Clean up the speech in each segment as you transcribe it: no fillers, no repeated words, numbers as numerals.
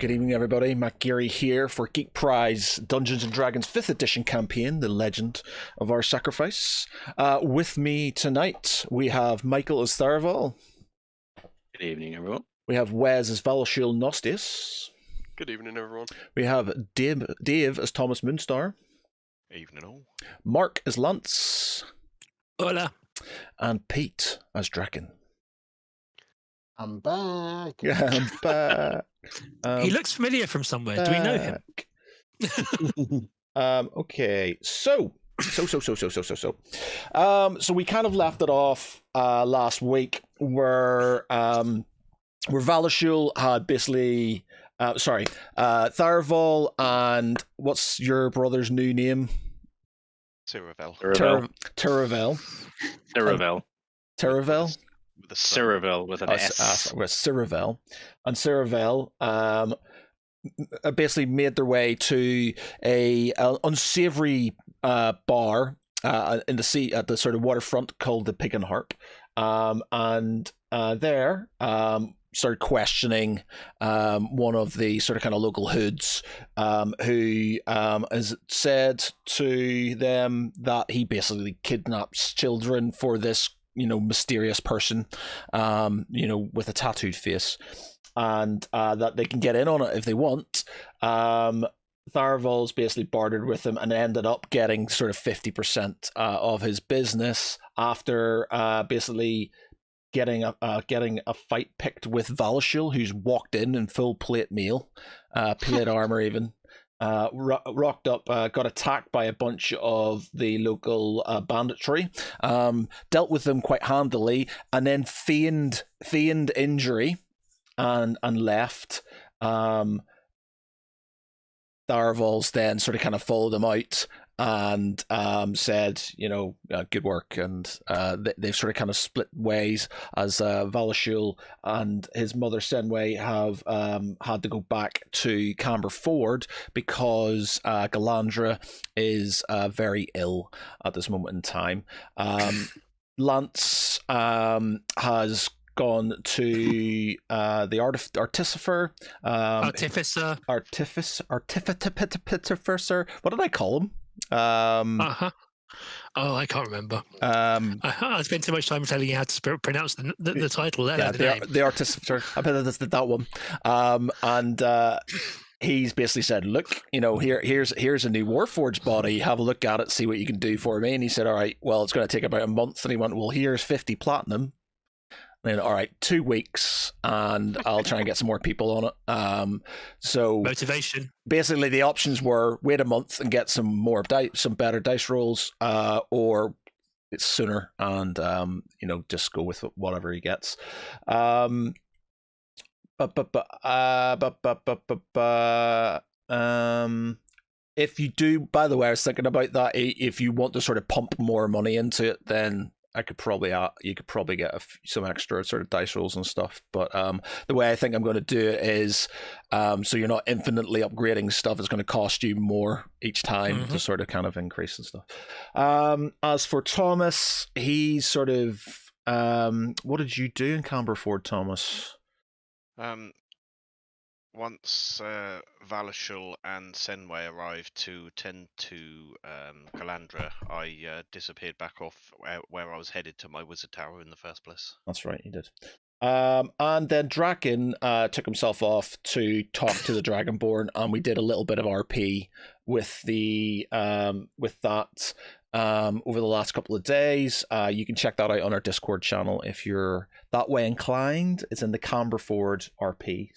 Good evening, everybody. Matt Geary here for Geek Prize Dungeons & Dragons 5th edition campaign, The Legend of Our Sacrifice. With me tonight, we have Michael as Tharaval. Good evening, everyone. We have Wes as Valashil Nostius. Good evening, everyone. We have Dave as Thomas Moonstar. Evening all. Mark as Lance. Hola. And Pete as Draken. I'm back. Yeah, I'm back. He looks familiar from somewhere. Do we know him? Okay, so we kind of left it off last week where Valashul had basically Tharaval and what's your brother's new name? Tiravel. Tiravel. Ceravel with an S. With Ceravel. And Ceravel basically made their way to a unsavory bar in the sea at the sort of waterfront called the Pig and Harp. And there started questioning one of the sort of kind of local hoods who has said to them that he basically kidnaps children for this mysterious person, with a tattooed face, and that they can get in on it if they want. Tharaval's basically bartered with him and ended up getting sort of 50% of his business after basically getting a fight picked with Valashil, who's walked in full plate mail, plate armor even. Rocked up, got attacked by a bunch of the local banditry, dealt with them quite handily, and then feigned injury and left. Tharaval's then sort of kind of followed him out and said, good work, and they've sort of kind of split ways as Valashul and his mother Senway have had to go back to Camber Ford because Galandra is very ill at this moment in time. Lance has gone to the artificer. What did I call him? Oh, I can't remember. I spent too much time telling you how to pronounce the title. The artificer. I bet that's that one. And he's basically said, "Look, here's a new Warforged body. Have a look at it, see what you can do for me." And he said, "All right, well, it's going to take about a month." And he went, "Well, here's 50 platinum." And then, all right, 2 weeks, and I'll try and get some more people on it. So motivation. Basically, the options were wait a month and get some better dice rolls, or it's sooner and just go with whatever he gets. If you do, by the way, I was thinking about that. If you want to sort of pump more money into it, then you could probably get some extra sort of dice rolls and stuff. But the way I think I'm going to do it is, so you're not infinitely upgrading stuff. It's going to cost you more each time to sort of kind of increase and stuff. As for Thomas, he's sort of, what did you do in Camberford, Thomas? Once Valashul and Senway arrived to tend to Galandra, I disappeared back off where I was headed to my wizard tower in the first place. That's right, he did. And then Draken took himself off to talk to the Dragonborn, and we did a little bit of RP with that over the last couple of days. You can check that out on our Discord channel if you're that way inclined. It's in the Camberford RP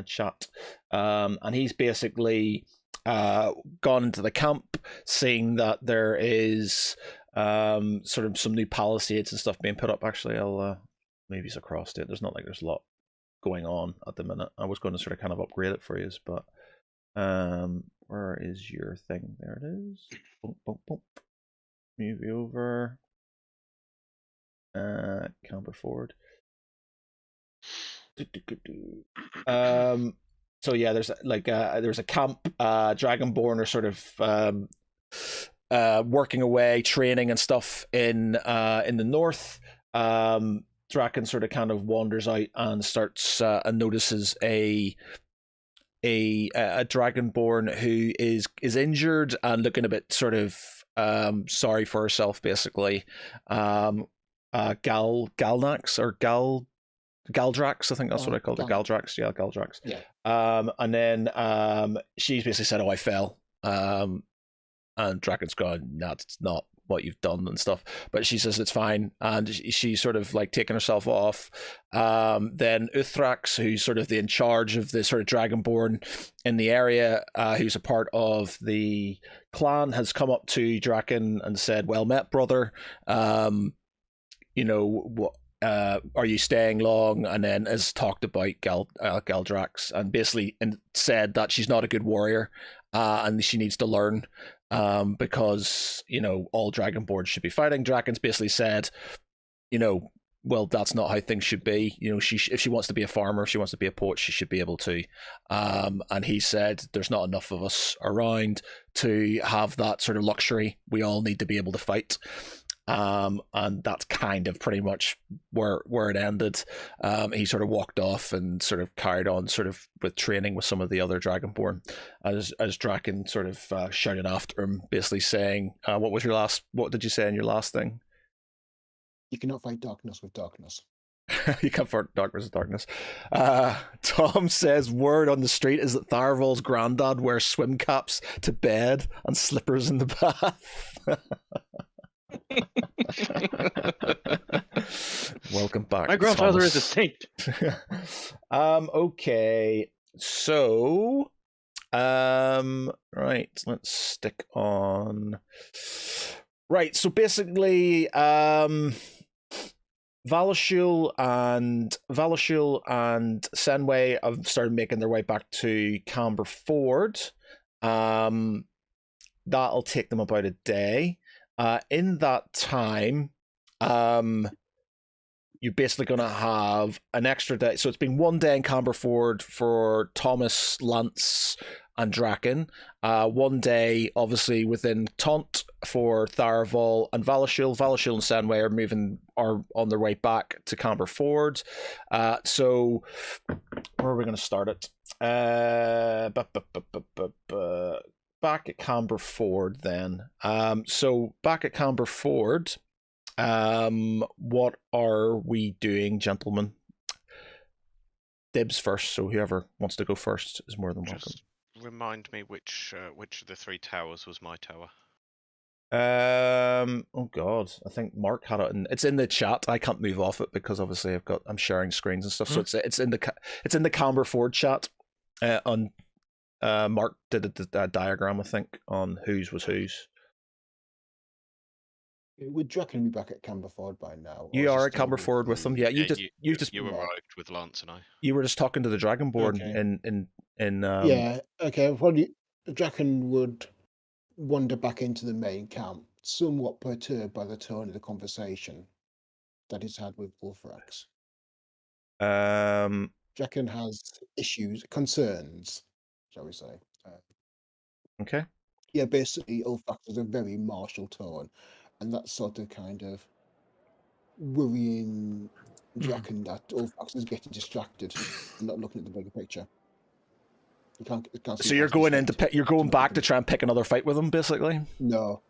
chat. And he's basically gone into the camp, seeing that there is sort of some new palisades and stuff being put up. Actually, I'll maybe it's across it. There's not like there's a lot going on at the minute. I was going to sort of kind of upgrade it for you, but where is your thing? There it is. Boom, boom, boom. Move you over. Camberford. So yeah, there's a camp. Dragonborn are sort of working away, training and stuff in the north. Draken sort of kind of wanders out and starts and notices a dragonborn who is injured and looking a bit sort of sorry for herself, basically. Galnax or Galdrax, I think that's what I called it. Galdrax, yeah, Galdrax. Yeah. And then she's basically said, "Oh, I fell." And Draken's gone, "No, that's not what you've done," and stuff. But she says it's fine, and she's sort of like taking herself off. Then Uthrax, who's sort of in charge of the sort of Dragonborn in the area, who's a part of the clan, has come up to Draken and said, "Well met, brother. You know, are you staying long?" And then has talked about Galdrax and basically said that she's not a good warrior, and she needs to learn, because, you know, all Dragonborn should be fighting. Draken's basically said, you know, well, that's not how things should be. You know, if she wants to be a farmer, if she wants to be a poet, she should be able to. And he said, there's not enough of us around to have that sort of luxury. We all need to be able to fight. And that's kind of pretty much where it ended. He sort of walked off and sort of carried on sort of with training with some of the other Dragonborn, as Draken sort of shouted after him, basically saying, what did you say in your last thing? You cannot fight darkness with darkness. You can't fight darkness with darkness. Tom says, word on the street is that Tharvol's granddad wears swim caps to bed and slippers in the bath. Welcome back. My grandfather is a saint. Okay, so right, let's stick on. Right, so basically, Valashul and Senway have started making their way back to Camber Ford. That'll take them about a day. In that time, you're basically going to have an extra day. So it's been 1 day in Camber Ford for Thomas, Lance, and Draken. 1 day, obviously, within Taunt for Tharval and Valashul. Valashul and Senway are on their way back to Camber Ford. So where are we going to start it? Back at Camber Ford, then. So back at Camber Ford, what are we doing, gentlemen? Dibs first, so whoever wants to go first is more than welcome. Just remind me which of the 3 towers was my tower. Oh god, I think Mark had it. It's in the chat. I can't move off it because obviously I'm sharing screens and stuff. So it's in the Camber Ford chat. On Mark did a diagram, I think, on whose was whose. Would Draken be back at Camber Ford by now? You are at Camber Ford with them, yeah. You arrived with Lance and I. You were just talking to the Dragonborn in yeah. Okay. Probably Draken would wander back into the main camp, somewhat perturbed by the tone of the conversation that he's had with Ulfrax. Draken has concerns, shall we say? Okay. Yeah, basically, Ulfrax has a very martial tone, and that's sort of kind of worrying Draken that Ulfrax is getting distracted and not looking at the bigger picture. So you're going back to try and pick another fight with him, basically? No,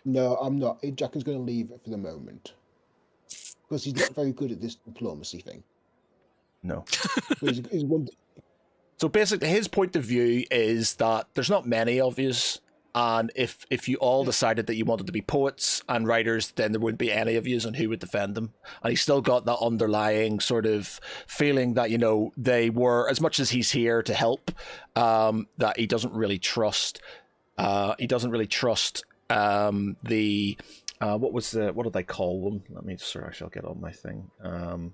I'm not. Draken's going to leave it for the moment because he's not very good at this diplomacy thing. No. he's So basically, his point of view is that there's not many of you, and if you all decided that you wanted to be poets and writers, then there wouldn't be any of you, and who would defend them? And he's still got that underlying sort of feeling that, you know, they were, as much as he's here to help, that he doesn't really trust. What did they call them? Let me just actually, I'll get on my thing. Let me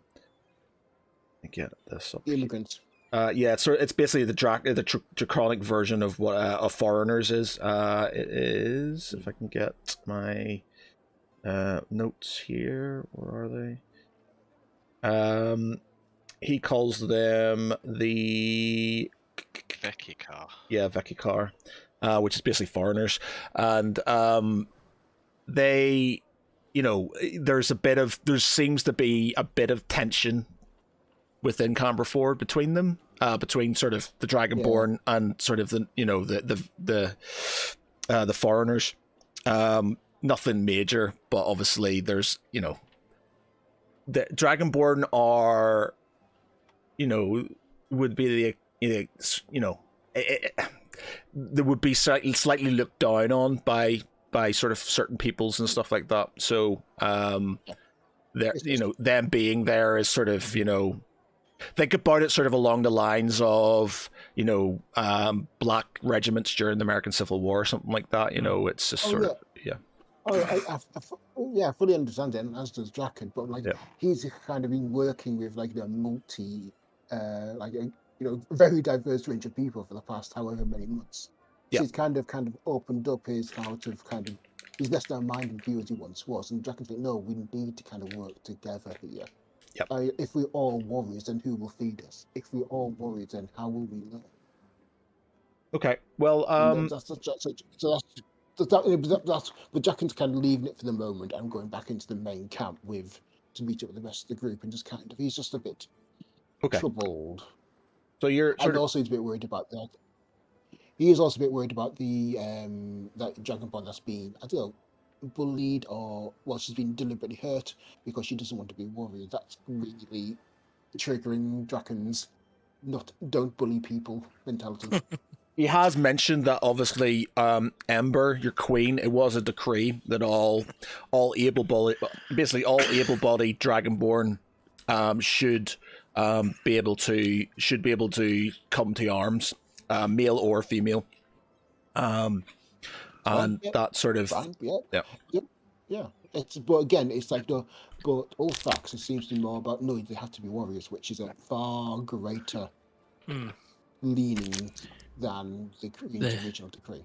get this up. The immigrants. Yeah, so it's basically the draconic version of what a foreigners is. It is, if I can get my notes here. Where are they? He calls them the Vekikar. Yeah, Vekikar, which is basically foreigners, and they, you know, there seems to be a bit of tension within Camber Ford between them. between sort of the Dragonborn and sort of the the foreigners. Nothing major, but obviously there's the Dragonborn are would be they would be slightly looked down on by sort of certain peoples and stuff like that. So them being there is sort of think about it sort of along the lines of black regiments during the American Civil War or something like that. It's just sort of I fully understand it, and as does Draken. But he's kind of been working with very diverse range of people for the past however many months. So he's kind of opened up his he's less down-minded view as he once was, and Draken's like, no, we need to kind of work together here. Yep. If we're all warriors, then who will feed us? If we're all warriors, then how will we learn? Okay, well, but Draken's kind of leaving it for the moment and going back into the main camp to meet up with the rest of the group, and he's just a bit troubled. So you're also he's a bit worried about that. He is also a bit worried about the that Dragonborn that's been, I don't know, bullied she's been deliberately hurt because she doesn't want to be a warrior. That's really triggering Draken's don't bully people mentality. He has mentioned that obviously Ember, your queen, it was a decree that all able-bodied Dragonborn should be able to come to arms, male or female. And that sort of But again, it's like but all facts. It seems to be more about they have to be warriors, which is a far greater leaning than the original decree.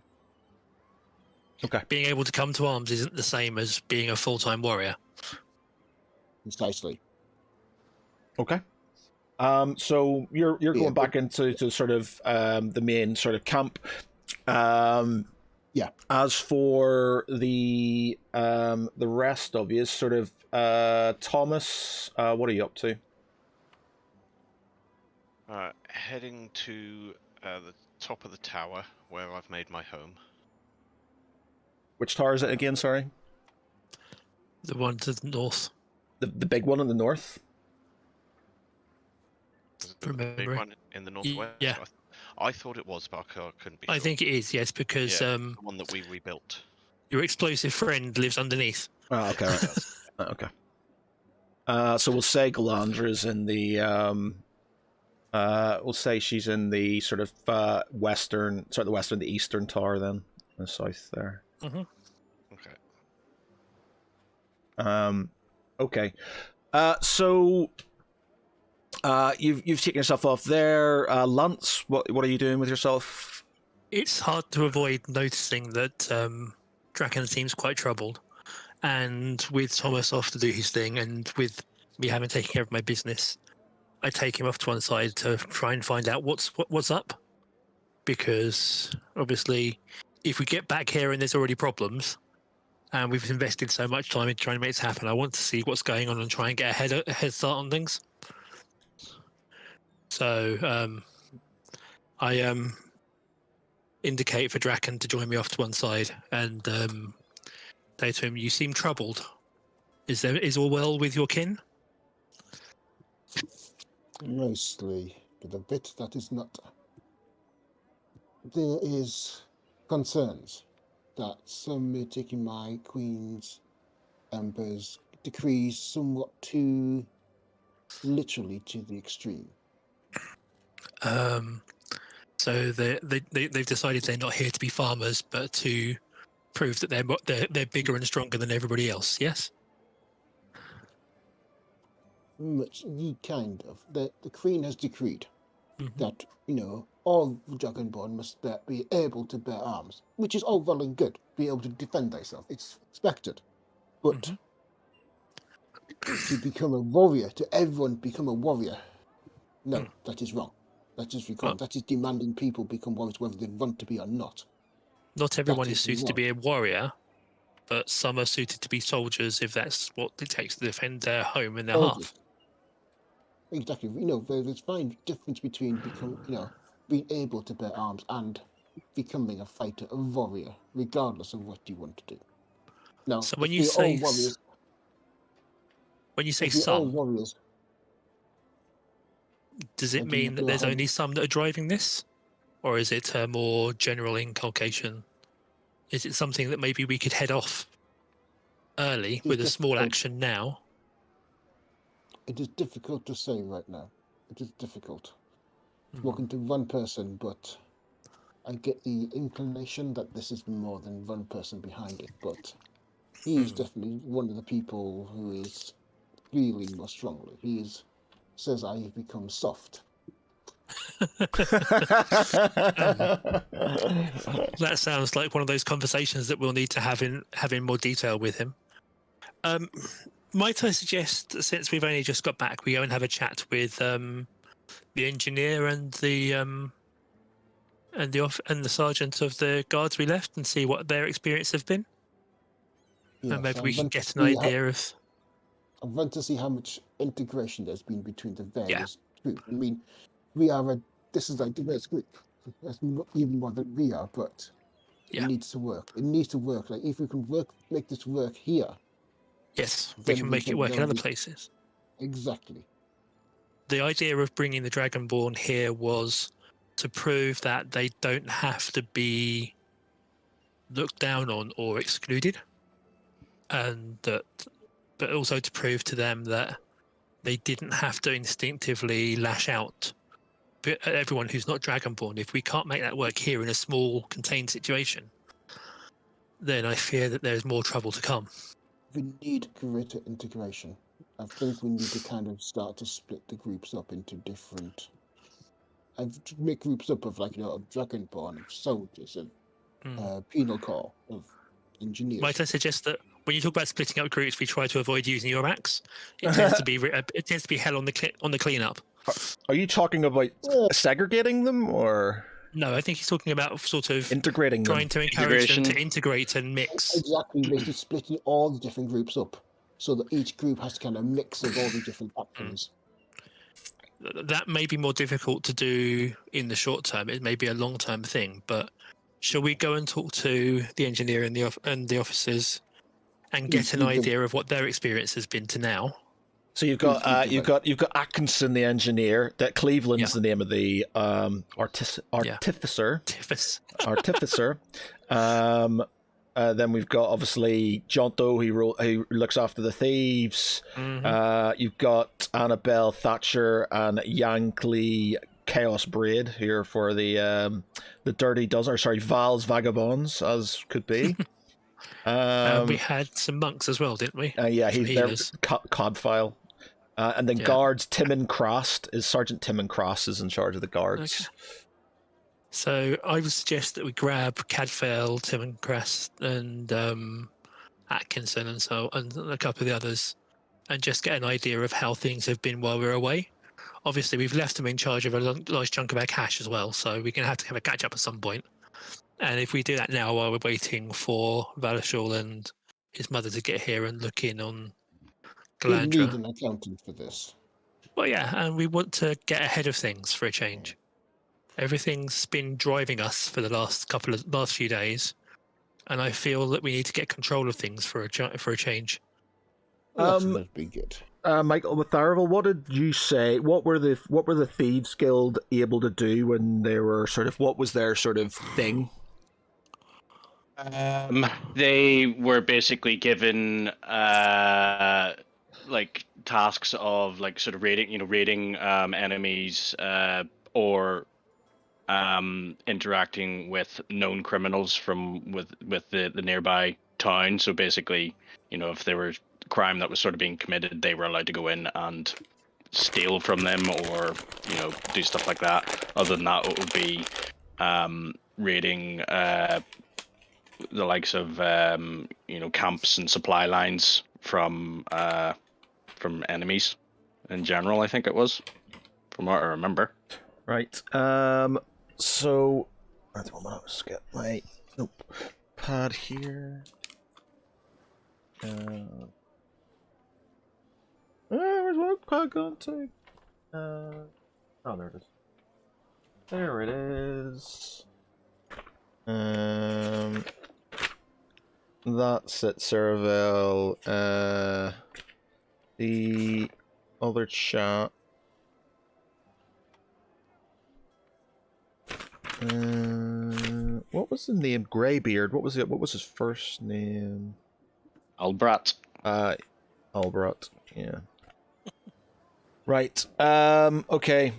Okay, being able to come to arms isn't the same as being a full-time warrior. Precisely. Okay. So you're going back into sort of the main sort of camp. As for the rest of you, sort of Thomas, what are you up to? Heading to the top of the tower where I've made my home. Which tower is it again? Sorry. The one to the north. The big one in the north. Is it the big one in the northwest? Yeah. I thought it was, but I couldn't be. I think it is, yes, because the one that we rebuilt. Your explosive friend lives underneath. Oh, okay. Okay. So we'll say Galandra's in the. We'll say she's in the sort of the eastern tower then, in the south there. Mm-hmm. Okay. Okay. So. You've taken yourself off there, Lance. What are you doing with yourself? It's hard to avoid noticing that Draken seems quite troubled, and with Thomas off to do his thing, and with me having taken care of my business, I take him off to one side to try and find out what's up, because obviously, if we get back here and there's already problems, and we've invested so much time in trying to make this happen, I want to see what's going on and try and get a head start on things. So I indicate for Draken to join me off to one side and say to him, "You seem troubled. Is all well with your kin?" Mostly, but a bit that is not. There is concerns that some are taking my queen's Ember's decrees somewhat too literally to the extreme. So they've decided they're not here to be farmers, but to prove that they're bigger and stronger than everybody else. Yes. Much kind of. The Queen has decreed that all Dragonborn must be able to bear arms, which is all well and good. Be able to defend thyself. It's expected, but to become a warrior, to everyone become a warrior, no, that is wrong. That is wrong. That is demanding people become warriors whether they want to be or not. Not everyone is suited to be a warrior, but some are suited to be soldiers if that's what it takes to defend their home and their hearth. exactly. There's fine difference between being able to bear arms and becoming a fighter, a warrior, regardless of what you want to do. Now, So when if you we're all say warriors, if we're all some, warriors, does it I do mean not that know there's how. only some that are driving this, or is it a more general inculcation? Is it something that maybe we could head off early It is with a small difficult. action now? It is difficult to say right now. It is difficult. Hmm. Spoken to one person, but I get the inclination that this is more than one person behind it. But he is definitely one of the people who is feeling more strongly. Says I have become soft. That sounds like one of those conversations that we'll need to have in more detail with him. Might I suggest, since we've only just got back, we go and have a chat with the engineer and the sergeant of the guards we left and see what their experience have been, Yes, and maybe I we can want to get an see idea of. I want to see how much integration there's been between the Yeah. various groups. I mean, we are this is like the best group. That's not even more than we are, but Yeah. it needs to work. It needs to work. Like if we can make this work here, Yes, we then can make it work in other places. Exactly. The idea of bringing the Dragonborn here was to prove that they don't have to be looked down on or excluded, and but also to prove to them that they didn't have to instinctively lash out at everyone who's not Dragonborn. If we can't make that work here in a small, contained situation, then I fear that there's more trouble to come. We need greater integration. I think we need to kind of start to split the groups up into different. And make groups up of of Dragonborn, of soldiers, of penal corps, of engineers. Might I suggest that when you talk about splitting up groups, we try to avoid using your axe? It tends to be hell on the cleanup. Are you talking about segregating them or? No, I think he's talking about sort of integrating trying them. to encourage them to integrate and mix. Exactly, basically splitting all the different groups up so that each group has to kind of mix of all the different factions. That may be more difficult to do in the short term. It may be a long-term thing, but shall we go and talk to the engineer and the officers and get an idea of what their experience has been to now? So you've got Atkinson, the engineer. That Cleveland's the name of the artificer. Artificer. Then we've got obviously Jonto, who looks after the thieves. Mm-hmm. You've got Annabelle Thatcher and Yanklee Chaos Braid here for the Dirty Dozen. Or sorry, Val's Vagabonds, as could be. We had some monks as well, didn't we? Yeah, he's there. Codfile. And then guards, Timon Cross Sergeant Timon Cross is in charge of the guards. Okay. So I would suggest that we grab Cadfael, Timon Cross, and Atkinson, and a couple of the others, and just get an idea of how things have been while we're away. Obviously, we've left them in charge of a large chunk of our cash as well, so we're going to have a catch up at some point. And if we do that now while we're waiting for Valashul and his mother to get here and look in on Galandra. We need an accountant for this. Well, yeah, and we want to get ahead of things for a change. Everything's been driving us for the last few days, and I feel that we need to get control of things for a change. That would be good. Michael Matharavel, what did you say? What were the Thieves Guild able to do when they were what was their sort of thing? They were basically given like tasks of like sort of raiding enemies or interacting with known criminals with the nearby town. So basically, if there were crime that was sort of being committed, they were allowed to go in and steal from them or do stuff like that. Other than that, it would be raiding the likes of camps and supply lines from enemies in general. I think it was, from what I remember. Right. So at the moment, I'll just get my notepad here. Where's my notepad gone to? Oh, there it is. There it is. That's at Cerevel. The other chat. What was the name? Greybeard. What was it? What was his first name? Albrat. Albrat. Yeah. Right. Okay.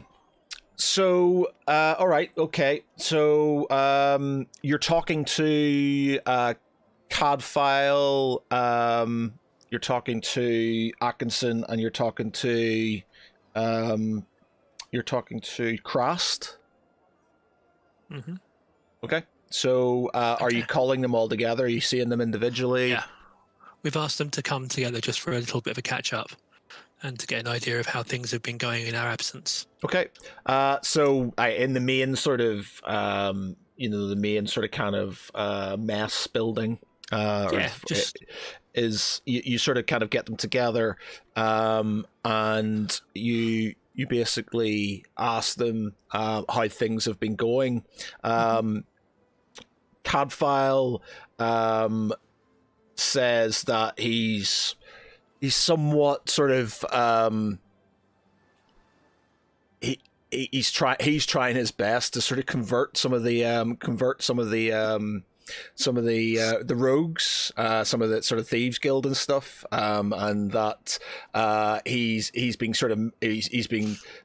So, all right. Okay. So, you're talking to Cadfile. You're talking to Atkinson, and you're talking to Crast. Mm-hmm. Okay. So, are you Okay. calling them all together? Are you seeing them individually? Yeah. We've asked them to come together just for a little bit of a catch-up and to get an idea of how things have been going in our absence. Okay. So in the main sort of, the main sort of kind of mass building, is you sort of kind of get them together, and you basically ask them how things have been going. Cadfile says that he's somewhat sort of he's trying his best to sort of convert some of the rogues, some of the sort of thieves guild and stuff, and that he's been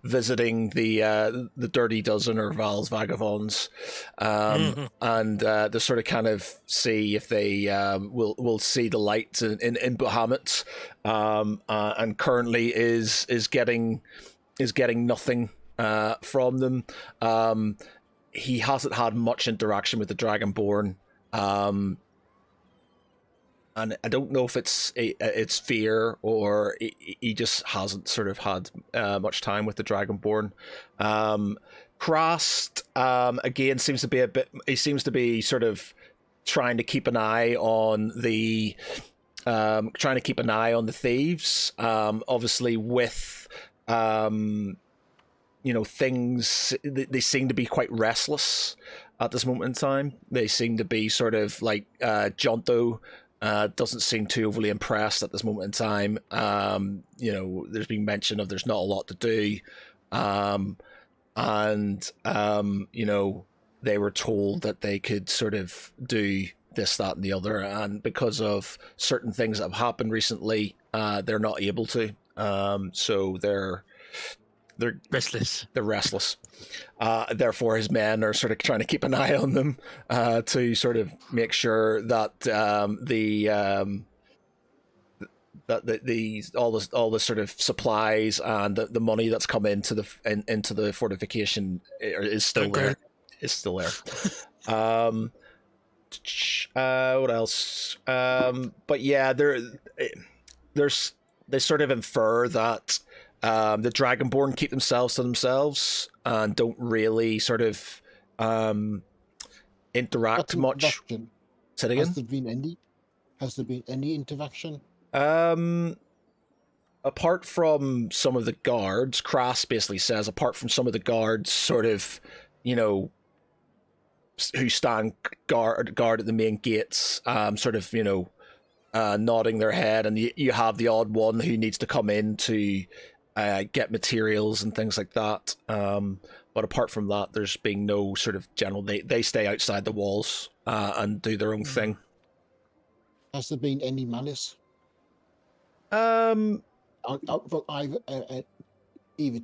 visiting the Dirty Dozen or Val's Vagabonds, and to sort of kind of see if they will see the light in Bahamut, and currently is getting nothing from them. He hasn't had much interaction with the Dragonborn. And I don't know if it's fear or he just hasn't sort of had much time with the Dragonborn. Crast again seems to be he seems to be sort of trying to keep an eye on the thieves. Obviously with things, they seem to be quite restless at this moment in time. They seem to be sort of like Jonto doesn't seem too overly impressed at this moment in time. There's been mention of there's not a lot to do, and they were told that they could sort of do this, that, and the other, and because of certain things that have happened recently, they're not able to. So they're restless. They're restless. Therefore, his men are sort of trying to keep an eye on them to sort of make sure that all the sort of supplies and the money that's come into the fortification is still there. Is still there. What else? But yeah, they sort of infer that the Dragonborn keep themselves to themselves and don't really sort of interact much. Say it again? Has there been any interaction? Apart from some of the guards, Crass basically says, apart from some of the guards sort of, who stand guard at the main gates, sort of, nodding their head, and you have the odd one who needs to come in to get materials and things like that. But apart from that, there's been no sort of general. They stay outside the walls and do their own thing. Has there been any malice? Either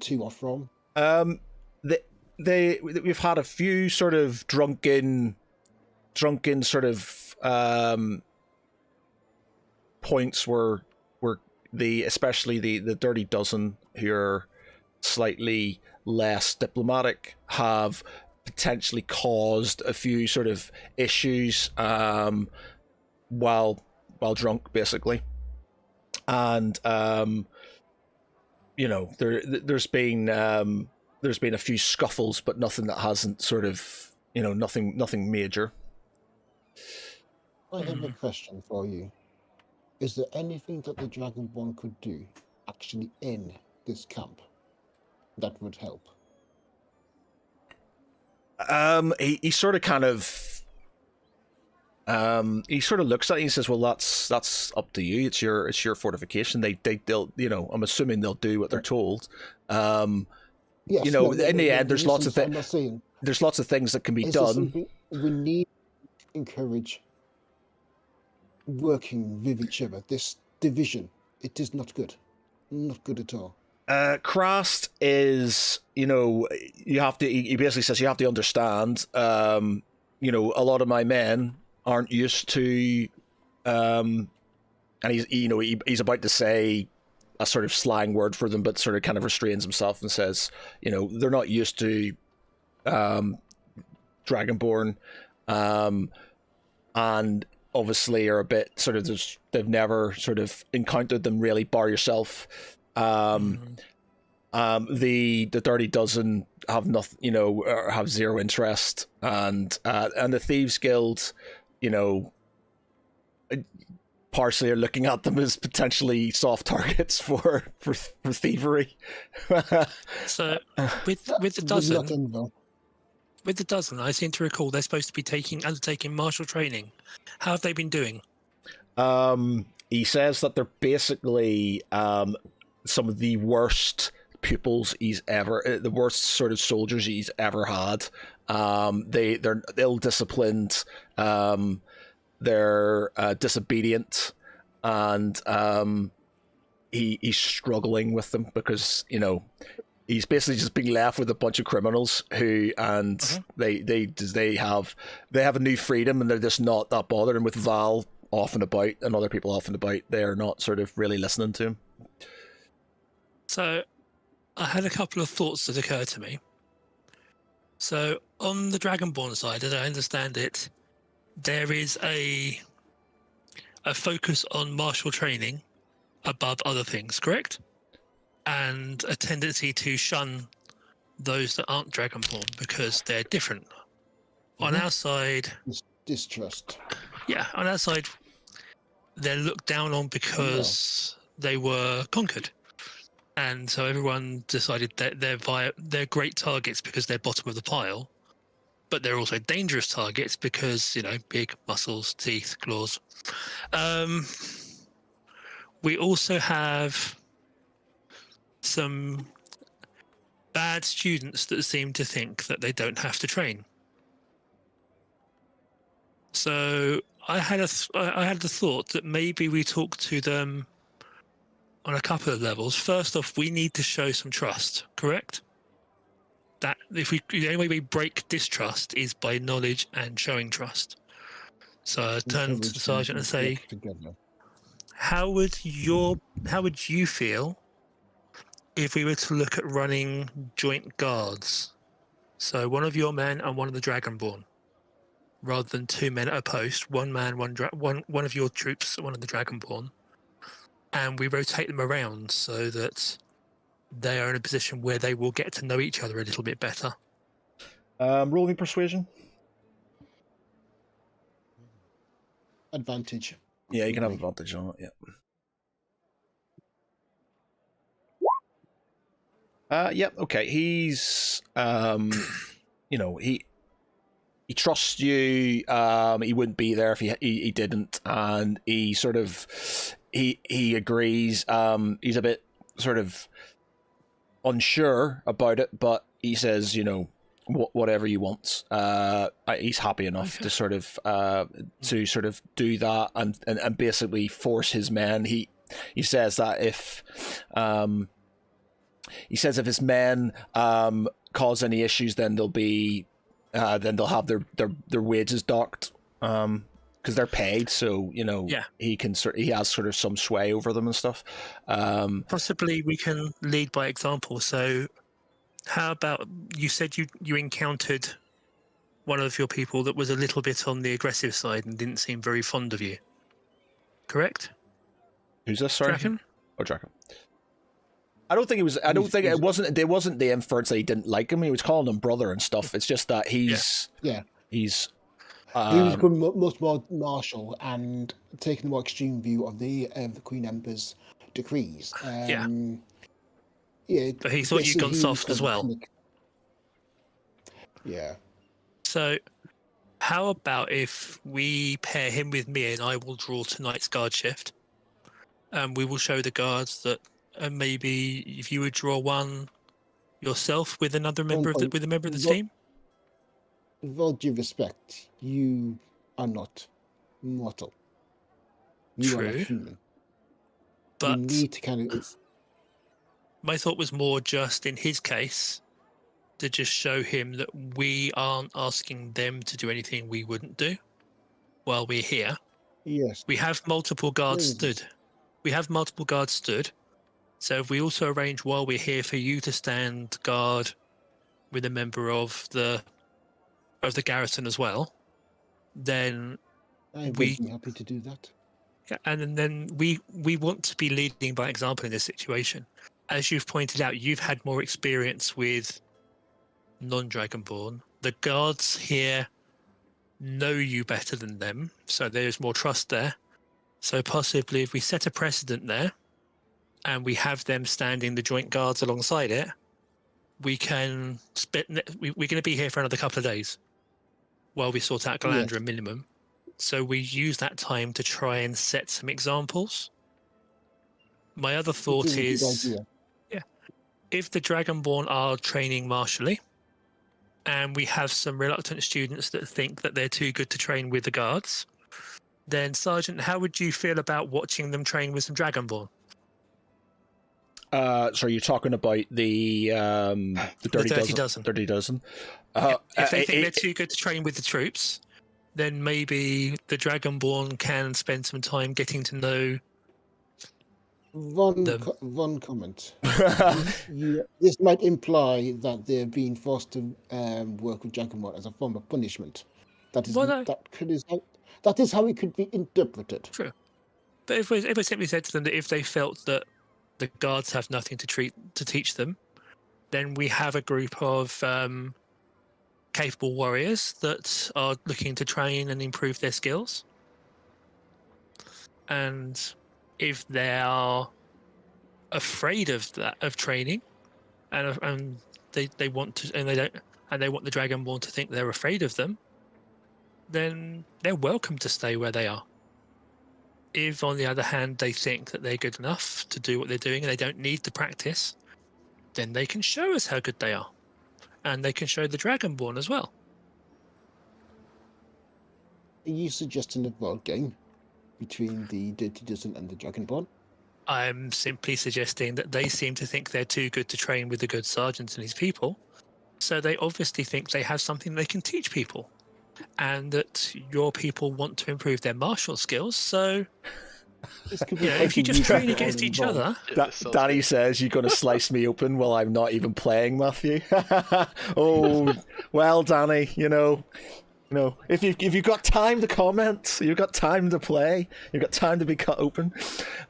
to or from. We've had a few sort of drunken sort of points where especially the Dirty Dozen, who are slightly less diplomatic, have potentially caused a few sort of issues while drunk, basically. And there's been a few scuffles, but nothing that hasn't sort of nothing major. I have a question for you. Is there anything that the Dragonborn could do actually in this camp? that would help. He sort of kind of he sort of looks at it and he says, "Well, that's up to you. It's your fortification. They'll I'm assuming they'll do what they're told. Yes, In the end, there's lots of I'm not saying. there's lots of things that can be Is there done. something we need to encourage working with each other? This division, it is not good. Not good at all. Krast is, you have to. He basically says you have to understand. A lot of my men aren't used to, and he's about to say a sort of slang word for them, but sort of kind of restrains himself and says, they're not used to, Dragonborn, and obviously are a bit sort of they've never sort of encountered them really, bar yourself. The Dirty Dozen have nothing, or have zero interest, and the Thieves Guild, partially are looking at them as potentially soft targets for thievery. So with the dozen, I seem to recall they're supposed to be undertaking martial training. How have they been doing? He says that they're basically some of the worst pupils the worst sort of soldiers he's ever had. They're ill-disciplined, they're disobedient, and he's struggling with them because he's basically just being left with a bunch of criminals who, and they have a new freedom, and they're just not that bothered. And with Val off and about and other people off and about, they are not sort of really listening to him. So I had a couple of thoughts that occurred to me. So on the Dragonborn side, as I understand it, there is a focus on martial training above other things, correct? And a tendency to shun those that aren't Dragonborn because they're different. On our side, Distrust. Yeah, on our side, they're looked down on because they were conquered. And so everyone decided that they're great targets because they're bottom of the pile, but they're also dangerous targets because, big muscles, teeth, claws. We also have some bad students that seem to think that they don't have to train. So I had the thought that maybe we talk to them on a couple of levels. First off, we need to show some trust, correct? That the only way we break distrust is by knowledge and showing trust. So I turn to the sergeant and say, how would you feel if we were to look at running joint guards? So one of your men and one of the Dragonborn, rather than two men at a post, one man, one of your troops, one of the Dragonborn, and we rotate them around so that they are in a position where they will get to know each other a little bit better. Roll me persuasion. Advantage. Yeah, you can have advantage on it. Yeah. Yep. Okay. He's, he trusts you. He wouldn't be there if he didn't, and he sort of he agrees. He's a bit sort of unsure about it, but he says, whatever you want. He's happy enough to sort of do that and basically force his men. He says that if his men cause any issues, then they'll they'll have their wages docked because they're paid. So he has sort of some sway over them and stuff. Possibly we can lead by example. So how about you said you encountered one of your people that was a little bit on the aggressive side and didn't seem very fond of you, correct? Who's this? Sorry. Draken? Oh, Draken. I don't think it was. I don't think it wasn't. There wasn't the inference that he didn't like him. He was calling him brother and stuff. It's just that he was becoming much more martial and taking the more extreme view of the Queen Emperor's decrees. Yeah, But he thought you'd so gone he soft as kind of well. panic. Yeah. So, how about if we pair him with me and I will draw tonight's guard shift? And we will show the guards that maybe if you would draw one yourself with another member of the, point. with a member of the Well- team. With all due respect, you are not mortal. You are not True. human. You But need to kind of. my thought was more just in his case to just show him that we aren't asking them to do anything we wouldn't do while we're here. Yes. We have multiple guards Yes. stood. We have multiple guards stood. So if we also arrange while we're here for you to stand guard with a member of the garrison as well, then I would we- be happy to do that. yeah, and then we want to be leading by example in this situation. As you've pointed out, you've had more experience with non-Dragonborn. The guards here know you better than them, so there's more trust there. So possibly if we set a precedent there and we have them standing the joint guards alongside it, we can we're going to be here for another couple of days while we sort out Galandra minimum. So we use that time to try and set some examples. My other thought Which is a good is, idea. if the Dragonborn are training martially, and we have some reluctant students that think that they're too good to train with the guards, then Sergeant, how would you feel about watching them train with some Dragonborn? So you're talking about the dirty, Dirty dozen. Dozen. Dirty dozen. If they think they're too good to train with the troops, then maybe the Dragonborn can spend some time getting to know. One comment. This might imply that they're being forced to work with Dragonborn as a form of punishment. That is Well, no. that is how it could be interpreted. True. But if we simply said to them that if they felt that the guards have nothing to teach them, then we have a group of capable warriors that are looking to train and improve their skills. And if they are afraid of training, and they want to, and they want the Dragonborn to think they're afraid of them, then they're welcome to stay where they are. If, on the other hand, they think that they're good enough to do what they're doing and they don't need the practice, then they can show us how good they are. And they can show the Dragonborn as well. Are you suggesting a vote game between the Dirty Dozen and the Dragonborn? I'm simply suggesting that they seem to think they're too good to train with the good sergeant and his people. So they obviously think they have something they can teach people. And that your people want to improve their martial skills, so if you just train against each other. Danny says you're going to slice me open while I'm not even playing, Matthew. Oh, well, Danny, you know, if you've got time to comment, you've got time to play, you've got time to be cut open.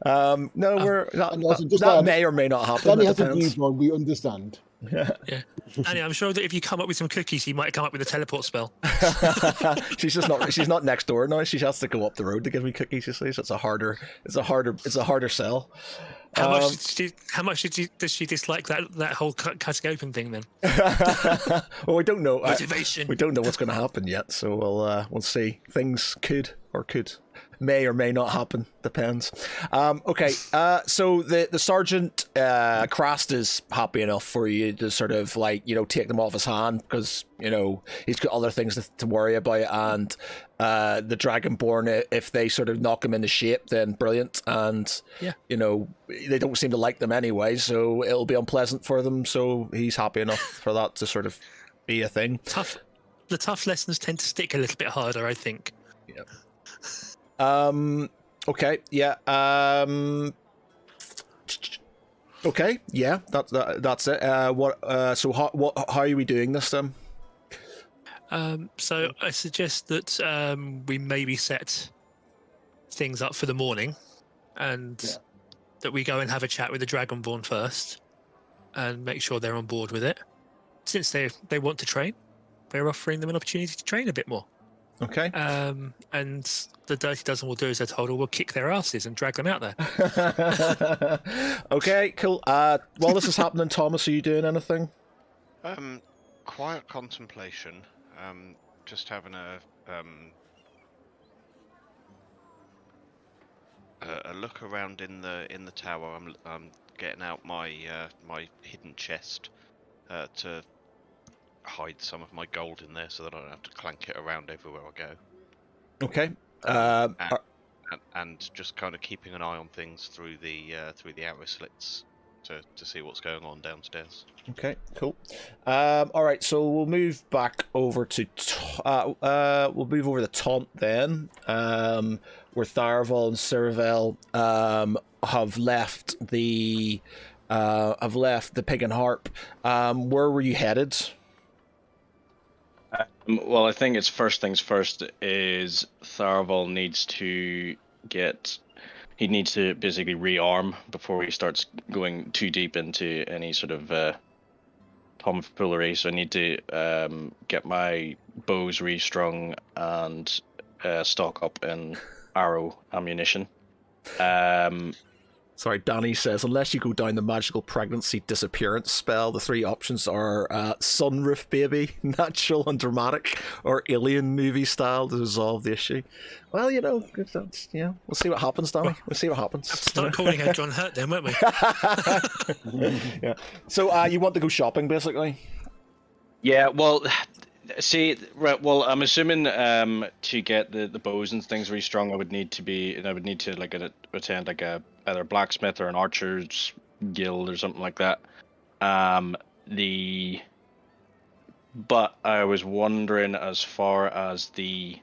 That may or may not happen. Danny has a newborn, we understand. Yeah. Annie, I'm sure that if you come up with some cookies, you might come up with a teleport spell. She's not next door now. She has to go up the road to give me cookies. You see, so it's a harder sell. How much does she dislike that whole cutting open thing then? Well, we don't know. Motivation. We don't know what's going to happen yet, so we'll see. Things may or may not happen. Depends. Okay. So the sergeant Crast is happy enough for you to sort of take them off his hand because he's got other things to worry about, and the Dragonborn, if they sort of knock him into shape, then brilliant. And they don't seem to like them anyway, so it'll be unpleasant for them. So he's happy enough for that to sort of be a thing. The tough lessons tend to stick a little bit harder, I think. Yeah. Okay. Yeah. Okay. Yeah. That's it. So how are we doing this then? So I suggest that we maybe set things up for the morning, and that we go and have a chat with the Dragonborn first, and make sure they're on board with it. Since they want to train, we're offering them an opportunity to train a bit more. Okay. And the Dirty Dozen will do as they're told, or we'll kick their asses and drag them out there. Okay, cool. While this is happening, Thomas, are you doing anything? Quiet contemplation. Just having a look around in the tower. I'm getting out my my hidden chest to hide some of my gold in there, so that I don't have to clank it around everywhere I go. Okay. And just kind of keeping an eye on things through the arrow slits to see what's going on downstairs. Okay, cool. All right, so we'll move back over to we'll move over to Taunt then, where Tharval and Ceravel have left the Pig and Harp. Where were you headed? Well, I think it's first things first. Is Tharval needs to basically rearm before he starts going too deep into any sort of tomfoolery. So I need to get my bows restrung and stock up in arrow ammunition. Sorry, Danny says, unless you go down the magical pregnancy disappearance spell, the three options are sunroof baby, natural and dramatic, or alien movie style to resolve the issue. Well, we'll see what happens, Danny. We'll see what happens. Have to start calling her John Hurt then, won't we? Yeah. So you want to go shopping, basically? Yeah, well, see, right, well, I'm assuming to get the bows and things restrung, I would need to like attend like either a blacksmith or an archer's guild or something like that. But I was wondering, as far as the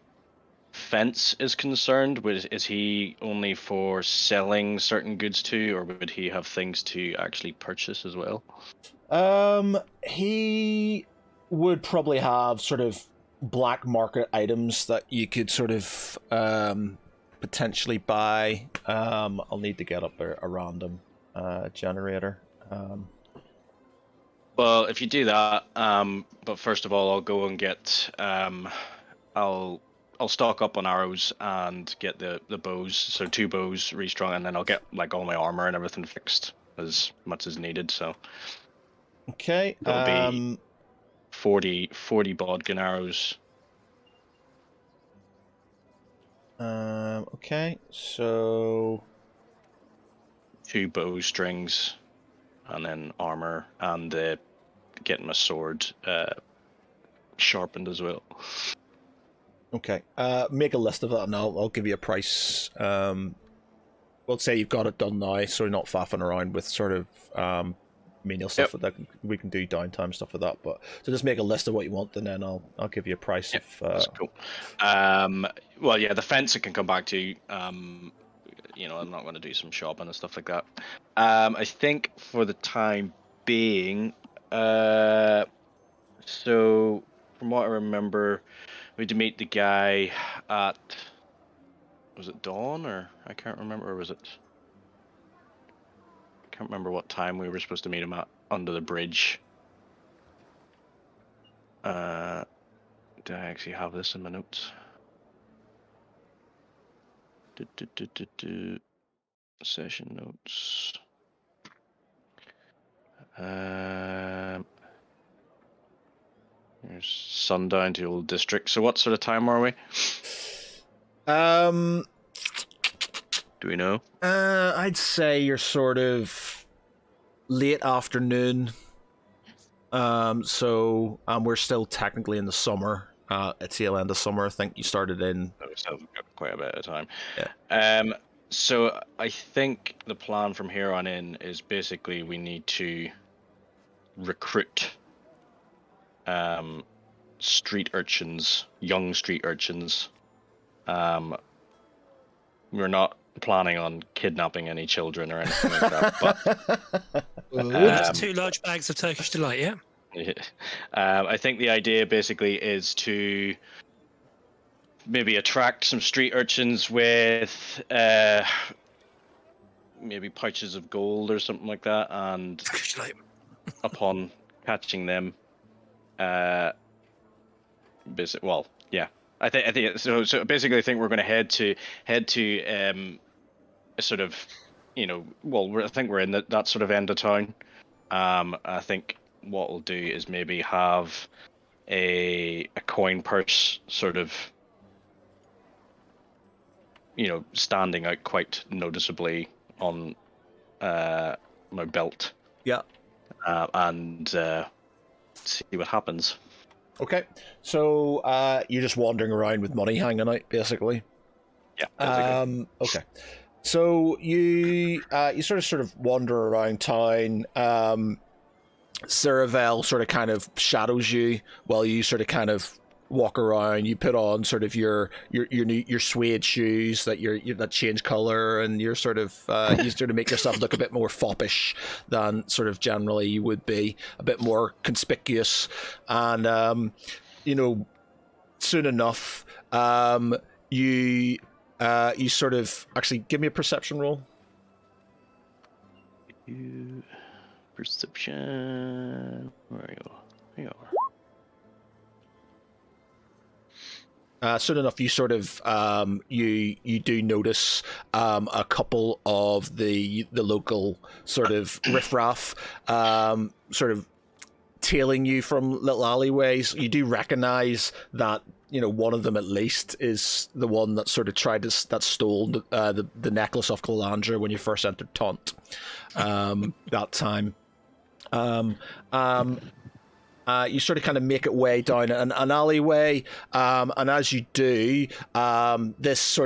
fence is concerned, is he only for selling certain goods to, or would he have things to actually purchase as well? He would probably have sort of black market items that you could sort of potentially buy. I'll need to get up a random generator. Well, if you do that, but first of all, I'll go and get I'll stock up on arrows and get the bows, so 2 bows restrung, and then I'll get like all my armor and everything fixed as much as needed. So okay, that'll be 40 bodkin arrows. Okay, so 2 bow strings, and then armor, and getting my sword sharpened as well. okay, make a list of that, and I'll give you a price. We'll say you've got it done now, so you're not faffing around with sort of menial stuff that we can do downtime stuff with that. But so just make a list of what you want, and then I'll give you a price. That's cool. Well, yeah, the fence I can come back to. I'm not going to do some shopping and stuff like that. I think for the time being, so from what I remember, we had to meet the guy at, was it dawn, or I can't remember, or was it? I can't remember what time we were supposed to meet him at under the bridge. Did I actually have this in my notes? Session notes. There's sundown to Old District. So what sort of time are we? Do we know? I'd say you're sort of late afternoon. So we're still technically in the summer. It's the end of summer. I think you started in. We still got quite a bit of time. Yeah. So I think the plan from here on in is basically we need to recruit street urchins, young street urchins. We're not planning on kidnapping any children or anything like that, but Just 2 large bags of Turkish delight, yeah? I think the idea basically is to maybe attract some street urchins with maybe pouches of gold or something like that, and upon catching them, I think so. So basically, I think we're going to head to a sort of, I think we're in that sort of end of town. I think what we'll do is maybe have a coin purse sort of, standing out quite noticeably on my belt. Yeah. And see what happens. Okay. So you're just wandering around with money hanging out, basically. Yeah. Basically. Okay. So you sort of wander around town. Saravel sort of kind of shadows you while you sort of kind of walk around. You put on sort of your suede shoes that change color, and you're sort of you sort of make yourself look a bit more foppish than sort of generally you would be, a bit more conspicuous, and soon enough you sort of actually give me a perception roll. Perception. Where are you? There you are. Soon enough, you sort of you do notice a couple of the local sort of riffraff sort of tailing you from little alleyways. You do recognize that one of them at least is the one that sort of that stole the necklace off Calandra when you first entered Taunt that time. You sort of kind of make it way down an alleyway, and as you do, this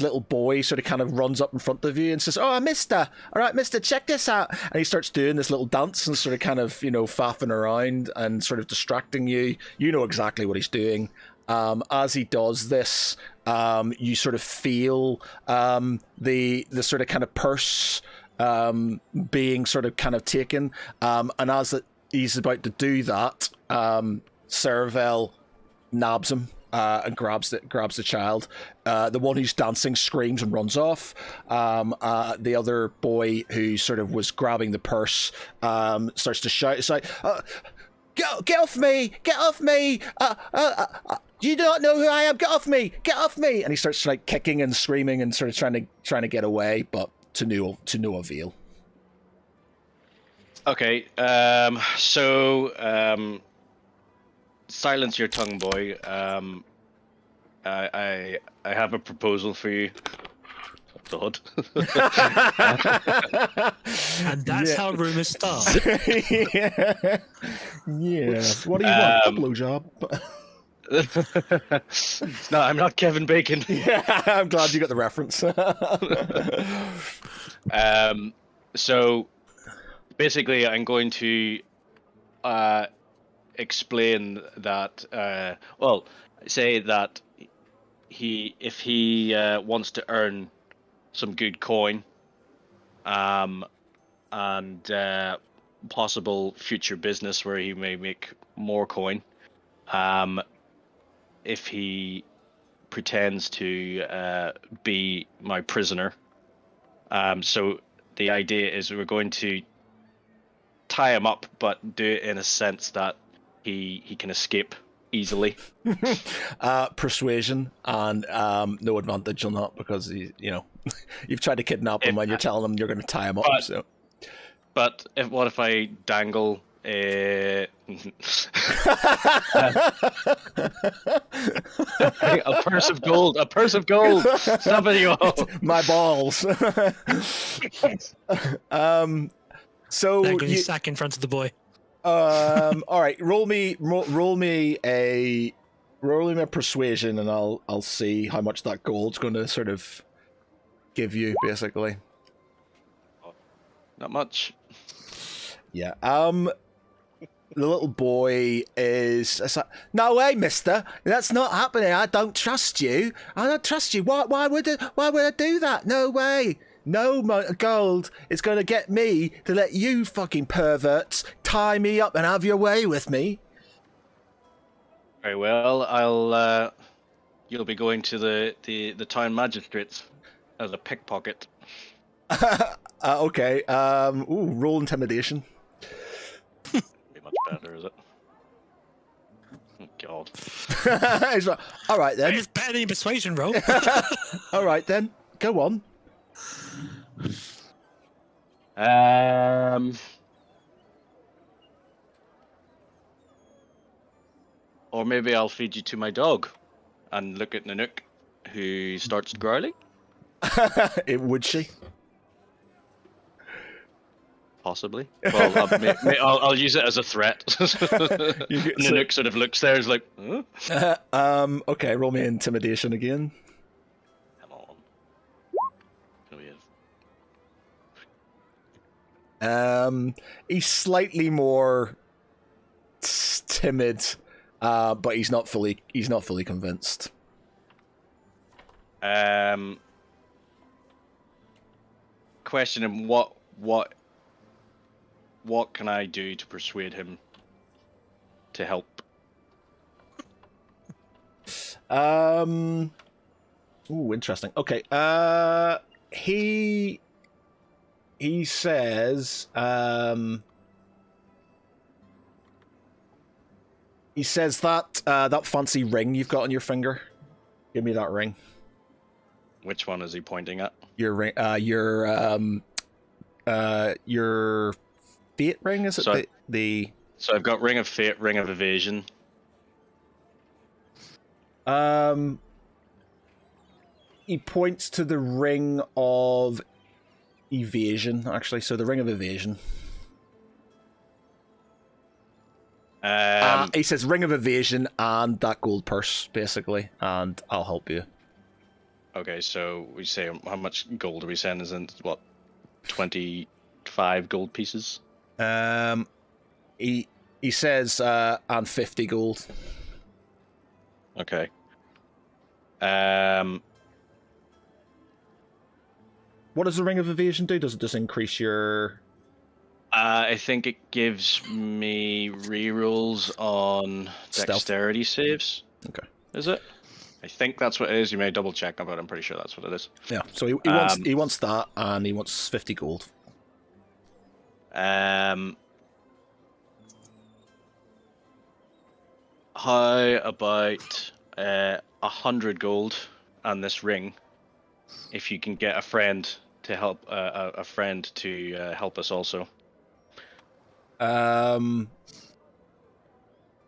little boy sort of kind of runs up in front of you and says, "Oh, mister, all right, mister, check this out." And he starts doing this little dance and sort of kind of, faffing around and sort of distracting you. You know exactly what he's doing. As he does this, you sort of feel the sort of kind of purse being sort of kind of taken, and as he's about to do that, Saravel nabs him and grabs the child. The one who's dancing screams and runs off. The other boy who sort of was grabbing the purse starts to shout. It's like, get off me! Get off me! You do not know who I am! Get off me! Get off me! And he starts like kicking and screaming and sort of trying to get away, but to no avail. Okay, so silence your tongue, boy. I have a proposal for you. God. And that's how rumors start. Yeah. What do you want? A blowjob? No, I'm not Kevin Bacon. Yeah, I'm glad you got the reference. So basically, I'm going to explain that. Say that if he wants to earn some good coin, and possible future business where he may make more coin, if he pretends to be my prisoner. So the idea is we're going to tie him up, but do it in a sense that he can escape easily. Persuasion, and no advantage on that because you've tried to kidnap him when you're telling him you're going to tie him up. But what if I dangle a purse of gold? A purse of gold. Stop it, you all. My balls. So There goes his sack in front of the boy. All right, roll me a persuasion, and I'll see how much that gold's going to sort of give you, basically. Not much. Yeah. The little boy is like, "No way, mister. That's not happening. I don't trust you. I don't trust you. Why would I do that? No way. No gold is going to get me to let you fucking perverts tie me up and have your way with me." Very well. You'll be going to the town magistrates as a pickpocket. Okay. Roll intimidation. Be much better, is it? Oh, God. He's like, all right then. It's better than your persuasion roll. All right then. Go on. Or maybe I'll feed you to my dog, and look at Nanook, who starts growling. Would she? Possibly. Well, I'll use it as a threat. Nanook sort of looks there, is like, huh? Okay, roll me intimidation again. Come on. Oh, yeah. He's slightly more timid, but he's not fully convinced. Question him, what can I do to persuade him to help? Ooh, interesting. Okay. He says. He says that fancy ring you've got on your finger. Give me that ring. Which one is he pointing at? Your ring. Your fate ring, is it? So the So I've got Ring of Fate, Ring of Evasion. He points to the Ring of Evasion, actually. So the Ring of Evasion. He says Ring of Evasion and that gold purse, basically, and I'll help you. Okay, so we say how much gold are we saying is in what? 25 gold pieces? He says and 50 gold. Okay. What does the Ring of Evasion do? Does it just increase your... I think it gives me rerolls on Stealth. dexterity saves. Okay. Is it? I think that's what it is. You may double check, but I'm pretty sure that's what it is. Yeah, so he wants that, and he wants 50 gold. How about 100 gold and this ring? If you can get a friend to help, a friend to help us also.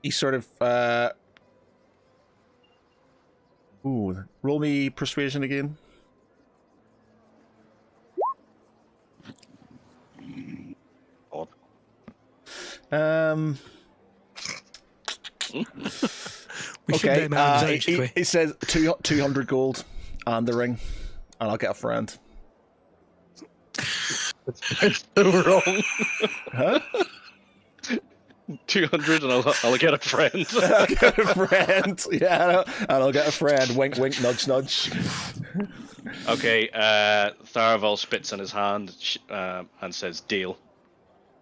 He sort of ooh, roll me persuasion again. Odd. We should Okay, name our age, should we? he says 200 gold and the ring, and I'll get a friend. That's so wrong. Huh? 200 and I'll get a friend. I'll get a friend. Yeah, and I'll get a friend. Wink, wink, nudge, nudge. Okay, Tharavel spits in his hand and says, "Deal."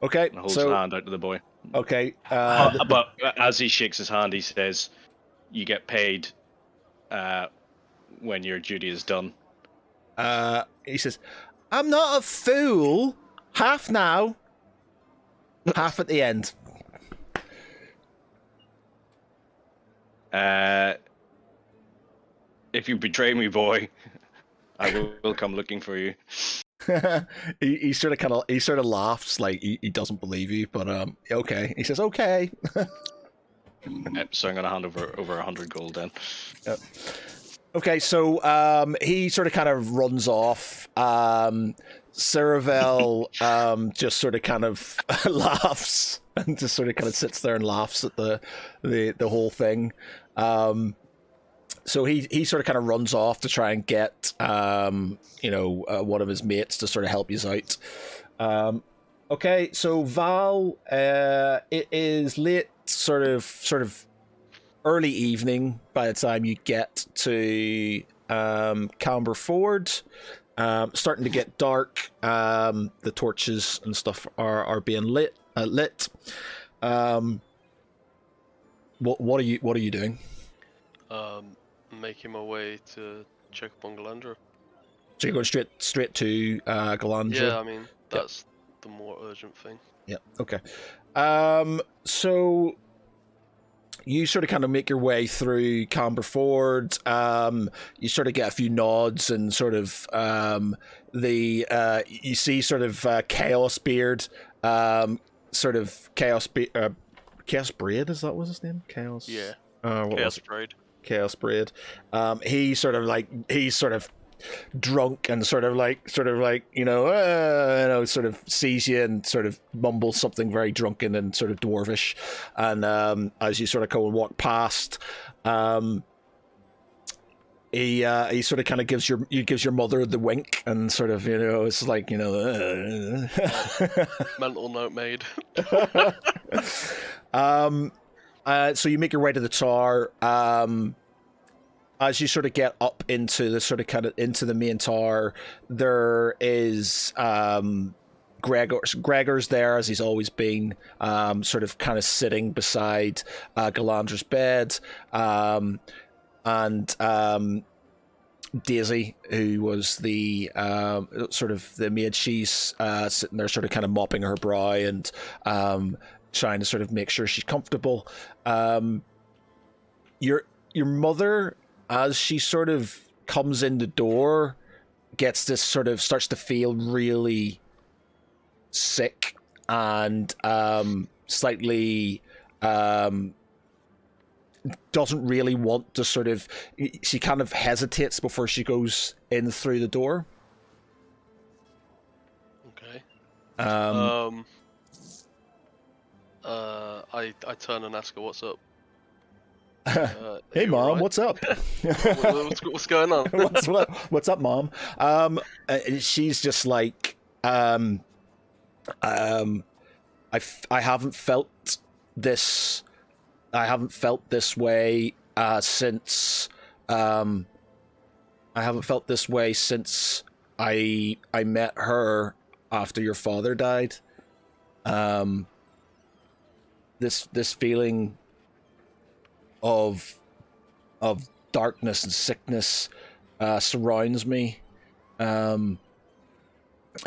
Okay, And holds so his hand out to the boy. okay, But as he shakes his hand, he says, "You get paid when your duty is done." he says, "I'm not a fool. Half now, half at the end." If you betray me, boy, I will come looking for you. he sort of laughs like he doesn't believe you, but okay. He says okay. So I'm gonna hand over 100 gold then. Yep. Okay, so he sort of kind of runs off. Saravel just sort of kind of laughs and just sort of kind of sits there and laughs at the whole thing. So he sort of kind of runs off to try and get one of his mates to sort of help you out. Okay, so Val, it is late, sort of early evening by the time you get to Camber Ford. Starting to get dark. The torches and stuff are being lit. What are you doing? Making my way to check up on Galandra. So you're going straight to Galandra? Yeah, I mean that's the more urgent thing. Yeah. Okay. So you sort of kind of make your way through Camberford. You sort of get a few nods and sort of you see sort of Chaos Beard, sort of Chaos Braid, is that was his name? Chaos. Yeah. What Chaos was it? Braid. Chaos Braid. He's sort of drunk and sort of like sort of sees you and sort of mumbles something very drunken and sort of dwarvish, and as you sort of go and walk past, he sort of kind of gives your mother the wink and sort of, it's like, Mental note made. So you make your way to the tower. As you sort of get up into the sort of kind of into the main tower, there is Gregor's there, as he's always been, sort of kind of sitting beside Galandra's bed, and Daisy, who was the sort of the maid, she's sitting there sort of kind of mopping her brow and trying to sort of make sure she's comfortable. Your mother, as she sort of comes in the door, gets this sort of, starts to feel really sick and slightly doesn't really want to sort of, she kind of hesitates before she goes in through the door. Okay. I turn and ask her what's up. Hey mom, right? what's up? what's going on? what's up, mom? She's just like, I haven't felt this way since I met her after your father died. This feeling of darkness and sickness surrounds me, and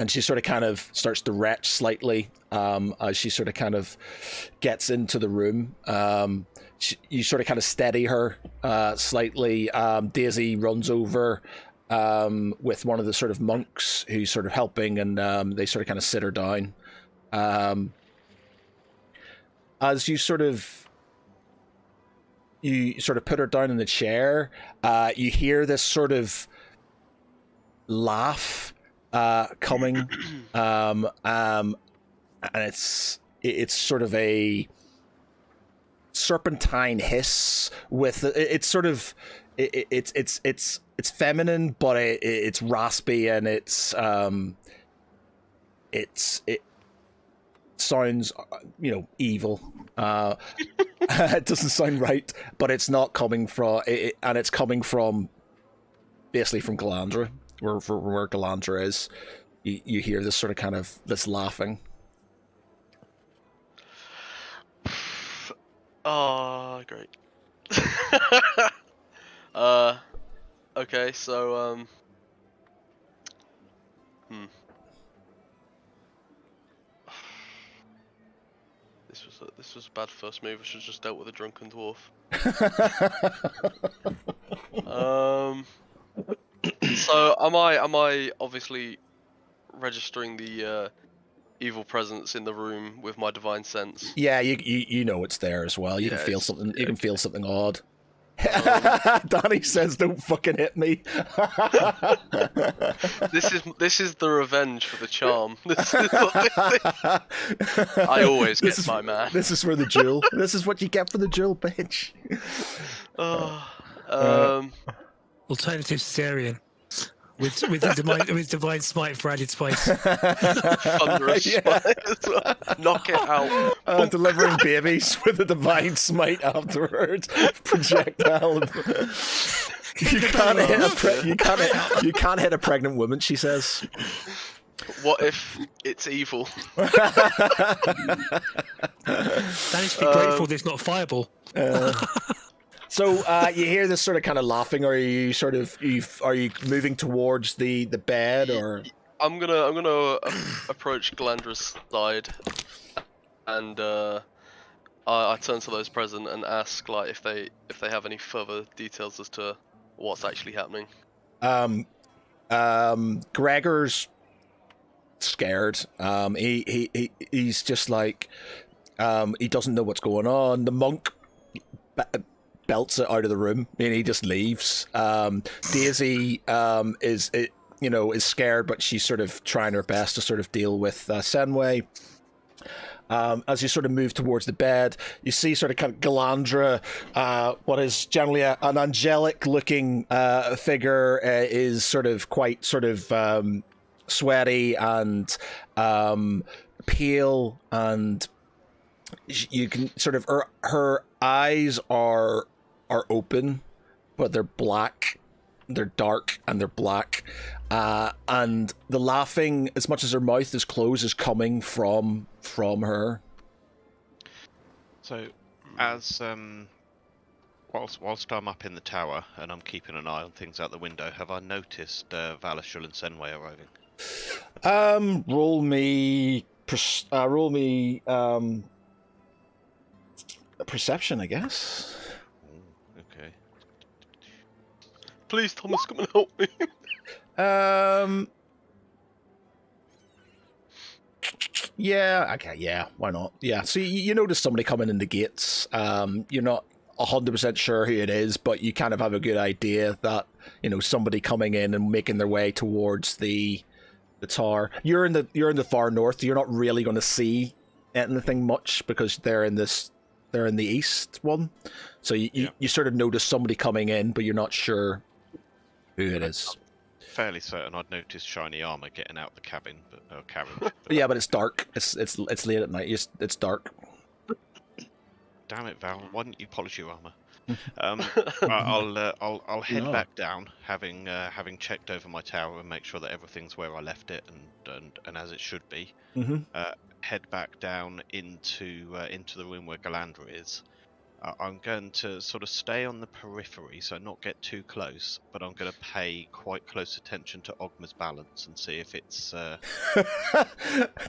she sort of kind of starts to retch slightly as she sort of kind of gets into the room. You sort of kind of steady her slightly. Daisy runs over with one of the sort of monks who's sort of helping, and they sort of kind of sit her down. As you sort of put her down in the chair, you hear this sort of laugh coming, and it's sort of a serpentine hiss with it's sort of it's feminine, but it's raspy, and it sounds evil. It doesn't sound right, but it's not coming from it, and it's coming from basically from Galandra, where Galandra is. You hear this sort of kind of this laughing. Oh, great. Okay, so This was a bad first move. I should have just dealt with a drunken dwarf. So am I obviously registering the evil presence in the room with my divine sense? Yeah, you know it's there as well. You can feel something. You can feel something odd. Danny says, "Don't fucking hit me." This is the revenge for the charm. This is what I always get my man. This is for the jewel. This is what you get for the jewel, bitch. Alternative Caesarean. With divine smite for added spice. Thunderous spice. Knock it out. Delivering babies with a divine smite afterwards. Projectile. You can't hit a pregnant woman, she says. What if it's evil? Danny's be grateful there's not a fireball. So you hear this sort of kind of laughing, or are you are you moving towards the bed, or? I'm gonna approach Galandra's side, and I turn to those present and ask like if they have any further details as to what's actually happening. Gregor's scared. He's just like he doesn't know what's going on. The monk belts it out of the room and he just leaves. Daisy is scared, but she's sort of trying her best to sort of deal with Senway. As you sort of move towards the bed, you see sort of kind of Galandra, what is generally an angelic-looking figure, is sort of quite sort of sweaty and pale, and you can sort of her eyes are open, but they're black, they're dark, and they're black. And the laughing, as much as her mouth is closed, is coming from her. So, as whilst I'm up in the tower and I'm keeping an eye on things out the window, have I noticed Valashul and Senway arriving? Roll me perception, I guess. Ooh, okay. Please, Thomas, come and help me. Yeah, okay, yeah, why not? Yeah, so you notice somebody coming in the gates. You're not 100% sure who it is, but you kind of have a good idea that, somebody coming in and making their way towards the tower. You're in the far north. You're not really going to see anything much because they're in the east one. So you sort of notice somebody coming in, but you're not sure who it is. Fairly certain I'd noticed shiny armor getting out the cabin, carriage. Yeah, but it's dark. It's late at night. It's dark. Damn it, Val! Why didn't you polish your armor? I'll head back down, having checked over my tower and make sure that everything's where I left it and as it should be. Mm-hmm. Head back down into the room where Galandra is. I'm going to sort of stay on the periphery, so not get too close, but I'm going to pay quite close attention to Ogma's balance and see if it's...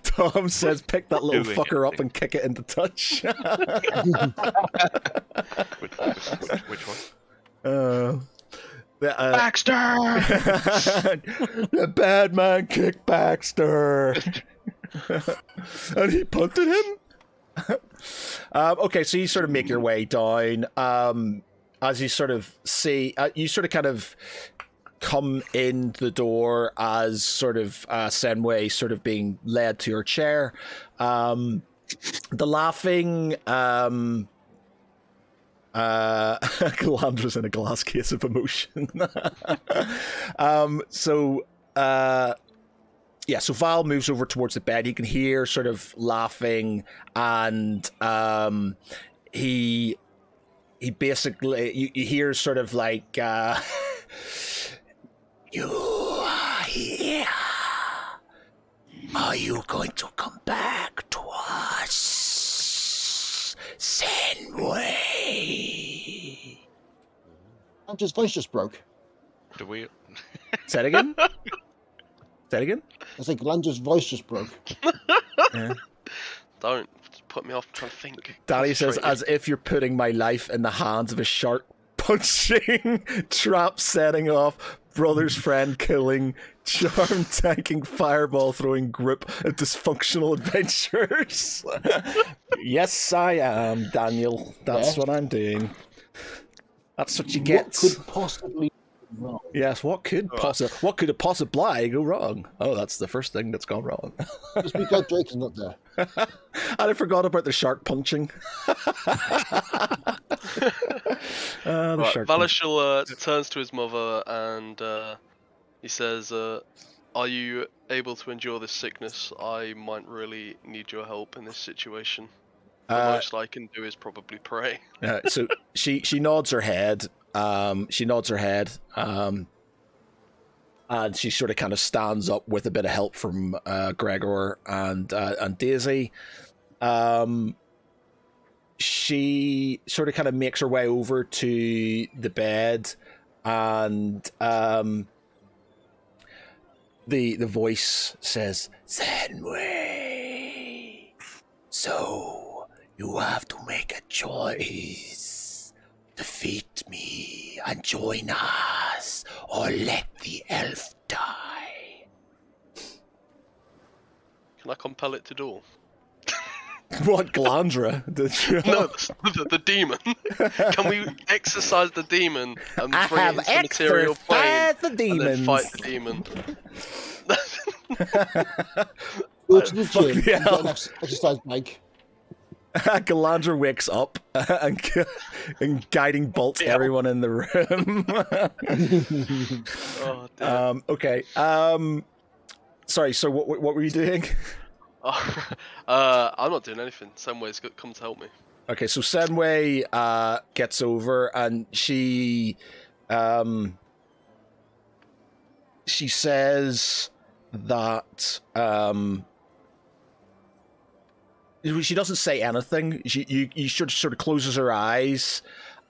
Tom says, pick that little Doing fucker up anything. and kick it into touch. Which one? Baxter! The bad man kicked Baxter. And he punted him? Okay, so you sort of make your way down. As you sort of see, you sort of kind of come in the door as sort of Senway sort of being led to your chair. The laughing, Galandra's in a glass case of emotion. So Val moves over towards the bed. You can hear sort of laughing, and he basically you hear sort of like you are here. Are you going to come back to us, Senway? Andrew's voice just broke. Do we? Say it again. Say it again. I think Landra's voice just broke. Yeah. Don't put me off trying to think. Danny says, Concentrate. as if you're putting my life in the hands of a shark punching, trap setting off, brother's friend killing, charm tanking, fireball throwing group of dysfunctional adventurers. Yes, I am, Daniel. That's Yeah. what I'm doing. That's what you get. What could possibly go wrong? Yes, what could possibly go wrong? Oh, that's the first thing that's gone wrong. Just because Drake is not there. I forgot about the shark punching. Right, shark punch. Valashul turns to his mother and he says, "Are you able to endure this sickness? I might really need your help in this situation. The most I can do is probably pray." So she nods her head. And she sort of kind of stands up with a bit of help from Gregor and Daisy. She sort of kind of makes her way over to the bed, and the voice says, "Senway, so You have to make a choice. Defeat me and join us, or let the elf die. Can I compel it to duel? What, Glandra? No, the demon. Can we exercise the demon and I bring it have into the material plane the and demons. then fight the demon? Go to the Fuck gym, the and get an exercise bike. Galandra wakes up and guiding bolts everyone in the room. Oh dear. Okay. Sorry. So what were you doing? I'm not doing anything. Samway's come to help me. Okay. So Senway gets over and she says that she doesn't say anything. You sort of closes her eyes,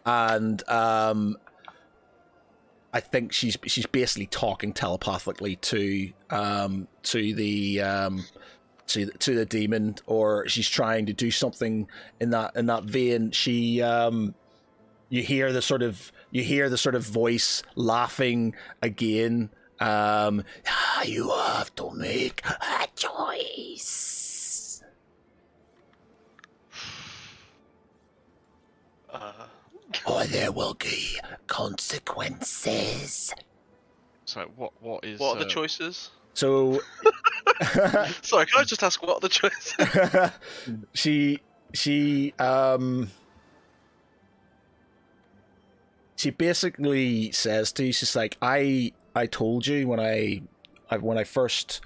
and I think she's basically talking telepathically to the demon, or she's trying to do something in that vein. She you hear the sort of voice laughing again. You have to make a choice. Or there will be consequences. So what is? What are the choices? So, Sorry, can I just ask what are the choices? she basically says to you, she's like, I told you when I first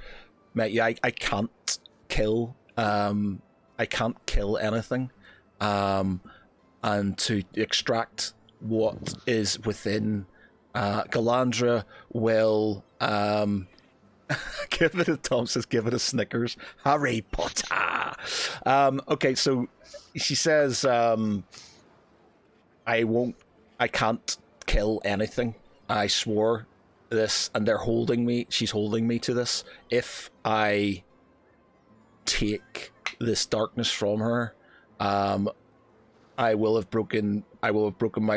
met you, I can't kill anything, and to extract what is within Galandra will give it a Tom says give it a Snickers. Harry Potter. Okay, so she says I can't kill anything. I swore this, and she's holding me to this. If I take this darkness from her, I will have broken my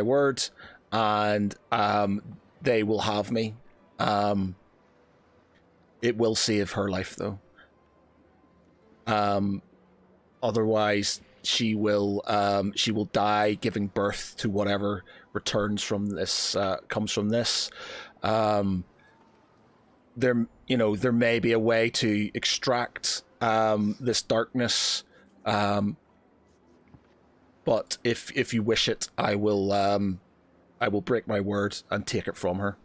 word, and they will have me. It will save her life, though. Otherwise, she will die giving birth to whatever returns from this, comes from this. There may be a way to extract this darkness, but if you wish it, I will break my word and take it from her.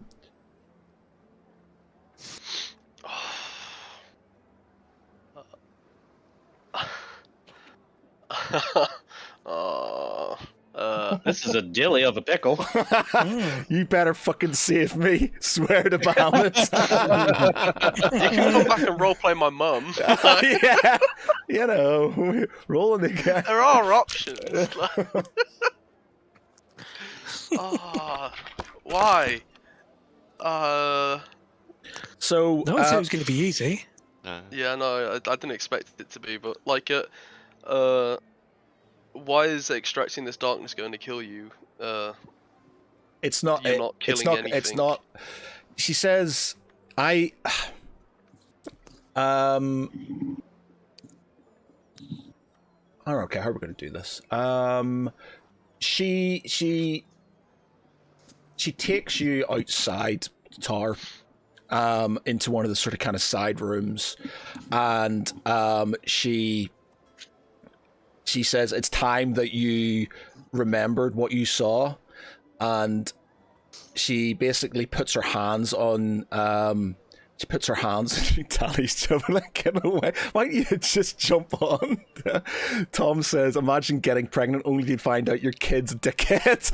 This is a dilly of a pickle. You better fucking save me. Swear to Bahamut. You can come back and roleplay my mum. Yeah, rolling the guy. There are options. Why? So No one said it was going to be easy. Yeah, no, I didn't expect it to be, but like, why is extracting this darkness going to kill you? it's not. You're not killing anything. It's not. She says, "I." Okay, how are we going to do this? She takes you outside the tower, into one of the sort of kind of side rooms, and she says it's time that you remembered what you saw, and she basically puts her hands on she puts her hands on Tally's jumping like get away. Why don't you just jump on? Tom says, imagine getting pregnant only to find out your kid's a dickhead.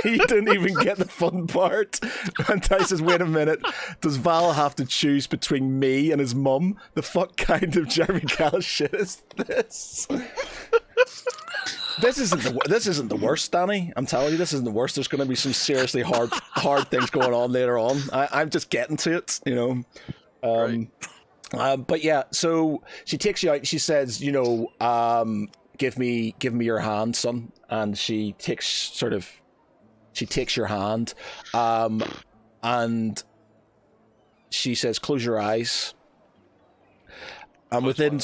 You didn't even get the fun part. And Ty says, wait a minute, does Val have to choose between me and his mum? The fuck kind of Jeremy Callis shit is this? This isn't the worst, Danny. I'm telling you, this isn't the worst. There's going to be some seriously hard things going on later on. I'm just getting to it, Right. But yeah, so she takes you out. She says, give me your hand, son. And she takes your hand, and she says, close your eyes. And within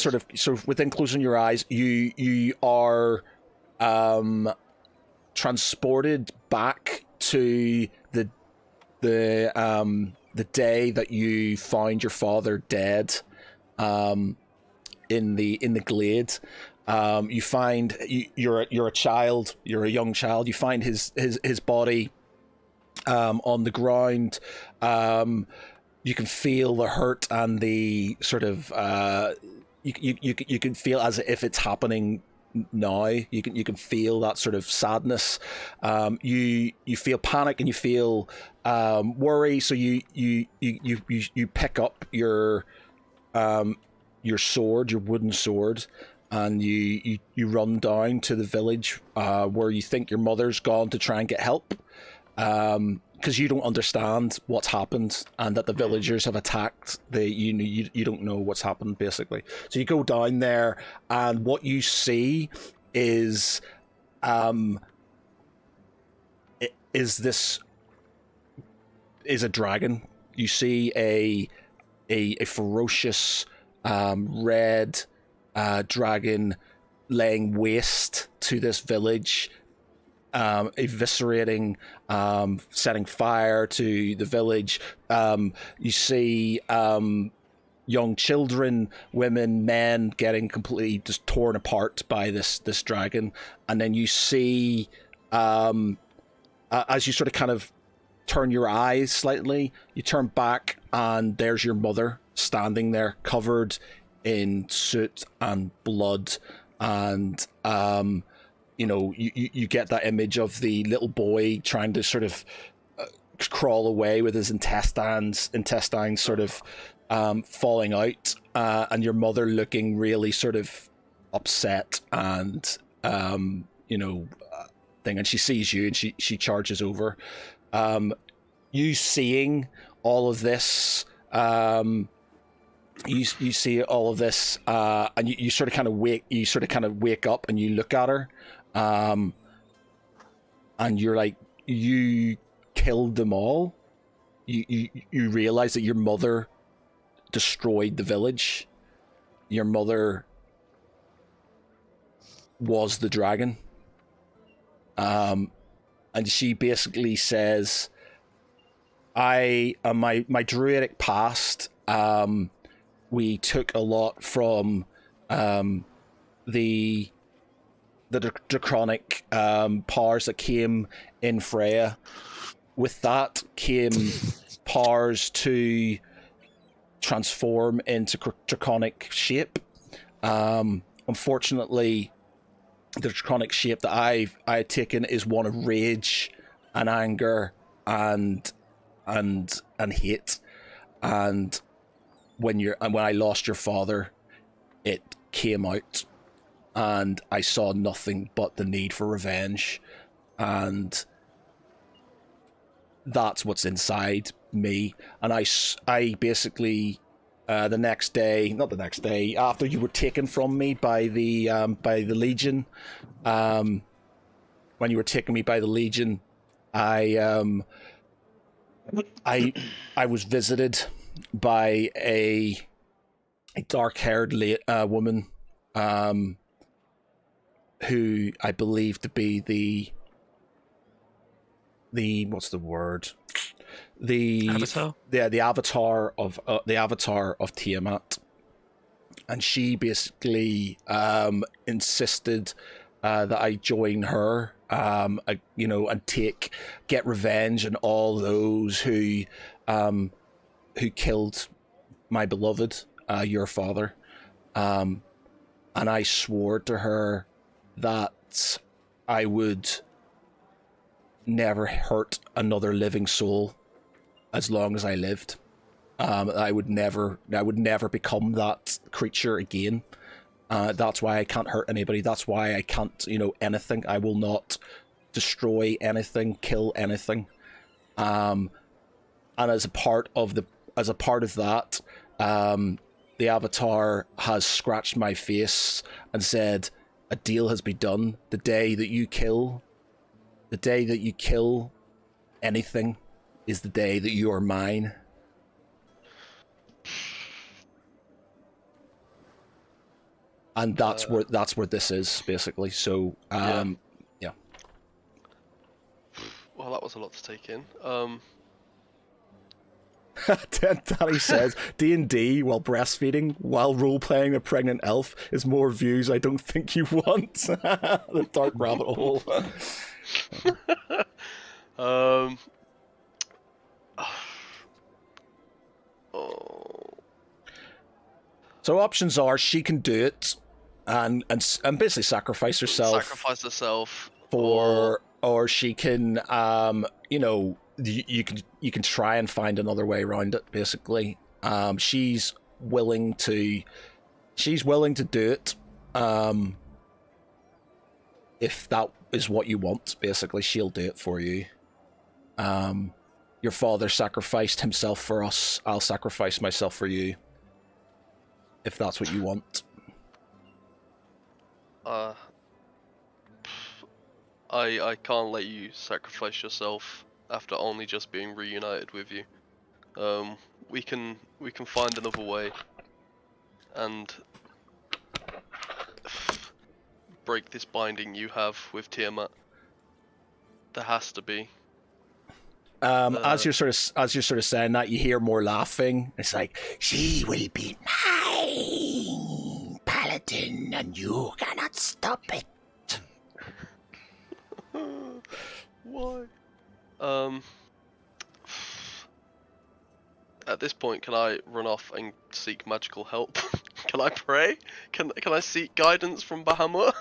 within closing your eyes, you are transported back to the day that you found your father dead, in the glade. You find you're a child. You're a young child. You find his body on the ground. You can feel the hurt and the sort of you can feel as if it's happening now. You can feel that sort of sadness. You feel panic and you feel worry. So you pick up your sword, your wooden sword, and you run down to the village where you think your mother's gone to try and get help. Because you don't understand what's happened, and that the villagers have attacked. You don't know what's happened, basically. So you go down there, and what you see is a dragon. You see a ferocious red dragon laying waste to this village. Eviscerating, setting fire to the village. You see young children, women, men getting completely just torn apart by this dragon. And then you see, as you sort of kind of turn your eyes slightly, you turn back and there's your mother standing there covered in soot and blood. And you get that image of the little boy trying to sort of crawl away with his intestines sort of falling out, and your mother looking really sort of upset and thing, and she sees you and she charges over. You seeing all of this, you see all of this, and you sort of kind of wake up and you look at her. And you're like, you killed them all. You realize that your mother destroyed the village. Your mother was the dragon. And she basically says, my druidic past, we took a lot from the draconic powers that came in Freya. With that came powers to transform into draconic shape. Unfortunately, the draconic shape that I had taken is one of rage and anger and hate. And when I lost your father, it came out. And I saw nothing but the need for revenge. And that's what's inside me. And I basically, after you were taken from me by the Legion, when you were taking me by the Legion, I was visited by a dark-haired woman, who I believe to be the what's the word? The Avatar? Yeah, the avatar of Tiamat. And she basically insisted that I join her, and get revenge on all those who killed my beloved, your father. And I swore to her that I would never hurt another living soul as long as I lived. I would never become that creature again. That's why I can't hurt anybody. That's why I can't, anything. I will not destroy anything, kill anything. And as a part of that, the Avatar has scratched my face and said, a deal has been done. The day that you kill anything is the day that you are mine. And that's where this is, basically. So, yeah. Well, that was a lot to take in. Danny says, D&D while breastfeeding, while role-playing a pregnant elf is more views I don't think you want. The dark rabbit hole. Oh. So options are she can do it and basically sacrifice herself. Or she can you can try and find another way around it, basically. She's willing to do it. If that is what you want, basically, she'll do it for you. Your father sacrificed himself for us. I'll sacrifice myself for you. If that's what you want. I can't let you sacrifice yourself after only just being reunited with you. We can find another way and break this binding you have with Tiamat. There has to be. As you're sort of saying that, you hear more laughing. It's like, she will be mine, paladin, and you cannot stop it. Why? At this point, can I run off and seek magical help? Can I pray? Can I seek guidance from Bahamut?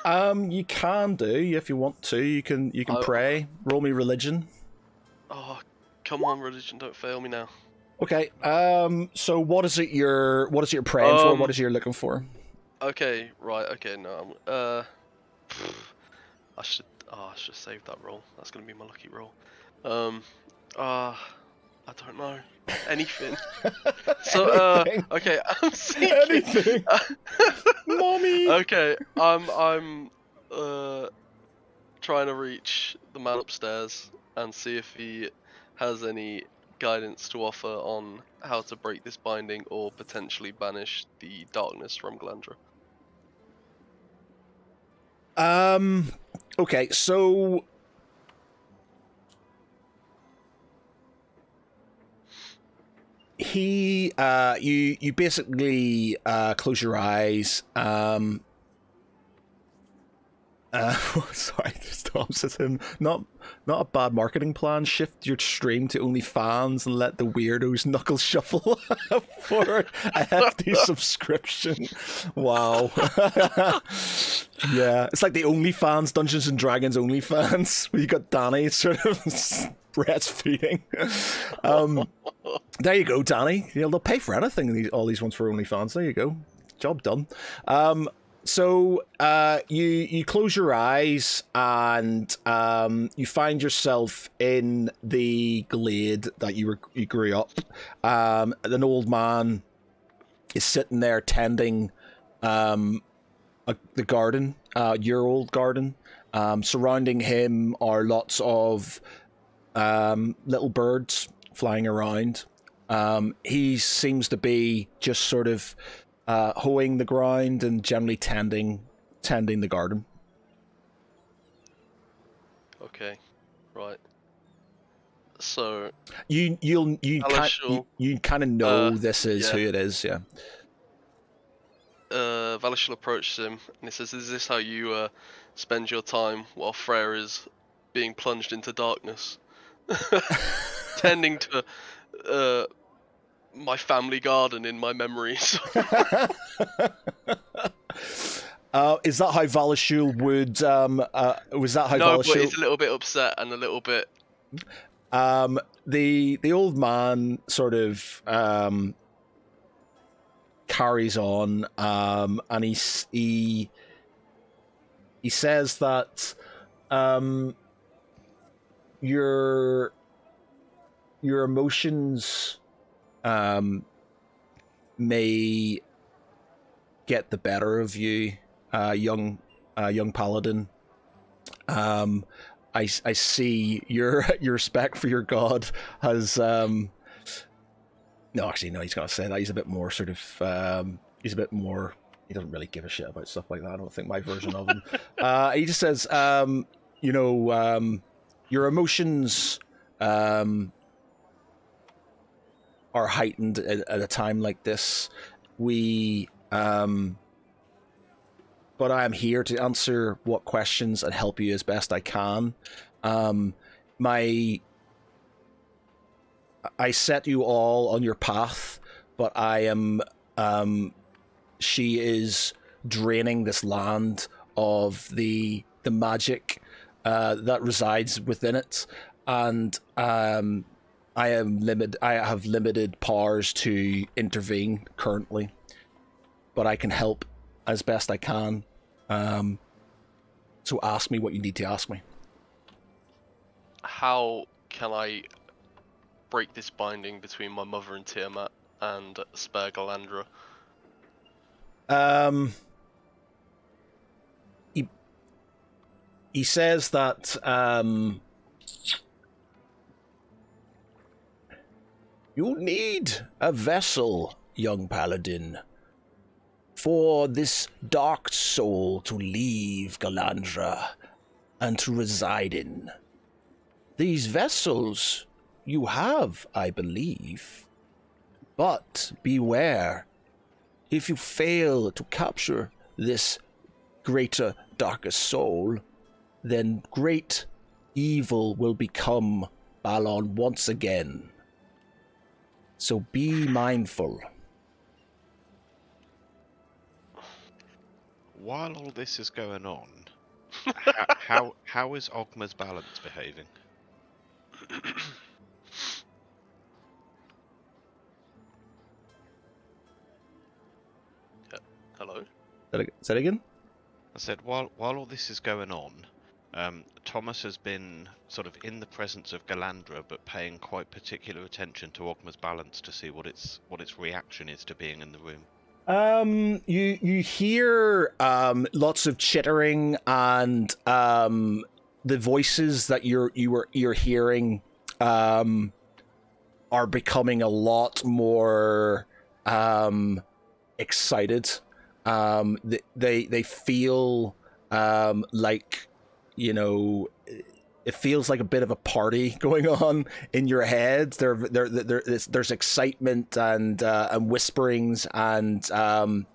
You can do if you want to. You can pray. Roll me religion. Oh, come on, religion! Don't fail me now. Okay. So what is it you're praying for? What is it you're looking for? Okay. Right. Okay. No. I should save that roll. That's gonna be my lucky roll. I don't know. Anything. So, okay, I'm seeking... Anything. Mommy. Okay, I'm trying to reach the man upstairs and see if he has any guidance to offer on how to break this binding or potentially banish the darkness from Glandra. Okay, so you basically close your eyes. Sorry, Tom says him. Not a bad marketing plan. Shift your stream to OnlyFans and let the weirdos knuckle shuffle for a hefty subscription. Wow. Yeah, it's like the OnlyFans, Dungeons and Dragons OnlyFans, where you got Danny sort of breastfeeding. There you go, Danny. They'll pay for anything. All these ones for OnlyFans. There you go. Job done. So you close your eyes and you find yourself in the glade that you grew up. An old man is sitting there tending the garden, your old garden. Surrounding him are lots of little birds flying around. He seems to be just sort of hoeing the ground and generally tending the garden. Okay, right. So you kind of know this is who it is, yeah. Valishal approaches him and he says, "Is this how you spend your time while Freyr is being plunged into darkness, tending to my family garden in my memories?" Is that how Valishul would? Was that how? No, Valishul... but he's a little bit upset and a little bit. The old man sort of carries on, and he says that your emotions may get the better of you, young young paladin. I see your respect for your god has no, actually no, he's gonna say that he's a bit more sort of he's a bit more, he doesn't really give a shit about stuff like that. I don't think my version of him. He just says, your emotions are heightened at a time like this. But I am here to answer what questions and help you as best I can. I set you all on your path, but I am. She is draining this land of the magic that resides within it, and I have limited powers to intervene currently, but I can help as best I can. So ask me what you need to ask me. How can I break this binding between my mother and Tiamat and spare Galandra? He says that you need a vessel, young paladin, for this dark soul to leave Galandra and to reside in. These vessels you have, I believe, but beware. If you fail to capture this greater, darker soul, then great evil will become Balon once again. So be mindful. While all this is going on, how is Ogma's balance behaving? Hello? Say that again? I said, while all this is going on, Thomas has been sort of in the presence of Galandra, but paying quite particular attention to Ogma's balance to see what its reaction is to being in the room. You hear lots of chittering, and the voices that you're hearing are becoming a lot more excited. They feel like, you know, it feels like a bit of a party going on in your head. There's excitement and whisperings and silence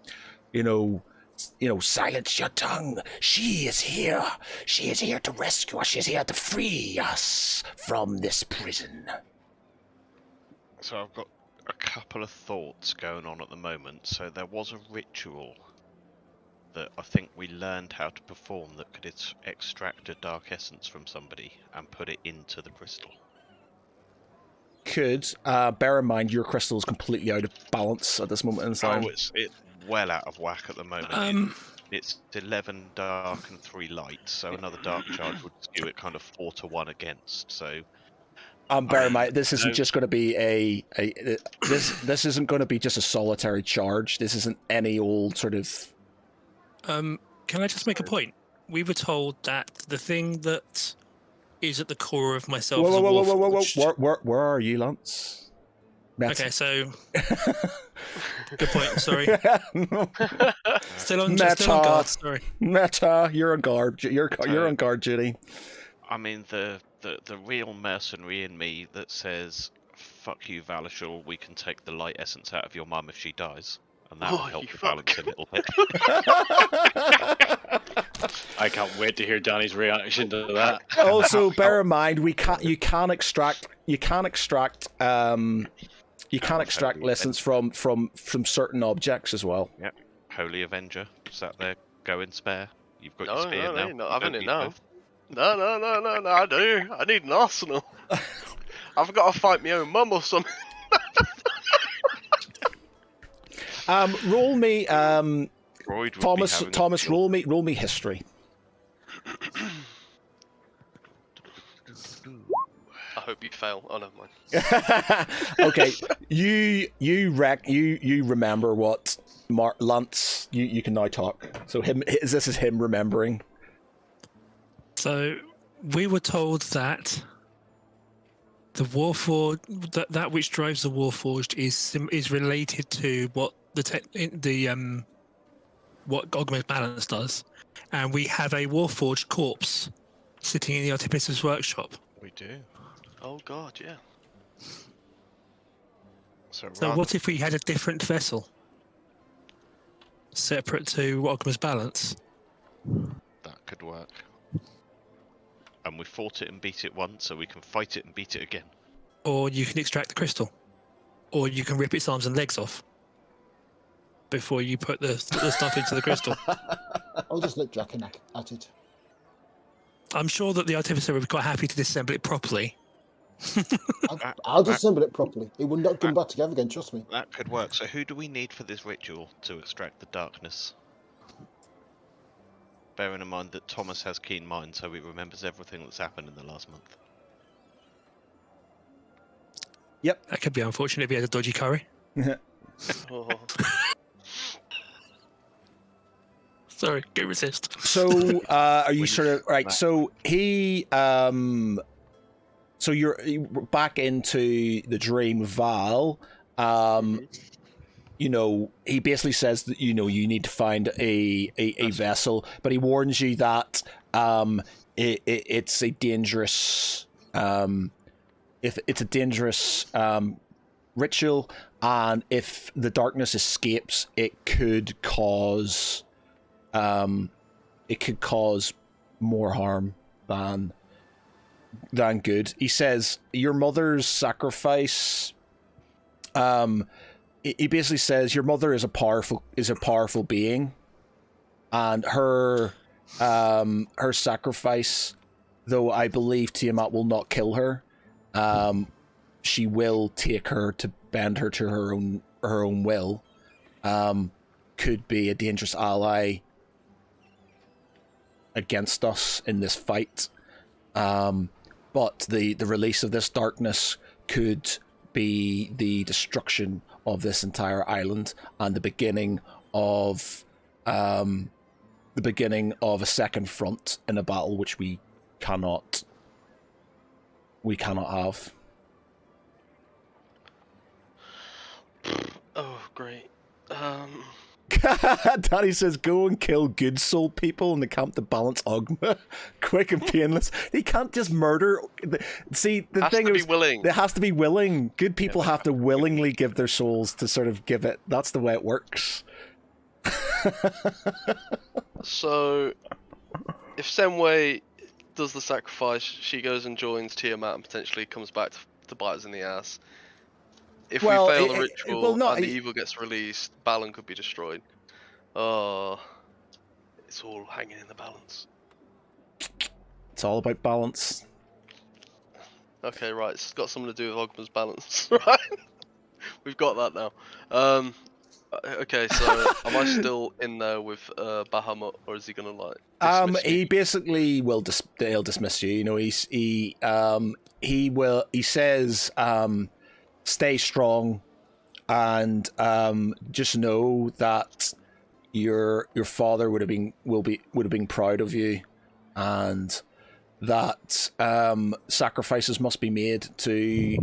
your tongue. She is here. She is here to rescue us. She's here to free us from this prison. So I've got a couple of thoughts going on at the moment. So there was a ritual that I think we learned how to perform that could extract a dark essence from somebody and put it into the crystal. Could bear in mind your crystal is completely out of balance at this moment in time. Oh, it's well out of whack at the moment. It's 11 dark and 3 light, so another dark charge would skew it kind of 4 to 1 against. So bear in mind, this isn't just going to be this isn't going to be just a solitary charge. This isn't any old sort of. Can I just make a point? We were told that the thing that is at the core of myself. Whoa. Where are you, Lance? Okay, so good point. Sorry. Still on guard. Sorry. Meta, you're on guard. You're on guard, Judy. I mean, the real mercenary in me that says, "Fuck you, Valishal. We can take the light essence out of your mum if she dies." And that will help you balance a little bit. I can't wait to hear Danny's reaction to that. Also, bear in mind, you can't extract lessons from certain objects as well. Yep. Holy Avenger sat there going spare. You've got your No, spear no, now. you're not having it Don't now. need both. No, I do. I need an arsenal. I've got to fight my own mum or something. Roll me, Droid would be Thomas. having a Thomas, field. roll me history. I hope you fail. Oh, never mind. Okay, you remember what Lance, you can now talk. So this is him remembering. So we were told that the Warforged, that which drives the Warforged, is related to what what Ogma's balance does, and we have a Warforged corpse sitting in the Artificer's workshop. We do. Oh god, yeah. So What if we had a different vessel, separate to Ogma's balance? that could work. And we fought it and beat it once, so we can fight it and beat it again. Or you can extract the crystal, or you can rip its arms and legs off before you put the stuff into the crystal. I'll just let Draken at it. I'm sure that the Artificer would be quite happy to disassemble it properly. I'll disassemble it properly. It will not come back together again, trust me. That could work. So who do we need for this ritual to extract the darkness? Bearing in mind that Thomas has keen mind, so he remembers everything that's happened in the last month. Yep. That could be unfortunate if he had a dodgy curry. Oh. Sorry, can't resist. So, are you sort of right? So he, so you're back into the dream, Val. You know, he basically says that you need to find a vessel, but he warns you that it's a dangerous if it's a dangerous ritual, and if the darkness escapes, it could cause more harm than good. He says your mother's sacrifice. He basically says your mother is a powerful being, and her sacrifice, though I believe Tiamat will not kill her, she will take her to bend her to her own will. Could be a dangerous ally against us in this fight. But the release of this darkness could be the destruction of this entire island and the beginning of a second front in a battle which we cannot have. Oh, great. Danny says, go and kill good soul people in the camp to balance Ogma. Quick and painless. They can't just murder. See, the thing is, willing. They has to be willing. Good people have to willingly give their souls to sort of give it. That's the way it works. So, if Senway does the sacrifice, she goes and joins Tiamat and potentially comes back to bite us in the ass. If we fail the ritual and the evil gets released, Balan could be destroyed. Oh, it's all hanging in the balance. It's all about balance. Okay, right. It's got something to do with Ogma's balance, right? We've got that now. Okay, so am I still in there with Bahamut, or is he gonna dismiss he me? basically will he'll dismiss you. You know, he says stay strong, and just know that your father would have been proud of you, and that sacrifices must be made to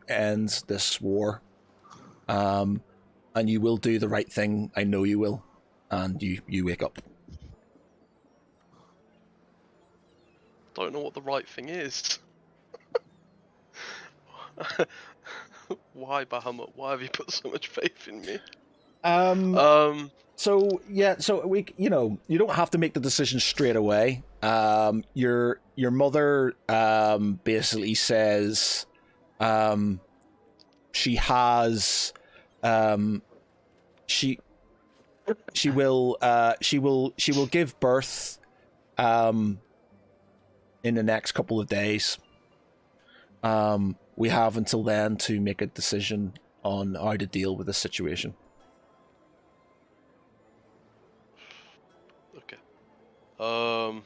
end this war. And you will do the right thing. I know you will. And you wake up. Don't know what the right thing is. Why, Bahamut? Why have you put so much faith in me? So we, you don't have to make the decision straight away. Your mother basically says she has she will give birth in the next couple of days. We have until then to make a decision on how to deal with the situation. Okay. Right,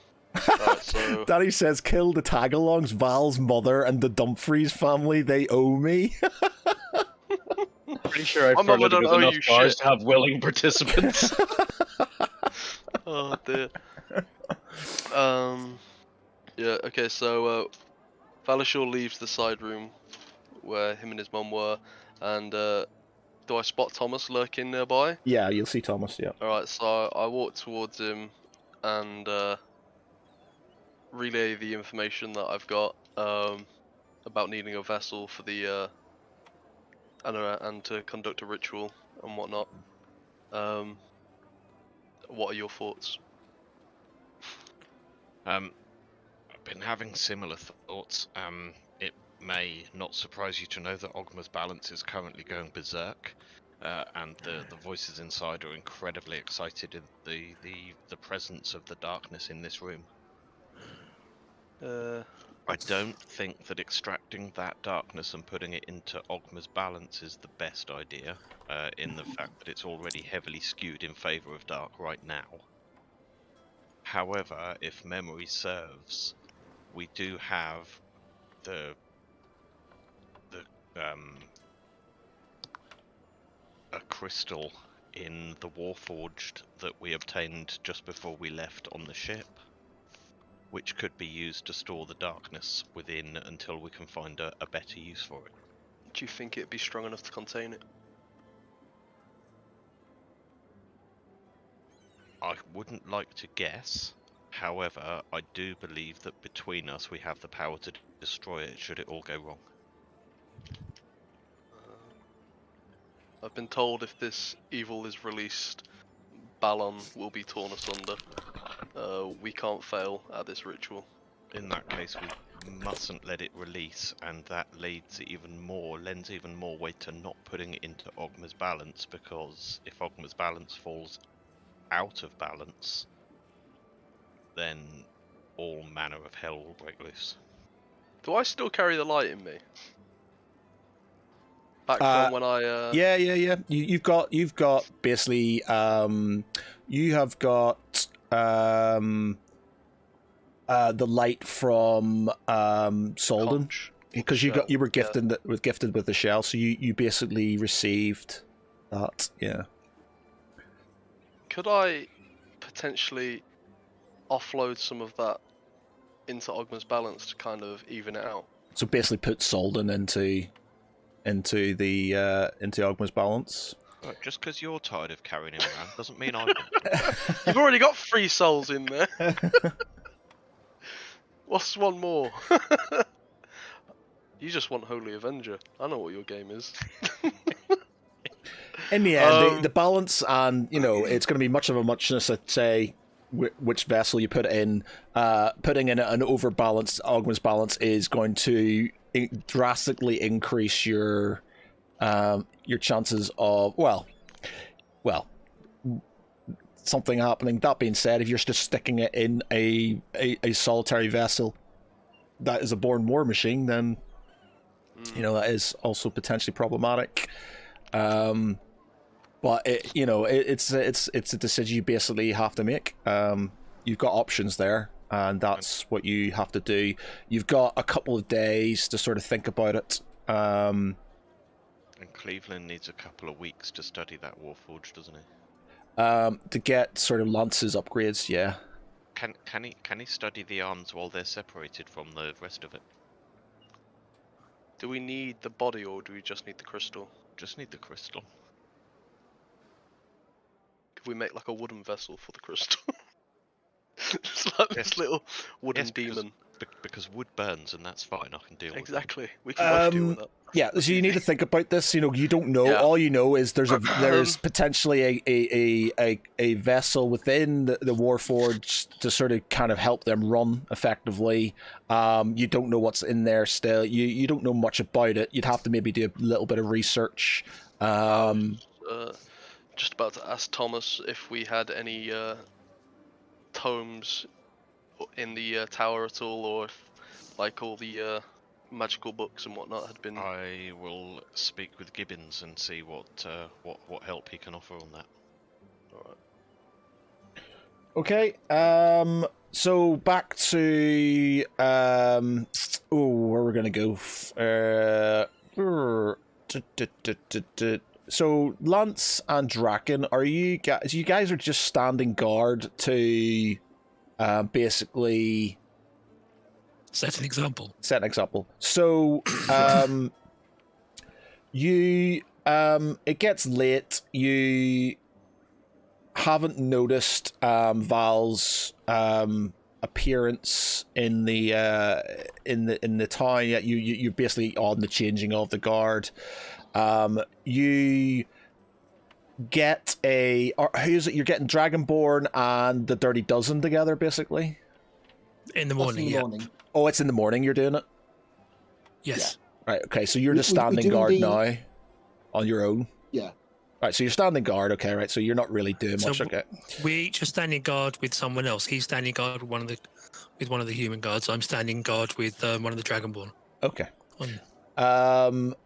so Daddy says, kill the Tagalongs, Val's mother, and the Dumfries family. They owe me. Pretty sure I've My mama flooded don't with owe enough you bars shit. to have willing participants. Oh dear. Yeah. Okay. So Valashore leaves the side room where him and his mum were, and do I spot Thomas lurking nearby? Yeah, you'll see Thomas. Yeah. All right. So I walk towards him and relay the information that I've got about needing a vessel for the and to conduct a ritual and whatnot. What are your thoughts? I've been having similar thoughts. It may not surprise you to know that Ogma's balance is currently going berserk, and the voices inside are incredibly excited in the presence of the darkness in this room. I don't think that extracting that darkness and putting it into Ogma's balance is the best idea, in the fact that it's already heavily skewed in favour of dark right now. However, if memory serves, we do have a crystal in the Warforged that we obtained just before we left on the ship, which could be used to store the darkness within until we can find a better use for it. Do you think it'd be strong enough to contain it? I wouldn't like to guess. However, I do believe that between us we have the power to destroy it should it all go wrong. I've been told if this evil is released, Balon will be torn asunder. We can't fail at this ritual. In that case, we mustn't let it release, and that lends even more weight to not putting it into Ogma's balance, because if Ogma's balance falls out of balance, then all manner of hell will break loose. Do I still carry the light in me? Back from when I Yeah. You've got basically you have got the light from Solden, Conch, because shell, you were yeah. gifted with the shell, so you basically received that. Yeah. Could I potentially offload some of that into Ogma's balance to kind of even it out? So basically, put Solden into Ogma's balance. Look, just because you're tired of carrying him around doesn't mean I'm not. You've already got 3 souls in there. What's one more? You just want Holy Avenger. I know what your game is. In the end, the balance, and it's going to be much of a muchness. I'd say which vessel you put in. Putting in an overbalanced Ogma's balance is going to drastically increase your chances of something happening. That being said, if you're just sticking it in a solitary vessel that is a born war machine, then that is also potentially problematic. But it's a decision you basically have to make. You've got options there, and that's what you have to do. You've got a couple of days to sort of think about it. And Cleveland needs a couple of weeks to study that Warforged, doesn't he? To get sort of Lance's upgrades, yeah. Can he study the arms while they're separated from the rest of it? Do we need the body or do we just need the crystal? Just need the crystal. Could we make like a wooden vessel for the crystal? Just like this little wooden demon. Because wood burns, and that's fine. I can deal with it. Exactly. We can both deal with that. Yeah, so you need to think about this. You don't know. Yeah. All you know is there's potentially a vessel within the Warforged to sort of kind of help them run effectively. You don't know what's in there still. You don't know much about it. You'd have to maybe do a little bit of research. Just about to ask Thomas if we had any tomes in the tower at all, or if like all the magical books and whatnot had been. I will speak with Gibbons and see what help he can offer on that. Alright. Okay. So back to where we're gonna go. so Lance and Draken, are you guys? You guys are just standing guard to, basically Set an example. set an example. So, you, it gets late. You haven't noticed Val's appearance in the town yet. You're basically on the changing of the guard. You get who's it? You're getting Dragonborn and the Dirty Dozen together, basically. In the That's morning, in the yeah. morning. Oh, it's in the morning. You're doing it, Yes. right? Okay, so you're We- just we standing do guard the- now, on your own. Yeah. Right, so you're standing guard. Okay, right. So you're not really doing So much. Okay. We each are standing guard with someone else. He's standing guard with one of the human guards. I'm standing guard with one of the Dragonborn. Okay. On The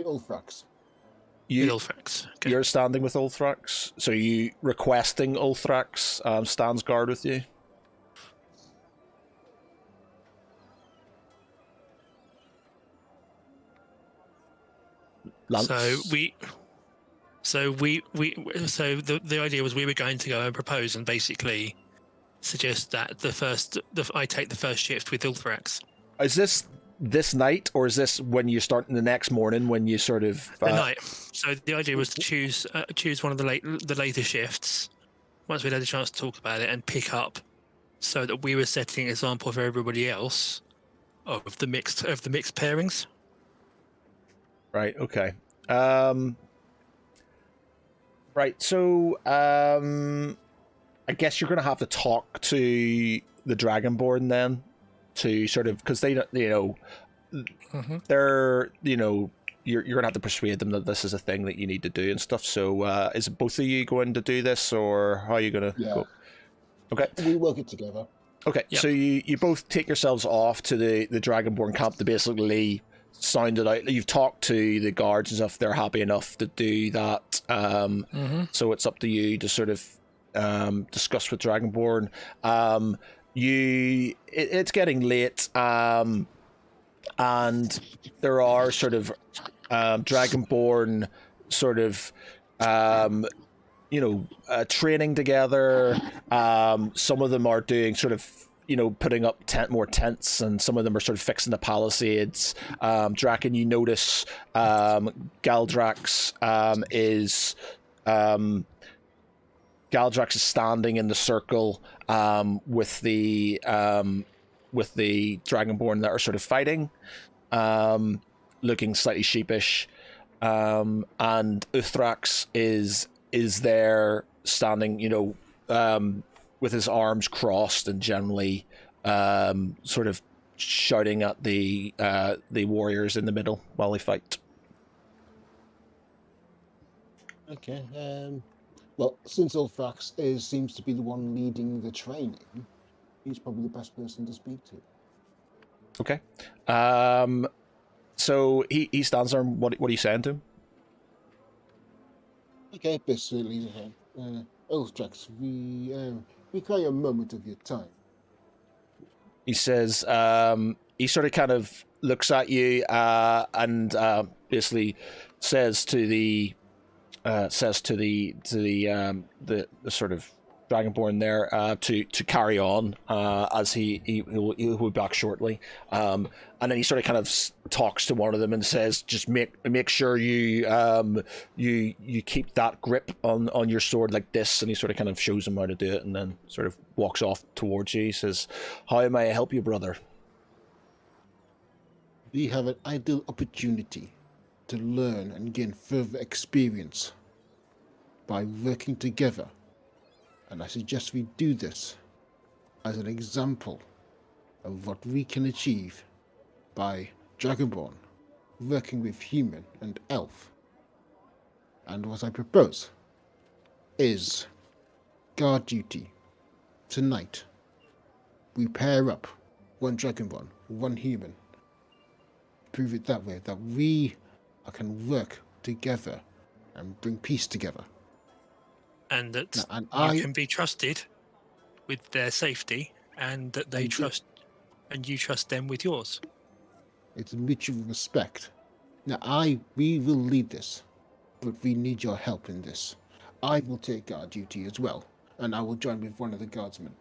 Ulfrax. with You Ulfrax. Okay. you're standing with Ulthrax. So you requesting Ulthrax stands guard with you. Lance? So the idea was we were going to go and propose and basically suggest that I take the first shift with Ulfrax. Is this night, or is this when you start in the next morning when you sort of The night. So the idea was to choose one of the later shifts once we'd had a chance to talk about it and pick up, so that we were setting an example for everybody else of the mixed pairings. Right, okay. Right, so I guess you're gonna have to talk to the Dragonborn then, to sort of, because they, Mm-hmm. they're, you're gonna have to persuade them that this is a thing that you need to do and stuff. So is it both of you going to do this, or how are you gonna Yeah. go? Okay. We work it together. Okay, Yep. so you both take yourselves off to the Dragonborn camp to basically sound it out. You've talked to the guards and stuff; they're happy enough to do that. So it's up to you to sort of discuss with Dragonborn. It's getting late, and there are sort of Dragonborn sort of training together. Some of them are doing sort of, putting up more tents, and some of them are sort of fixing the palisades. Draken, you notice Galdrax is standing in the circle with the Dragonborn that are sort of fighting, looking slightly sheepish, and Uthrax is there standing, with his arms crossed and generally sort of shouting at the warriors in the middle while they fight. Okay. Well, since Ulfrax seems to be the one leading the training, he's probably the best person to speak to. Okay. So he stands there. And what are you saying to him? Okay, basically, Ulfrax, we require a moment of your time. He says, he sort of kind of looks at you and basically says to the sort of Dragonborn there to carry on as he'll be back shortly, and then he sort of kind of talks to one of them and says, just make sure you keep that grip on your sword like this, and he sort of kind of shows him how to do it, and then sort of walks off towards you. He says, how may I help you, brother? We have an ideal opportunity to learn and gain further experience by working together. And I suggest we do this as an example of what we can achieve by Dragonborn working with human and elf. And what I propose is guard duty. Tonight, we pair up one Dragonborn, one human. Prove it that way, that we can work together and bring peace together. And that Now, and you can be trusted with their safety, and that they trust, and you trust them with yours. It's a mutual respect. Now, we will lead this. but we need your help in this. I will take guard duty as well, and I will join with one of the guardsmen.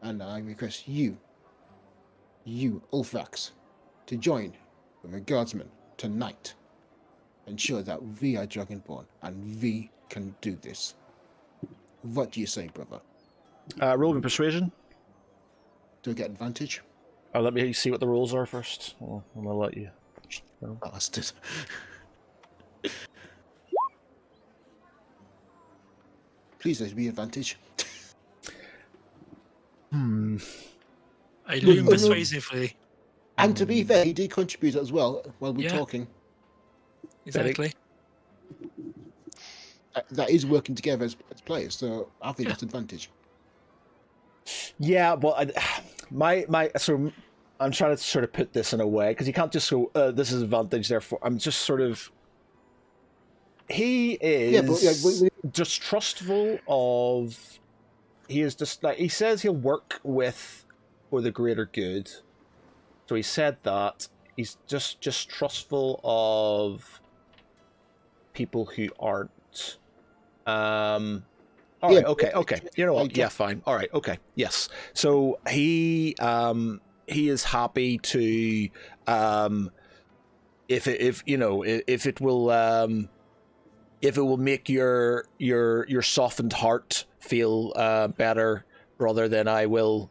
And I request you, Ulfrax, to join with a guardsman tonight. Ensure that we are Dragonborn and we can do this. What do you say, brother? Roll me persuasion. Do I get advantage? Let me see what the rules are first. I'm gonna let you. Bastard. Please let me advantage. I loom persuasively. And to be fair, he did contribute as well while we're Yeah. talking. Exactly. That is working together as players, so I think that's advantage. Yeah, well, I'm trying to sort of put this in a way because you can't just go, "This is advantage." Therefore, I'm just sort of. He is distrustful of. He is just like he says he'll work for the greater good. So he said that he's just distrustful of people who aren't. All right, okay. You know what? Yeah, fine. All right, okay. Yes. So he is happy to if it will make your softened heart feel better, brother, then I will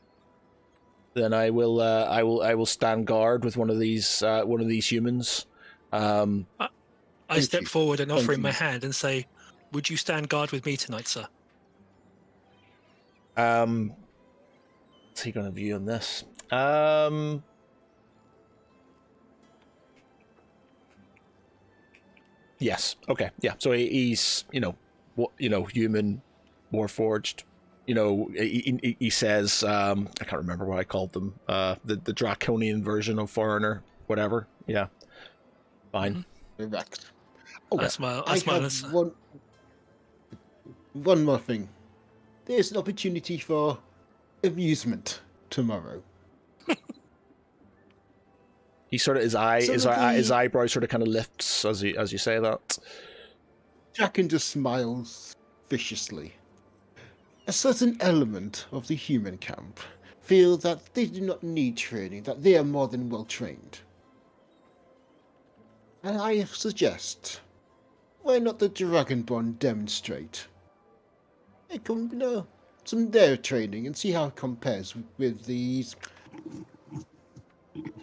stand guard with one of these humans. I step forward and offer him my you. hand and say, "Would you stand guard with me tonight, sir?" What's he going to view on this? Yes. Okay. Yeah. So he's human, warforged. He says I can't remember what I called them. The draconian version of foreigner, whatever. Yeah. Fine. Correct. I smile. I have one more thing. There's an opportunity for amusement tomorrow. He sort of his eyebrow sort of kind of lifts as you say that. Draken just smiles viciously. A certain element of the human camp feel that they do not need training, that they are more than well trained. And I suggest, why not the Dragonborn demonstrate? They can, some their training and see how it compares with these,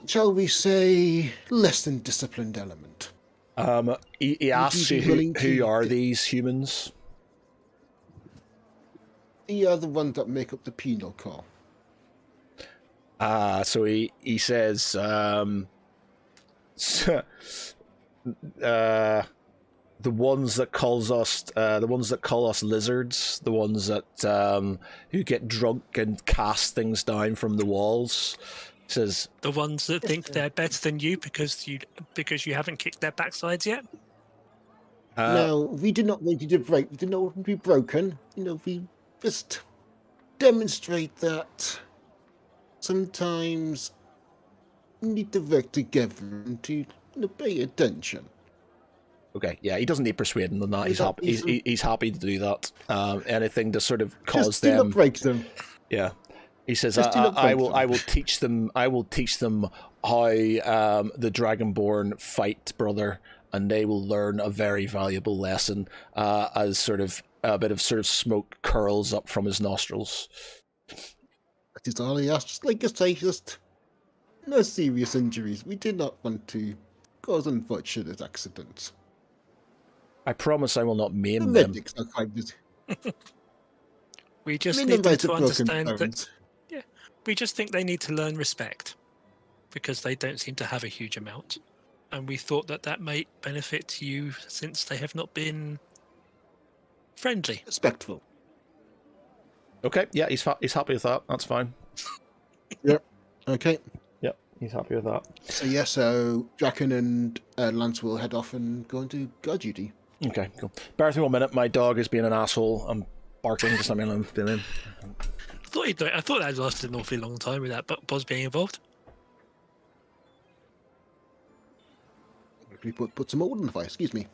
shall we say, less than disciplined element. He asks you who are these humans? They are the ones that make up the penal core. So he says, the ones that call us lizards, the ones that who get drunk and cast things down from the walls. Says the ones that think they're better than you because you haven't kicked their backsides yet. No, we do not want you to break. We do not want to be broken. We just demonstrate that sometimes you need to work together and to pay attention. Okay, yeah, he doesn't need persuading on that. He's happy to do that. Anything to sort of cause just them. Do not break them. Yeah, he says, I will teach them. I will teach them how the Dragonborn fight, brother, and they will learn a very valuable lesson. As sort of a bit of sort of smoke curls up from his nostrils. That is all he asks. Just like I say, just no serious injuries. We did not want to cause unfortunate accidents. I promise I will not maim The them. medics are quite busy. We just need them to understand that. Yeah, we just think they need to learn respect because they don't seem to have a huge amount, and we thought that might benefit you since they have not been friendly. Respectful. Okay, yeah, he's happy with that. That's fine. Yep. Okay. Yep, he's happy with that. So Draken and Lance will head off and go into guard duty. Okay, cool. Bear with me 1 minute. My dog is being an asshole. I'm barking. Just let me know. I thought that lasted an awfully long time without Boz being involved. We put some order in the fire. Excuse me.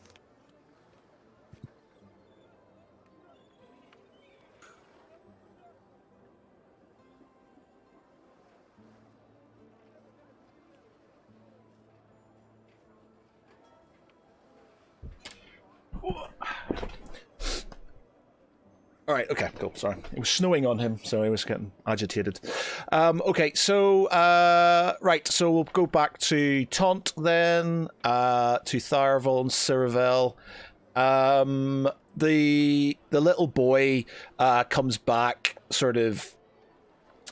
All right. Okay. Cool. Sorry, it was snowing on him, so he was getting agitated. Okay. So right. So we'll go back to Taunt then. To Tharvel and Ciravel. The little boy comes back sort of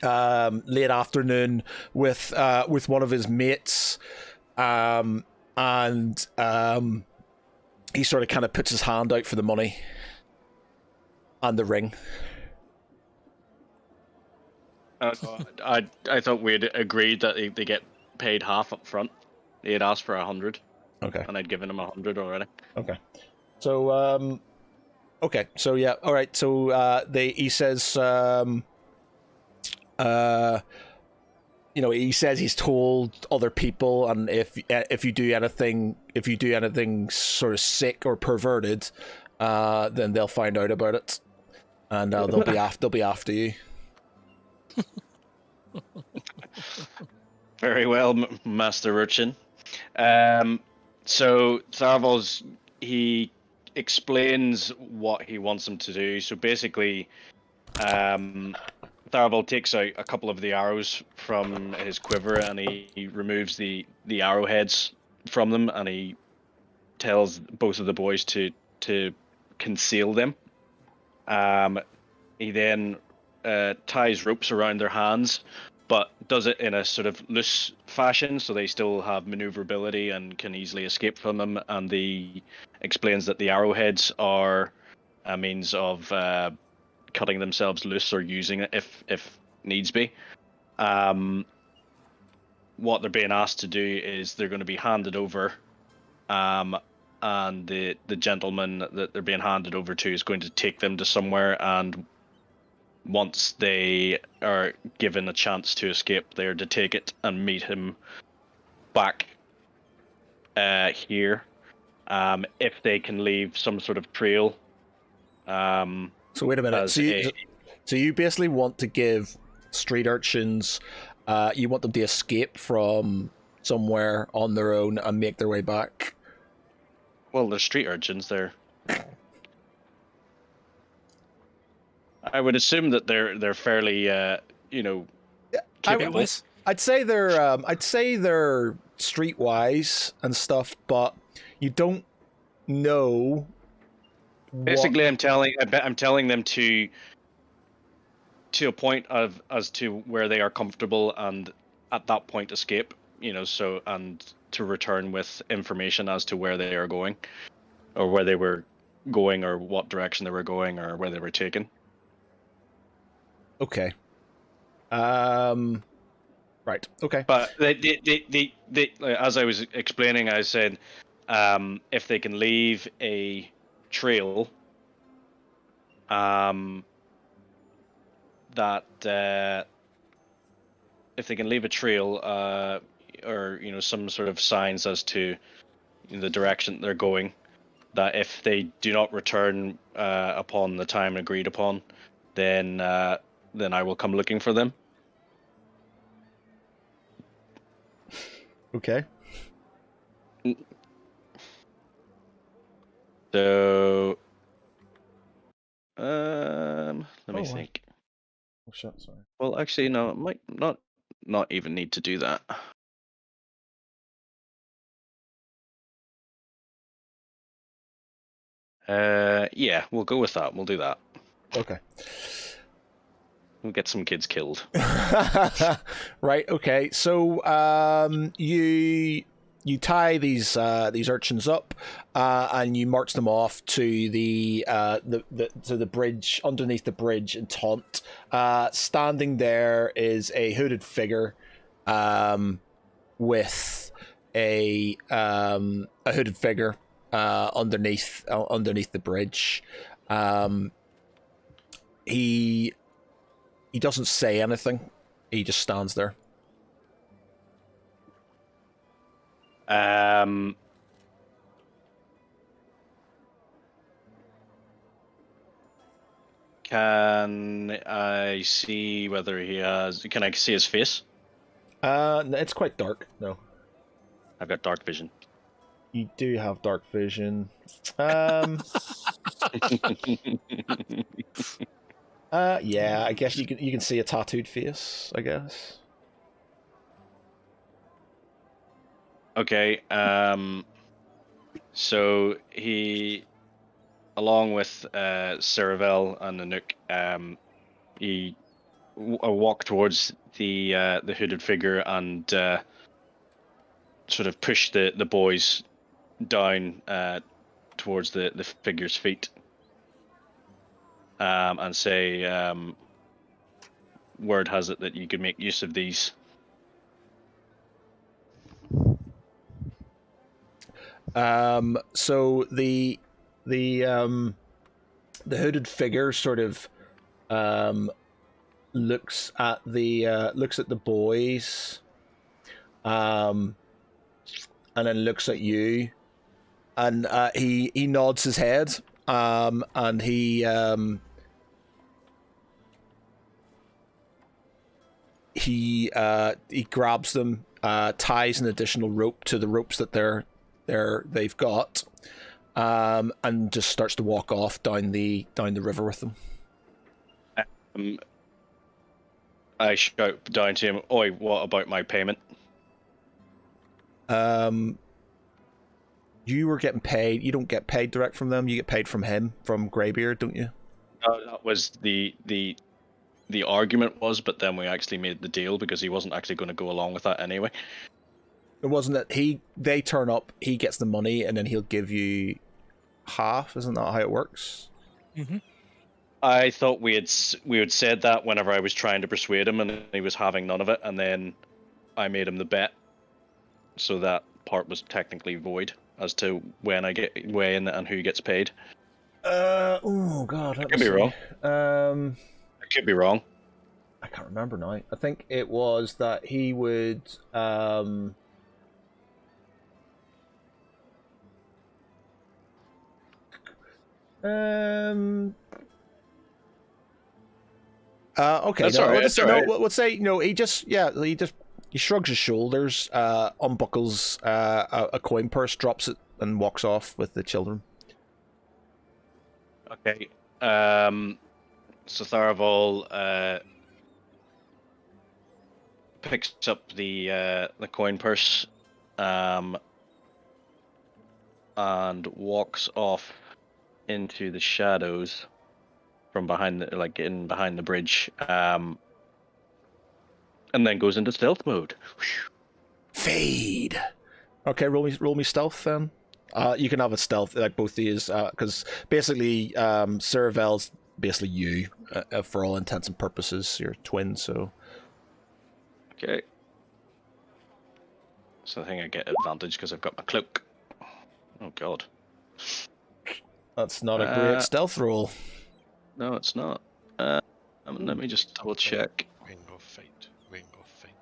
late afternoon with one of his mates, and he sort of kind of puts his hand out for the money and the ring. I thought we'd agreed that they get paid half up front. He had asked for 100, Okay. and I'd given him 100 already. Okay. So okay. So yeah. All right. So he says he says he's told other people, and if you do anything sort of sick or perverted, then they'll find out about it, and they'll be after you. Very well, Master Urchin. So Tharvel's he explains what he wants him to do. So basically, Tharvel takes out a couple of the arrows from his quiver, and he removes the arrowheads from them, and he tells both of the boys to conceal them. He then ties ropes around their hands, but does it in a sort of loose fashion, so they still have maneuverability and can easily escape from them. And he explains that the arrowheads are a means of cutting themselves loose or using it if needs be. What they're being asked to do is they're going to be handed over, and the gentleman that they're being handed over to is going to take them to somewhere, and once they are given a chance to escape, they're to take it and meet him back here. If they can leave some sort of trail. So wait a minute. So you basically want to give street urchins, you want them to escape from somewhere on their own and make their way back? Well, they're street urchins. I would assume that they're fairly, Streetwise? I'd say they're streetwise and stuff, but you don't know. Basically, I'm telling them to a point as to where they are comfortable, and at that point escape. So and to return with information as to where they are going, or where they were going, or what direction they were going, or where they were taken. Okay. Right. Okay. But they as I was explaining, I said, if they can leave a trail, if they can leave a trail, or some sort of signs as to the direction they're going, that if they do not return upon the time agreed upon, then I will come looking for them. Okay. So, let me think. Oh shit! Sorry. Well, actually, no, it might not even need to do that. Yeah, we'll go with that. We'll do that. Okay. We'll get some kids killed. Right. Okay. So you tie these urchins up, and you march them off to the bridge, underneath the bridge in Taunt. Standing there is a hooded figure, with a hooded figure underneath the bridge. He doesn't say anything. He just stands there. Can I see whether he has? Can I see his face? It's quite dark. No, I've got dark vision. you do have dark vision. Yeah, I guess you can see a tattooed face, I guess. Okay. So he, along with Ceravel and Nanook, he walk towards the hooded figure and sort of push the boys down towards the figure's feet, and say, word has it that you could make use of these. So the hooded figure sort of looks at the boys, and then looks at you, and he nods his head, and he grabs them, ties an additional rope to the ropes that they've got, and just starts to walk off down the river with them. I shout down to him, "Oi, what about my payment?" You were getting paid. You don't get paid direct from them. You get paid from him, from Greybeard, don't you? That was the argument was, but then we actually made the deal because he wasn't actually going to go along with that anyway. It wasn't that they turn up, he gets the money, and then he'll give you half. Isn't that how it works? Mm-hmm. I thought we had said that whenever I was trying to persuade him, and he was having none of it, and then I made him the bet, so that part was technically void as to when and who gets paid. Oh god, I could be wrong. I could be wrong. I can't remember now. I think it was that he would okay, That's all right, that's all right. Let's say he shrugs his shoulders, unbuckles a coin purse, drops it, and walks off with the children. Okay. So Tharaval picks up the coin purse, and walks off into the shadows from behind behind the bridge, and then goes into stealth mode. Fade. Okay, roll me stealth then. You can have a stealth like both these, because basically, Ceravel's basically you, for all intents and purposes. You're twins, so. Okay. So I think I get advantage because I've got my cloak. Oh god. That's not a great stealth roll. No, it's not. Let me just double check. Ring of fate. Ring of fate.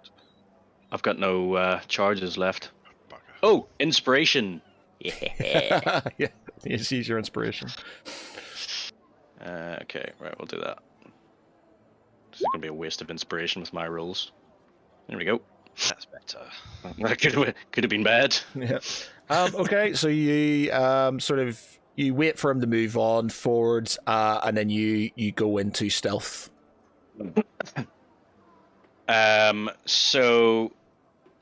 I've got no charges left. Bugger. Oh, inspiration. Yeah. Yeah, use your inspiration. Okay, right, we'll do that. This is gonna be a waste of inspiration with my rolls. There we go. That's better. That could have been bad. Yeah. Okay, so you you wait for him to move on forwards, and then you go into stealth. So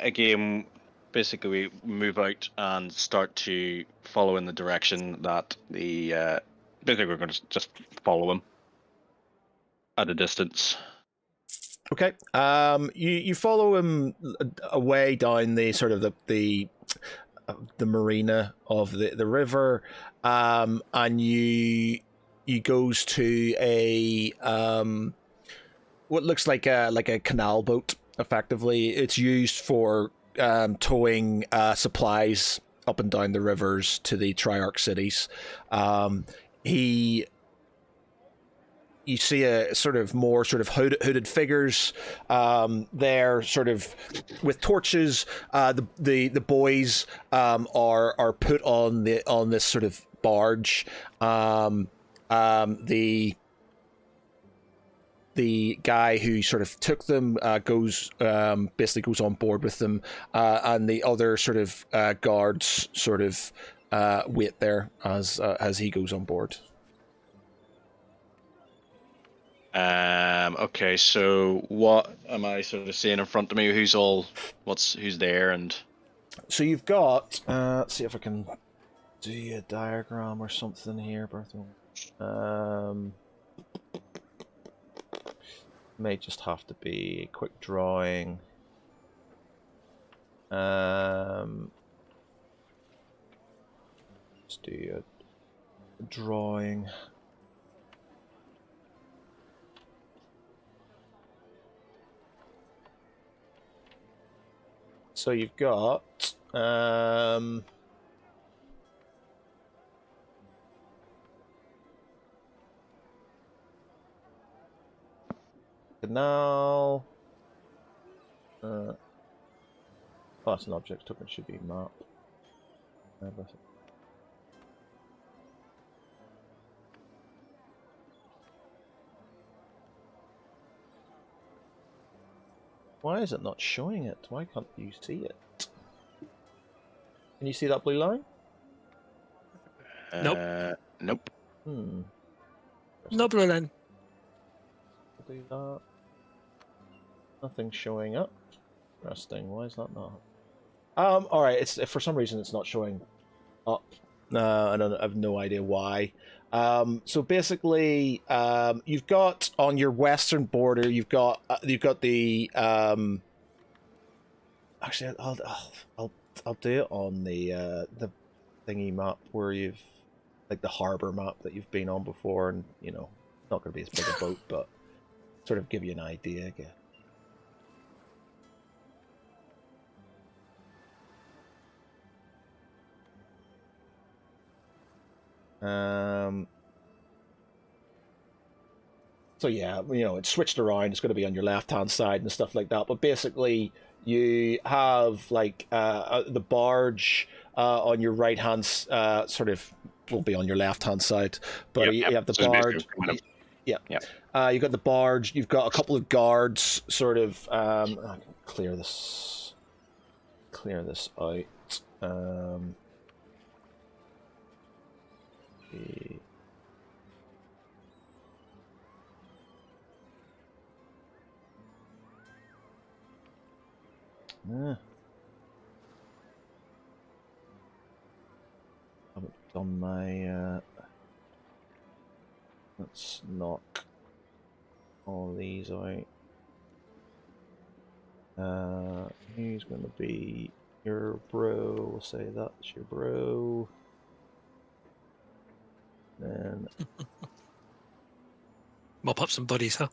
again, basically we move out and start to follow in the direction that the basically we're going to just follow him at a distance. Okay. You follow him away down the sort of the marina of the river, and you goes to a what looks like a canal boat. Effectively, it's used for towing supplies up and down the rivers to the Triarch cities. You see a sort of more sort of hooded figures there, sort of with torches. The boys are put on this sort of barge. The guy who sort of took them basically goes on board with them, and the other sort of guards sort of wait there as he goes on board. Okay, so what am I sort of seeing in front of me? Who's there, and So you've got. Let's see if I can do a diagram or something here, Bertha. May just have to be a quick drawing. Let's do a drawing. So you've got canal. Oh, that's an object token. Should be map. Why is it not showing it? Why can't you see it? Can you see that blue line? Nope. Nope. No blue line. Do that. Nothing showing up. Interesting. Why is that not? All right. It's for some reason it's not showing up. I have no idea why. So basically, you've got on your western border, you've got the actually, I'll do it on the thingy map where you've like the harbor map that you've been on before, and you know, it's not going to be as big a boat, but sort of give you an idea, I guess. So yeah, you know, it's switched around. It's going to be on your left-hand side and stuff like that. But basically, you have like the barge on your right-hand sort of will be on your left-hand side, but you have the So it's basically barge. kind of- Yeah, yeah. You got the barge. You've got a couple of guards. Sort of. I can clear this out. Okay. Haven't done my. Let's knock all these out. Who's going to be your bro? We'll say that's your bro. Then. Mop up some bodies, huh?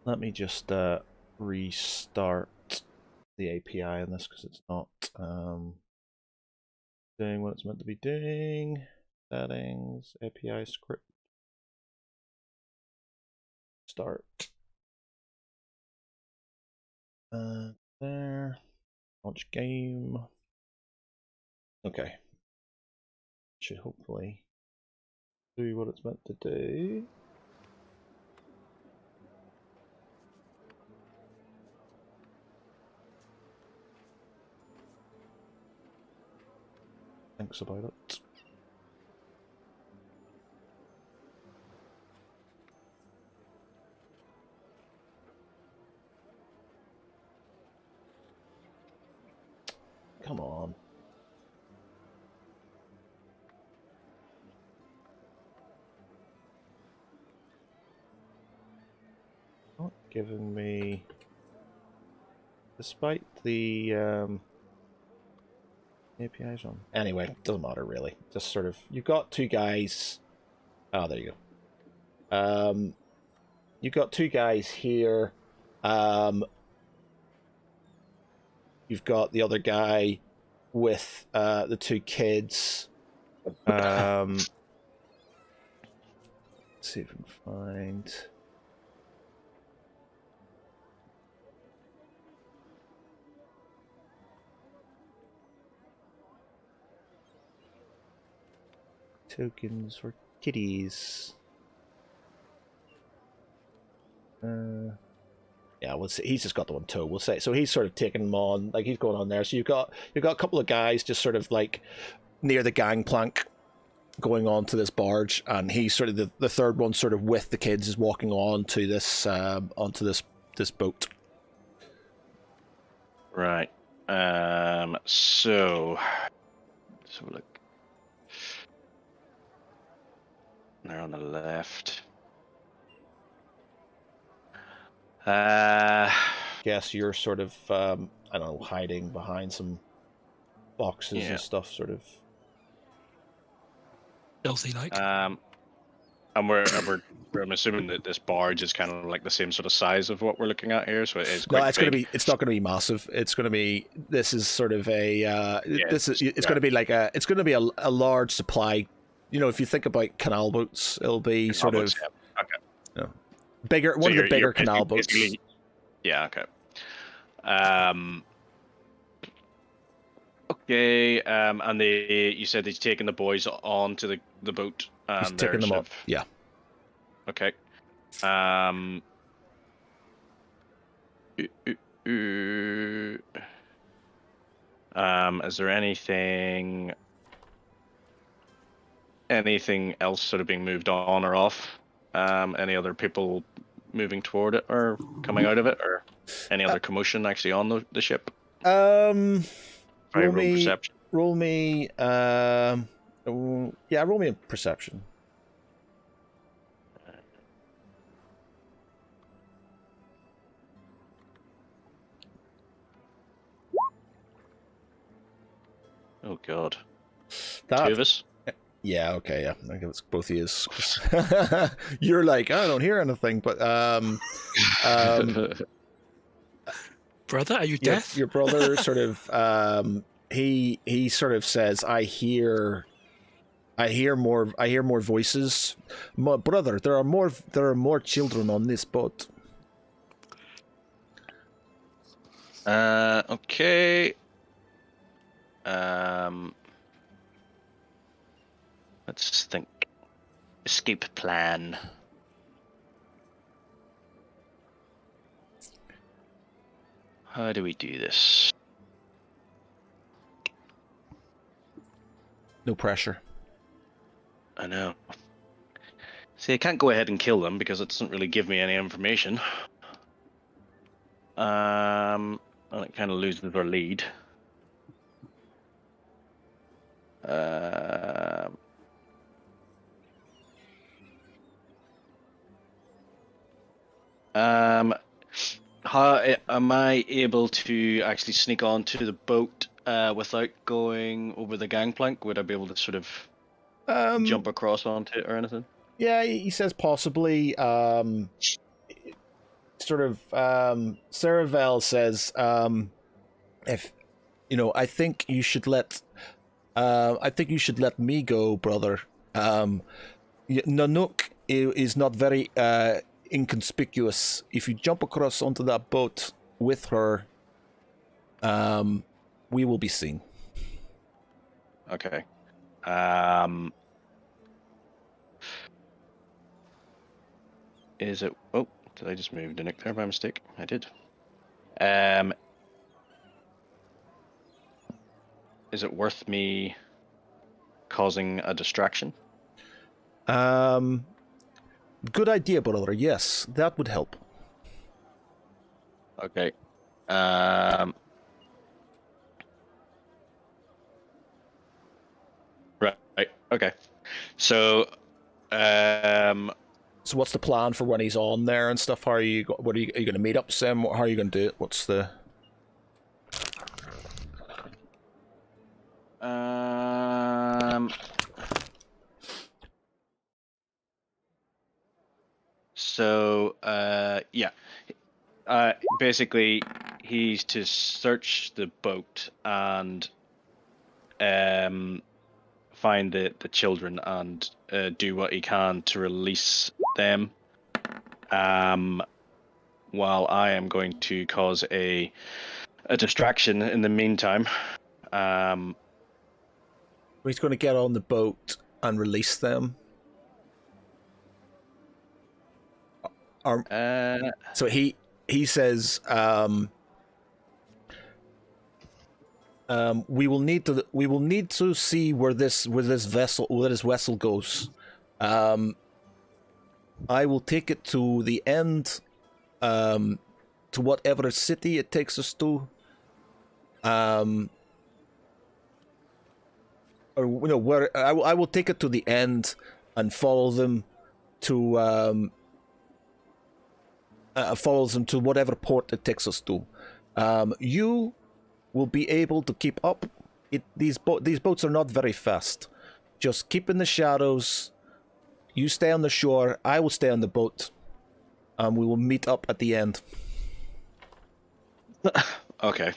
Let me just restart the API on this because it's not doing what it's meant to be doing. Settings, API script. Start. There. Launch game. Okay. Should hopefully do what it's meant to do. Thanks about it. Come on. Not giving me, despite the API's on. Anyway, doesn't matter really. Just sort of, you've got two guys. Oh, there you go. You've got two guys here. You've got the other guy with the two kids. Let's see if we can find. Tokens for kitties. Yeah, we'll say he's just got them on tow. We'll say so. He's sort of taking them on, like he's going on there. So you've got a couple of guys just sort of like near the gangplank, going on to this barge, and he's sort of the third one, sort of with the kids, is walking on to this onto this boat. Right. So look. They're on the left. Guess you're sort of I don't know, hiding behind some boxes Yeah. and stuff, sort of. Stealthy like. And I'm assuming that this barge is kind of like the same sort of size of what we're looking at here, so it is quite No, it's big. going to be. It's not going to be massive. It's going to be. This is sort of a. This is. It's going to be like a. It's going to be a large supply. You know, if you think about canal boats, it'll be sort of. Yeah. Okay. You know, bigger. So One of the you're bigger canal boats. Yeah. Okay. Okay. And you said he's taking the boys onto the boat. He's And taking them sort up. of- Yeah. Okay. Is there anything else sort of being moved on or off? Any other people moving toward it or coming out of it, or any other commotion actually on the ship? Roll me. Perception. Roll me. Yeah, roll me a perception. Oh God. That, Two of us. yeah, okay, yeah. I think it's both of you. You're like, I don't hear anything, but Brother, are you your, deaf? your brother sort of he sort of says, I hear more voices. My brother, there are more children on this boat. Okay. Let's think. Escape plan. How do we do this? No pressure. I know. See, I can't go ahead and kill them because it doesn't really give me any information. And it kind of loses our lead. How am I able to actually sneak onto the boat without going over the gangplank? Would I be able to sort of jump across onto it or anything? Yeah, he says possibly. Sort of. Saravel says, if you know, I think you should let. I think you should let me go, brother. Nanook is not very inconspicuous. If you jump across onto that boat with her, we will be seen. Okay. Is it? Oh, did I just move the Nick there by mistake? I did. Is it worth me causing a distraction? Good idea, brother. Yes, that would help. Okay. Right. Okay. So, So, what's the plan for when he's on there and stuff? How are you? What are you going to meet up, Sim? How are you going to do it? What's the? So, yeah. Basically, he's to search the boat and find the children and do what he can to release them. While I am going to cause a distraction in the meantime. He's going to get on the boat and release them. So he he says, we will need to see where this vessel goes. I will take it to the end, to whatever city it takes us to. Or where I will take it to the end and follow them to whatever port it takes us to. You will be able to keep up. These boats are not very fast. Just keep in the shadows. You stay on the shore. I will stay on the boat. We will meet up at the end. Okay.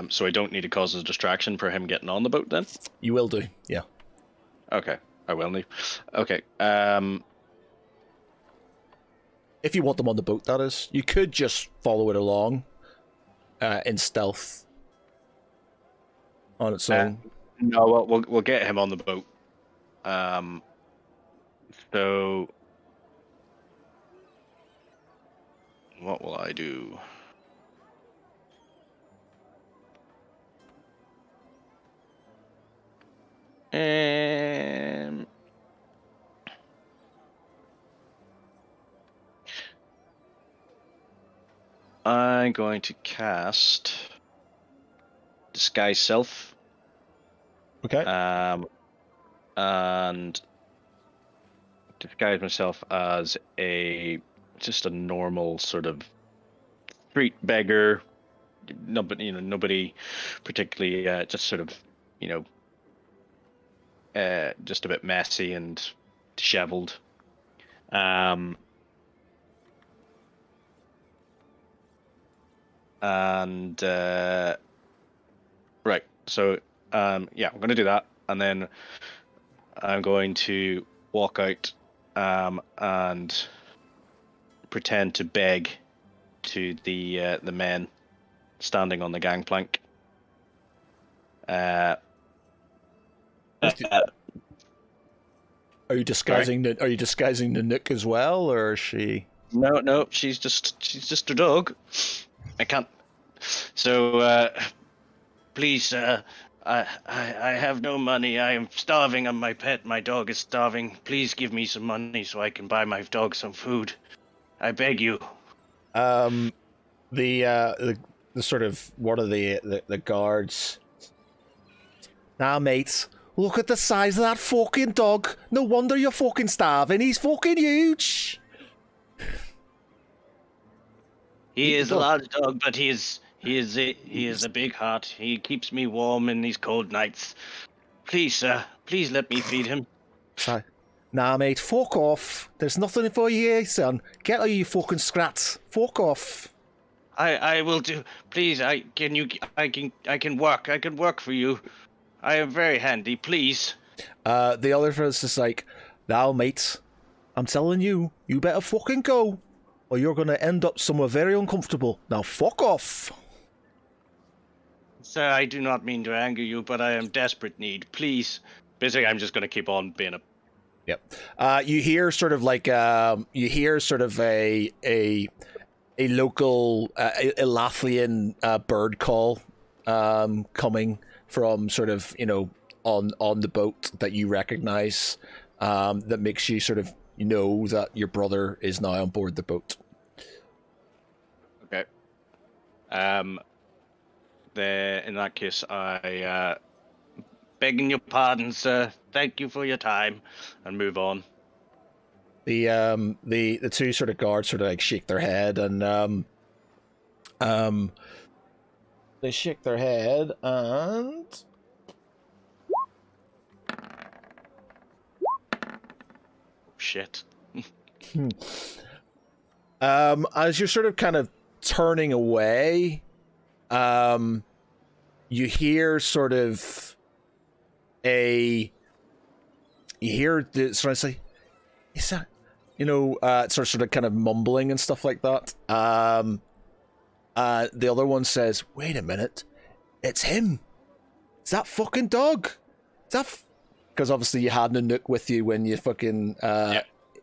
So I don't need to cause a distraction for him getting on the boat then? You will do, yeah. Okay, I will need. Okay. If you want them on the boat, that is. You could just follow it along in stealth on its own. No, we'll get him on the boat. So what will I do? I'm going to cast Disguise Self. Okay. And disguise myself as just a normal sort of street beggar. Nobody particularly, just sort of, just a bit messy and disheveled. Right, so I'm going to do that, and then I'm going to walk out and pretend to beg to the men standing on the gangplank. Are you disguising Are you disguising the Nook as well, or is she? No, she's just a dog. I can't. So please, I have no money. I am starving on my pet. My dog is starving. Please give me some money so I can buy my dog some food. I beg you. The sort of one of the guards. Now, mates, look at the size of that fucking dog. No wonder you're fucking starving. He's fucking huge. He is a large dog, but he is a big heart. He keeps me warm in these cold nights. Please, sir, please let me feed him. Sorry. Nah, mate, fuck off. There's nothing for you here, son. Get out, you fucking scrats. Fuck off. I will do. Please, I can work. I can work for you. I am very handy. Please. The other fellas is like, now, mate, I'm telling you, you better fucking go, or you're gonna end up somewhere very uncomfortable. Now, fuck off. Sir, I do not mean to anger you, but I am desperate need. Please. Basically, I'm just gonna keep on being a. Yep. You hear sort of like a local Elathian bird call coming from sort of on the boat that you recognize, that makes you sort of know that your brother is now on board the boat. Okay. In that case, I begging your pardon, sir. Thank you for your time, and move on. The two sort of guards sort of like shake their head and they shake their head and Shit. as you're sort of kind of turning away, you hear sort of the sort of say, is that sort of kind of mumbling and stuff like that. The other one says, wait a minute, it's him. It's that fucking dog. Is that because obviously you had Nanook with you when you fucking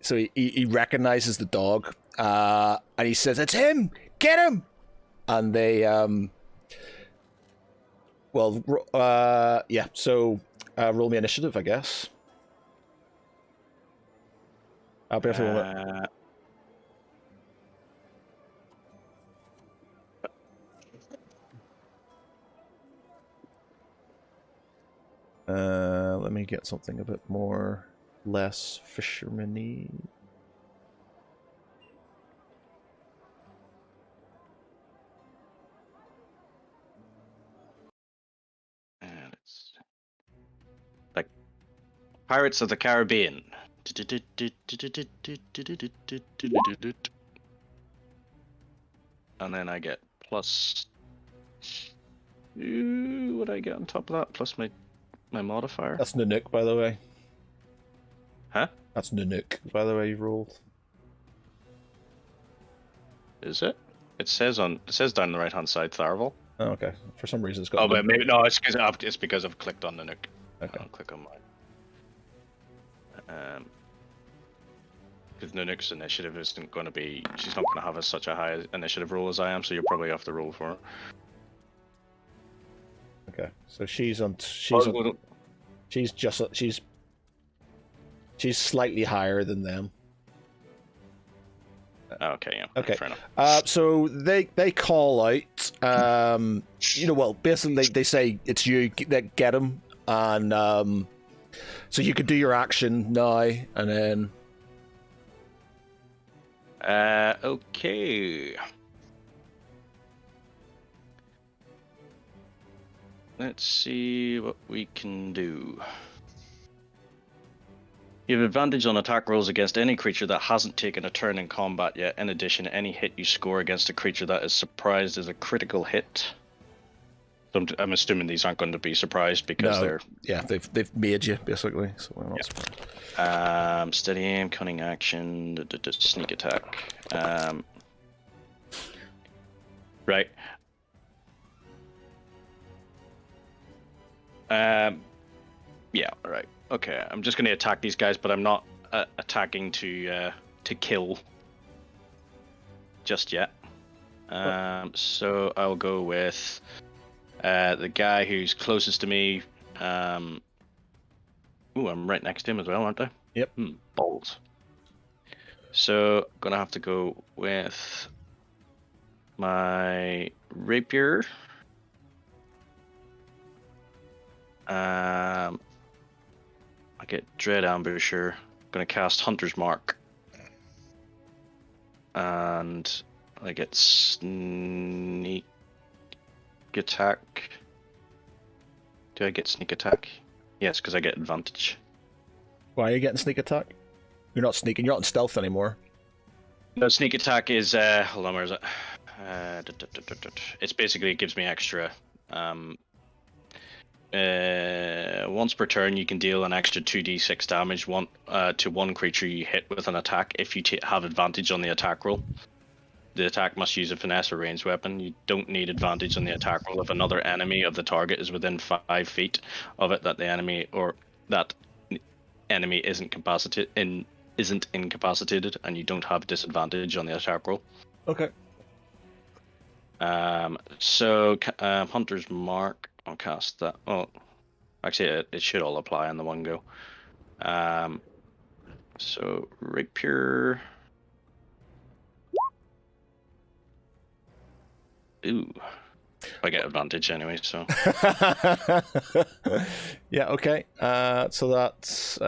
he recognizes the dog, and he says, "It's him! Get him!" And they roll me initiative, I guess. I'll be let me get something a bit less fisherman-y. And it's like Pirates of the Caribbean. And then I get plus. What do I get on top of that? Plus my modifier. That's Nanook, by the way. Huh? That's Nanook, by the way, you rolled. Is it? It says down the right hand side, Tharval. Oh, okay. For some reason, it's got. Oh, but maybe no. It's because I've clicked on Nanook. Okay. I'll click on mine. Because Nanook's initiative isn't going to be. She's not going to have such a high initiative roll as I am, so you'll probably have to roll for her. Okay, so she's slightly higher than them. Okay, yeah. Okay. Fair enough. So they call out. Basically they say it's you that get him, and so you could do your action now, and then. Okay. Let's see what we can do. You have advantage on attack rolls against any creature that hasn't taken a turn in combat yet. In addition, any hit you score against a creature that is surprised is a critical hit. So I'm assuming these aren't going to be surprised because they're... Yeah, they've made you, basically. So we're not surprised. Steady aim, cunning action, sneak attack. Right. Yeah, alright. Okay, I'm just going to attack these guys, but I'm not attacking to kill just yet. So I'll go with the guy who's closest to me. Ooh, I'm right next to him as well, aren't I? Yep. Balls. So gonna have to go with my rapier. I get Dread Ambusher. Gonna cast Hunter's Mark. And I get Sneak Attack. Do I get Sneak Attack? Yes, because I get advantage. Why are you getting sneak attack? You're not sneaking, you're not in stealth anymore. No, Sneak Attack is, hold on, where is it? It's basically, it gives me extra. Once per turn, you can deal an extra 2d6 damage to one creature you hit with an attack if you have advantage on the attack roll. The attack must use a finesse or ranged weapon. You don't need advantage on the attack roll if another enemy of the target is within 5 feet of it, that the enemy or that enemy isn't incapacitated, and you don't have disadvantage on the attack roll. Okay. So Hunter's Mark. I'll cast that. Oh, actually, it should all apply in the one go. So rapier. Ooh, I get advantage anyway. So. Yeah. Okay. So that's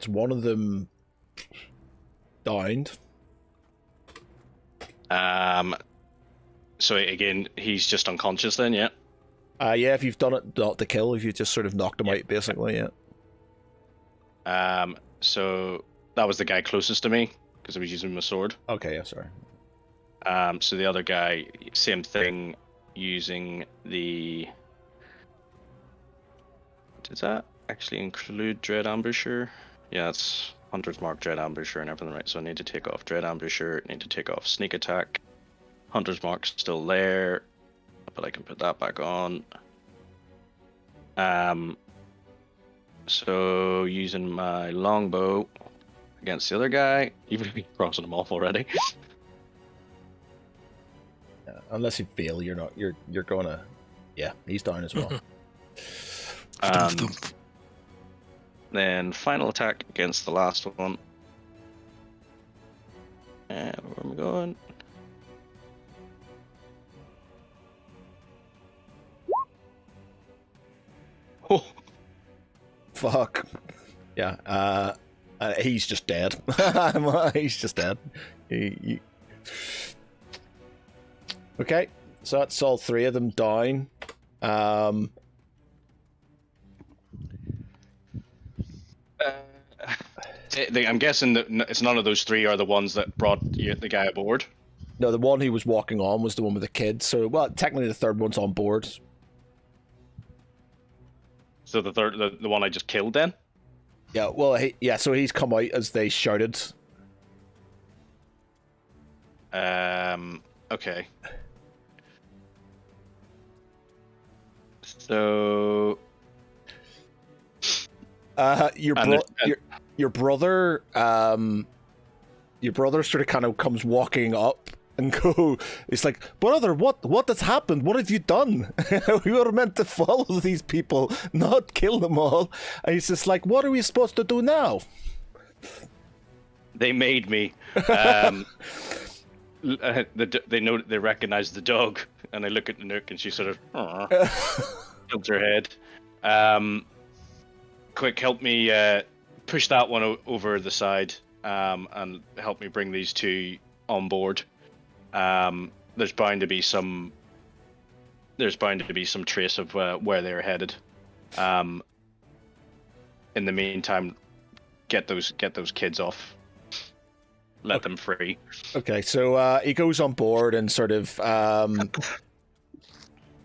one of them downed. So again, he's just unconscious then, yeah? Yeah, if you've done it not to kill, if you just sort of knocked him out, basically, yeah. So that was the guy closest to me, because I was using my sword. Okay, yeah, sorry. So the other guy, same thing, using the... Does that actually include Dread Ambusher? Yeah, it's Hunter's Mark, Dread Ambusher, and everything, right? So I need to take off Dread Ambusher, need to take off Sneak Attack. Hunter's Mark's still there, but I can put that back on. So using my longbow against the other guy, even if you're crossing them off already. Unless you fail, you're not. You're gonna. Yeah, he's down as well. Then final attack against the last one. And where am I going? Oh, Fuck. Yeah. He's just dead. He's just dead. Okay, so that's all three of them down. I'm guessing that it's none of those three are the ones that brought the guy aboard. No, the one who was walking on was the one with the kids. So, well, technically the third one's on board. So the one I just killed then? Yeah, well, so he's come out as they shouted. Okay. So... Your brother sort of kind of comes walking up and it's like, brother, what has happened? What have you done? We were meant to follow these people, not kill them all. And he's just like, what are we supposed to do now? They made me. They recognize the dog, and I look at Nook, and she sort of tilts her head. Quick, help me push that one over the side, and help me bring these two on board. There's bound to be some trace of where they're headed. In the meantime, get those kids off. Let them free. Okay, so he goes on board and sort of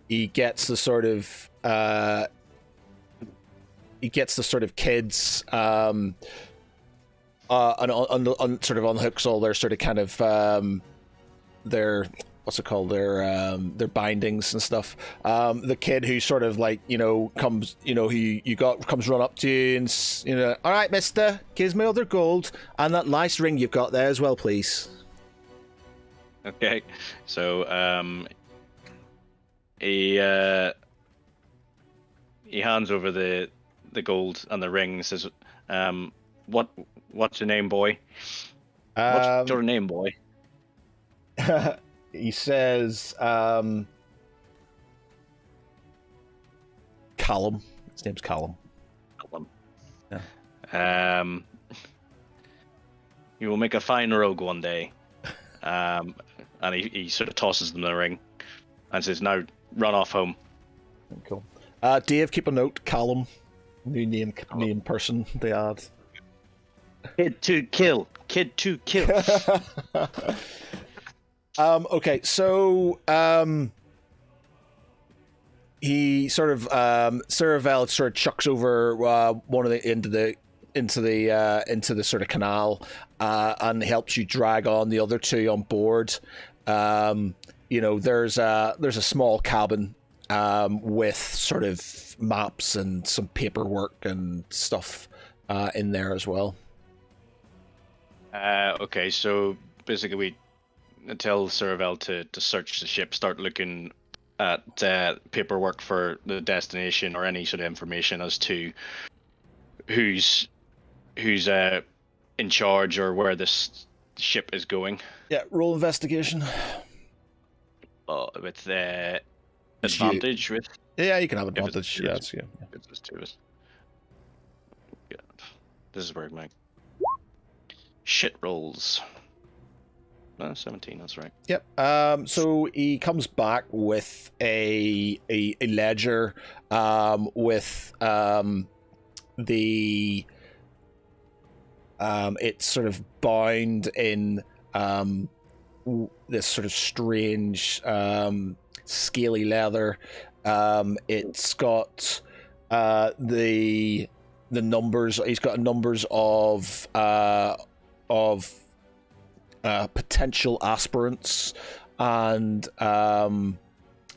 he gets the sort of kids and sort of unhooks all their sort of kind of their their bindings and stuff. The kid who sort of like comes comes run up to you and all right, mister, here's my other gold and that nice ring you've got there as well, please. Okay, so he hands over the gold and the ring and says, what's your name, boy? What's your name, boy? He says, Callum. His name's Callum. Callum. Yeah. You will make a fine rogue one day. And he sort of tosses them the ring and says, now run off home. Cool. Dave, keep a note. Callum. New name person they add. Kid to kill. Okay, so he sort of Saravel sort of chucks over one of the into the sort of canal and helps you drag on the other two on board. There's a small cabin with sort of maps and some paperwork and stuff in there as well. Okay, so basically we tell Saravel to search the ship, start looking at paperwork for the destination or any sort of information as to who's in charge or where this ship is going. Yeah, roll investigation. With advantage with. Yeah, you can have advantage. Yeah. It's two of us. Yeah. This is where my shit rolls. 17, that's right. Yep. So he comes back with a ledger with the it's sort of bound in this sort of strange scaly leather. It's got the numbers. He's got numbers of potential aspirants, and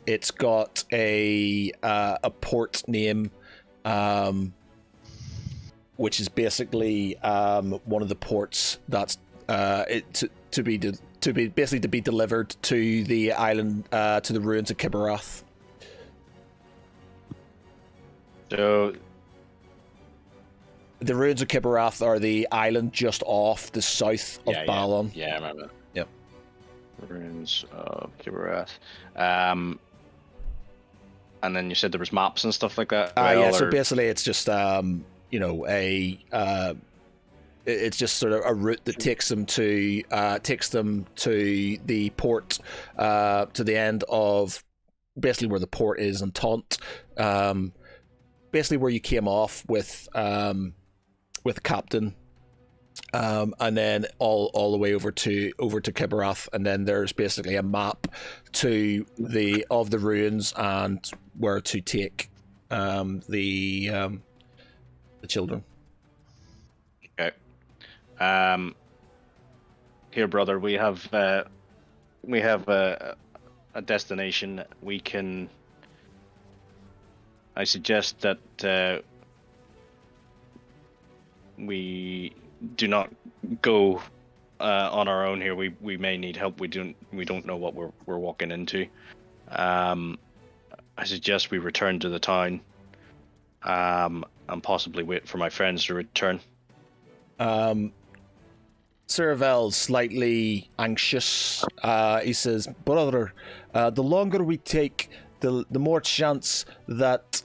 it's got a port name which is basically one of the ports that's to be delivered to the island, to the ruins of Kibarath. So the ruins of Kibarath are the island just off the south of Balon. Yeah, I remember. Yep. Ruins of Kibarath. And then you said there was maps and stuff like that. Yeah. So basically, it's just it's just sort of a route that takes them to the port, to the end of basically where the port is in Taunt, basically where you came off with Captain, and then all the way over to Kibarath, and then there's basically a map to the ruins and where to take the children. Okay. Here, brother, we have a destination. I suggest that we do not go on our own here. We may need help. We don't know what we're walking into. I suggest we return to the town, and possibly wait for my friends to return. Seravel's slightly anxious. He says, "Brother, the longer we take, the more chance that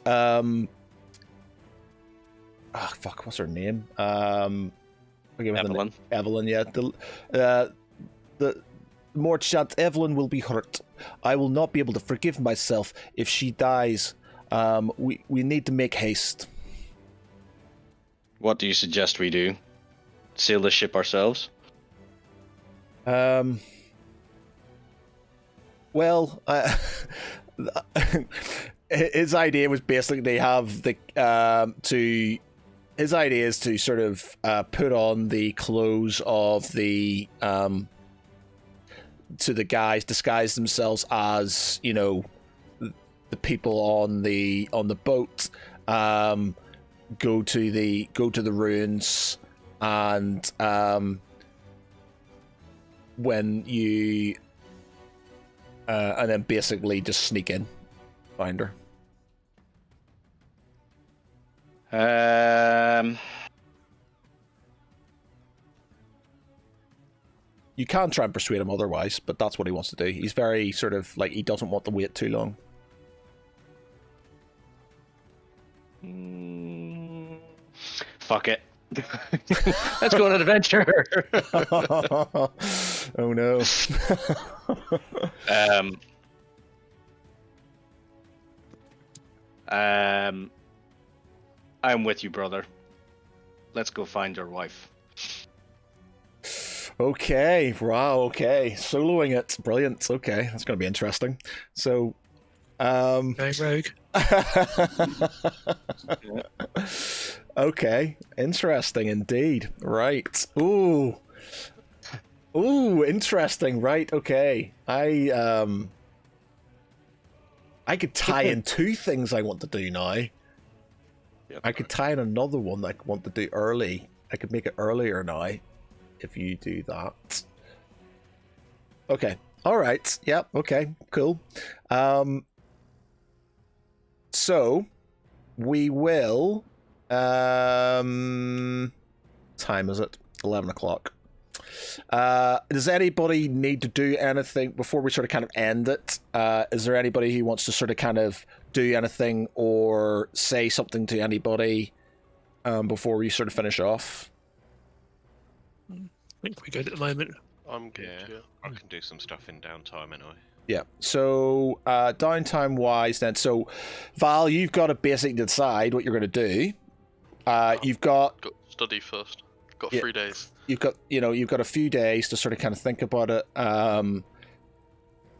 what's her name? Evelyn. Evelyn, yeah. The more chance Evelyn will be hurt. I will not be able to forgive myself if she dies. We need to make haste." What do you suggest we do? Sail the ship ourselves? Well, his idea was basically they have the his idea is to sort of put on the clothes of the to the guys, disguise themselves as, you know, the people on the boat, go to the ruins, and when you and then basically just sneak in, find her. You can try and persuade him otherwise, but that's what he wants to do. He's very sort of like, he doesn't want to wait too long. Fuck it. Let's go on an adventure. Oh no. I'm with you, brother. Let's go find your wife. Okay, wow, okay. Soloing it. Brilliant. Okay, that's going to be interesting. So, Going rogue. Okay, interesting indeed. Right. Ooh, interesting. Right. Okay. I could tie in two things I want to do now. Yep. I could tie in another one that I want to do early. I could make it earlier now, if you do that. Okay. All right. Yep. Okay. Cool. So we will. Time is it? 11 o'clock. Does anybody need to do anything before we sort of kind of end it? Is there anybody who wants to sort of kind of do anything or say something to anybody before we sort of finish off? I think we're good at the moment. I'm good, yeah. I can do some stuff in downtime anyway. Yeah. So downtime wise, then. So Val, you've got to basically decide what you're going to do. You've got study first. Got Yeah. 3 days. you've got a few days to sort of kind of think about it.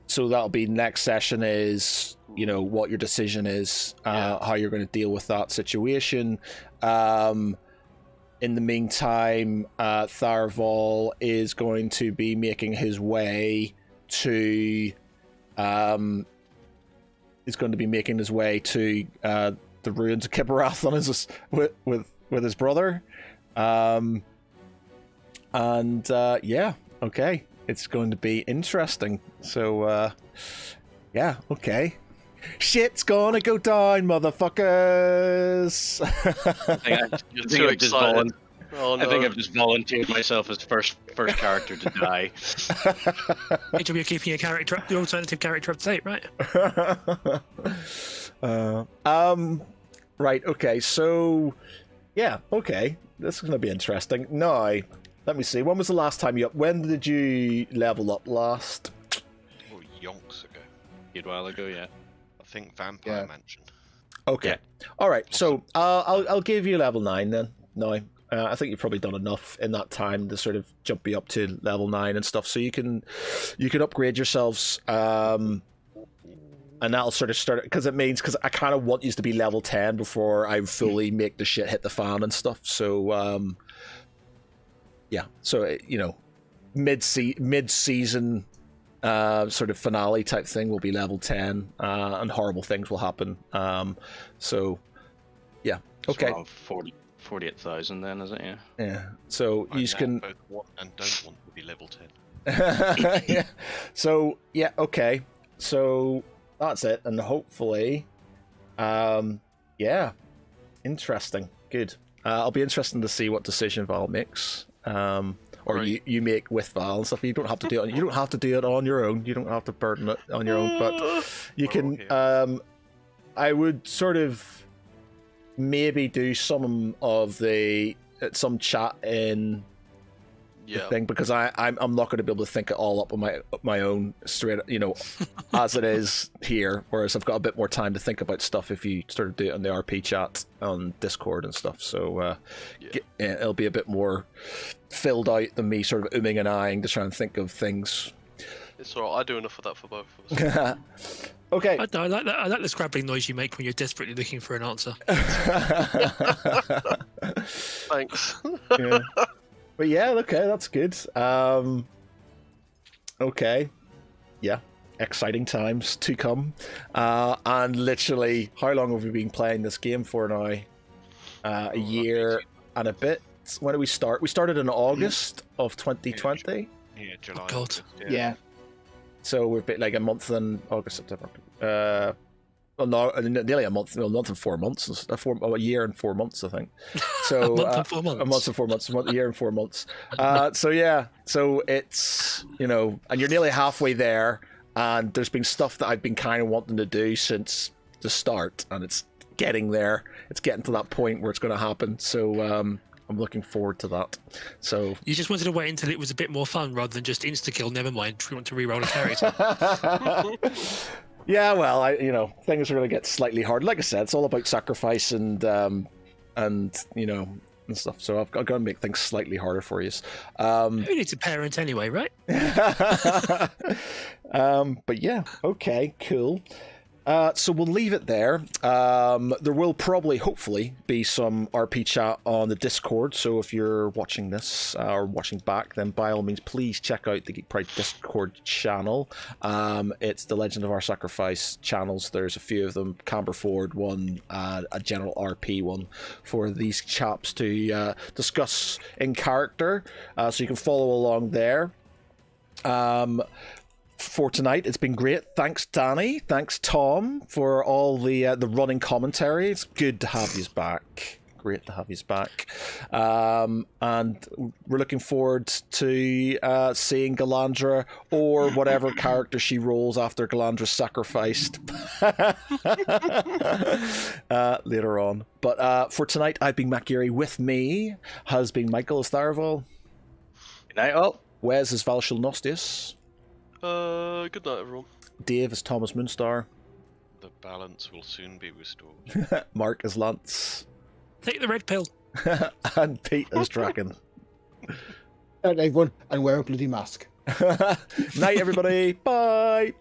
So that'll be next session is, you know, what your decision is, how you're going to deal with that situation. In the meantime, Tharval is going to be making his way to the ruins of Kibarath on his with with his brother. And yeah, okay. It's going to be interesting. So, yeah, okay. Shit's gonna go down, motherfuckers! You're too excited. Oh, no. I think I've just volunteered myself as first character to die. You're keeping your character, the alternative character up to date, right? Right. Okay. So, yeah. Okay. This is gonna be interesting. Now, let me see. When was the last time you? When did you level up last? Oh, yonks ago. A while ago, yeah. I think Vampire Mansion. Okay. Yeah. All right. So, I'll give you level 9 then. No. I think you've probably done enough in that time to sort of jump you up to level 9 and stuff. So you can upgrade yourselves, and that'll sort of start, because I kind of want you to be level 10 before I fully make the shit hit the fan and stuff. So yeah. So mid-season sort of finale type thing will be level 10, and horrible things will happen. So yeah. Okay. So 48,000 then, is it? Yeah. Yeah. So you can both want and don't want to be level 10. yeah. So yeah. Okay. So that's it, and hopefully, yeah, interesting. Good. I'll be interested to see what decision Val makes, or Right. you make with Val and stuff. You don't have to do it. You don't have to do it on your own. You don't have to burden it on your own, but you We're all can. here. I would sort of maybe do some of some chat in the thing, because I'm not going to be able to think it all up on my own straight, as it is here. Whereas I've got a bit more time to think about stuff if you sort of do it on the RP chat on Discord and stuff. So it'll be a bit more filled out than me sort of umming and ahhing to try and think of things. It's alright, I do enough of that for both of us. Okay. I like that. I like the scrabbling noise you make when you're desperately looking for an answer. Thanks. Yeah. But yeah, okay, that's good. Okay. Yeah. Exciting times to come. And literally, how long have we been playing this game for now? A year and a bit. When did we start? We started in August of 2020. Yeah, July. God. August, Yeah. So we've been like a month and August, September. Well, no, nearly a month and 4 months. A year and 4 months, I think. So A month and 4 months. A month and 4 months. A year and 4 months. So yeah. So it's and you're nearly halfway there, and there's been stuff that I've been kind of wanting to do since the start, and it's getting there. It's getting to that point where it's going to happen. So I'm looking forward to that. So You just wanted to wait until it was a bit more fun rather than just insta-kill, never mind, we want to re-roll a character. yeah, well, things are going to get slightly hard. Like I said, it's all about sacrifice and stuff. So I've got to make things slightly harder for you. Who needs a parent anyway, right? But yeah, okay, cool. So we'll leave it there. There will probably, hopefully, be some RP chat on the Discord. So if you're watching this or watching back, then by all means, please check out the Geek Pride Discord channel. It's the Legend of Our Sacrifice channels. There's a few of them. Camberford one, a general RP one for these chaps to discuss in character. So you can follow along there. For tonight, it's been great. Thanks, Danny. Thanks, Tom, for all the running commentary. It's good to have you back. Great to have you back. And we're looking forward to seeing Galandra or whatever character she rolls after Galandra's sacrificed later on. But for tonight, I've been Matt Geary. With me has been Michael as Tharaval. Good night, all. Wes as Valshul Nostius. Good night, everyone. Dave as Thomas Moonstar. The balance will soon be restored. Mark as Lance. Take the red pill. And Pete as Dragon. And everyone, and wear a bloody mask. Night, everybody. Bye.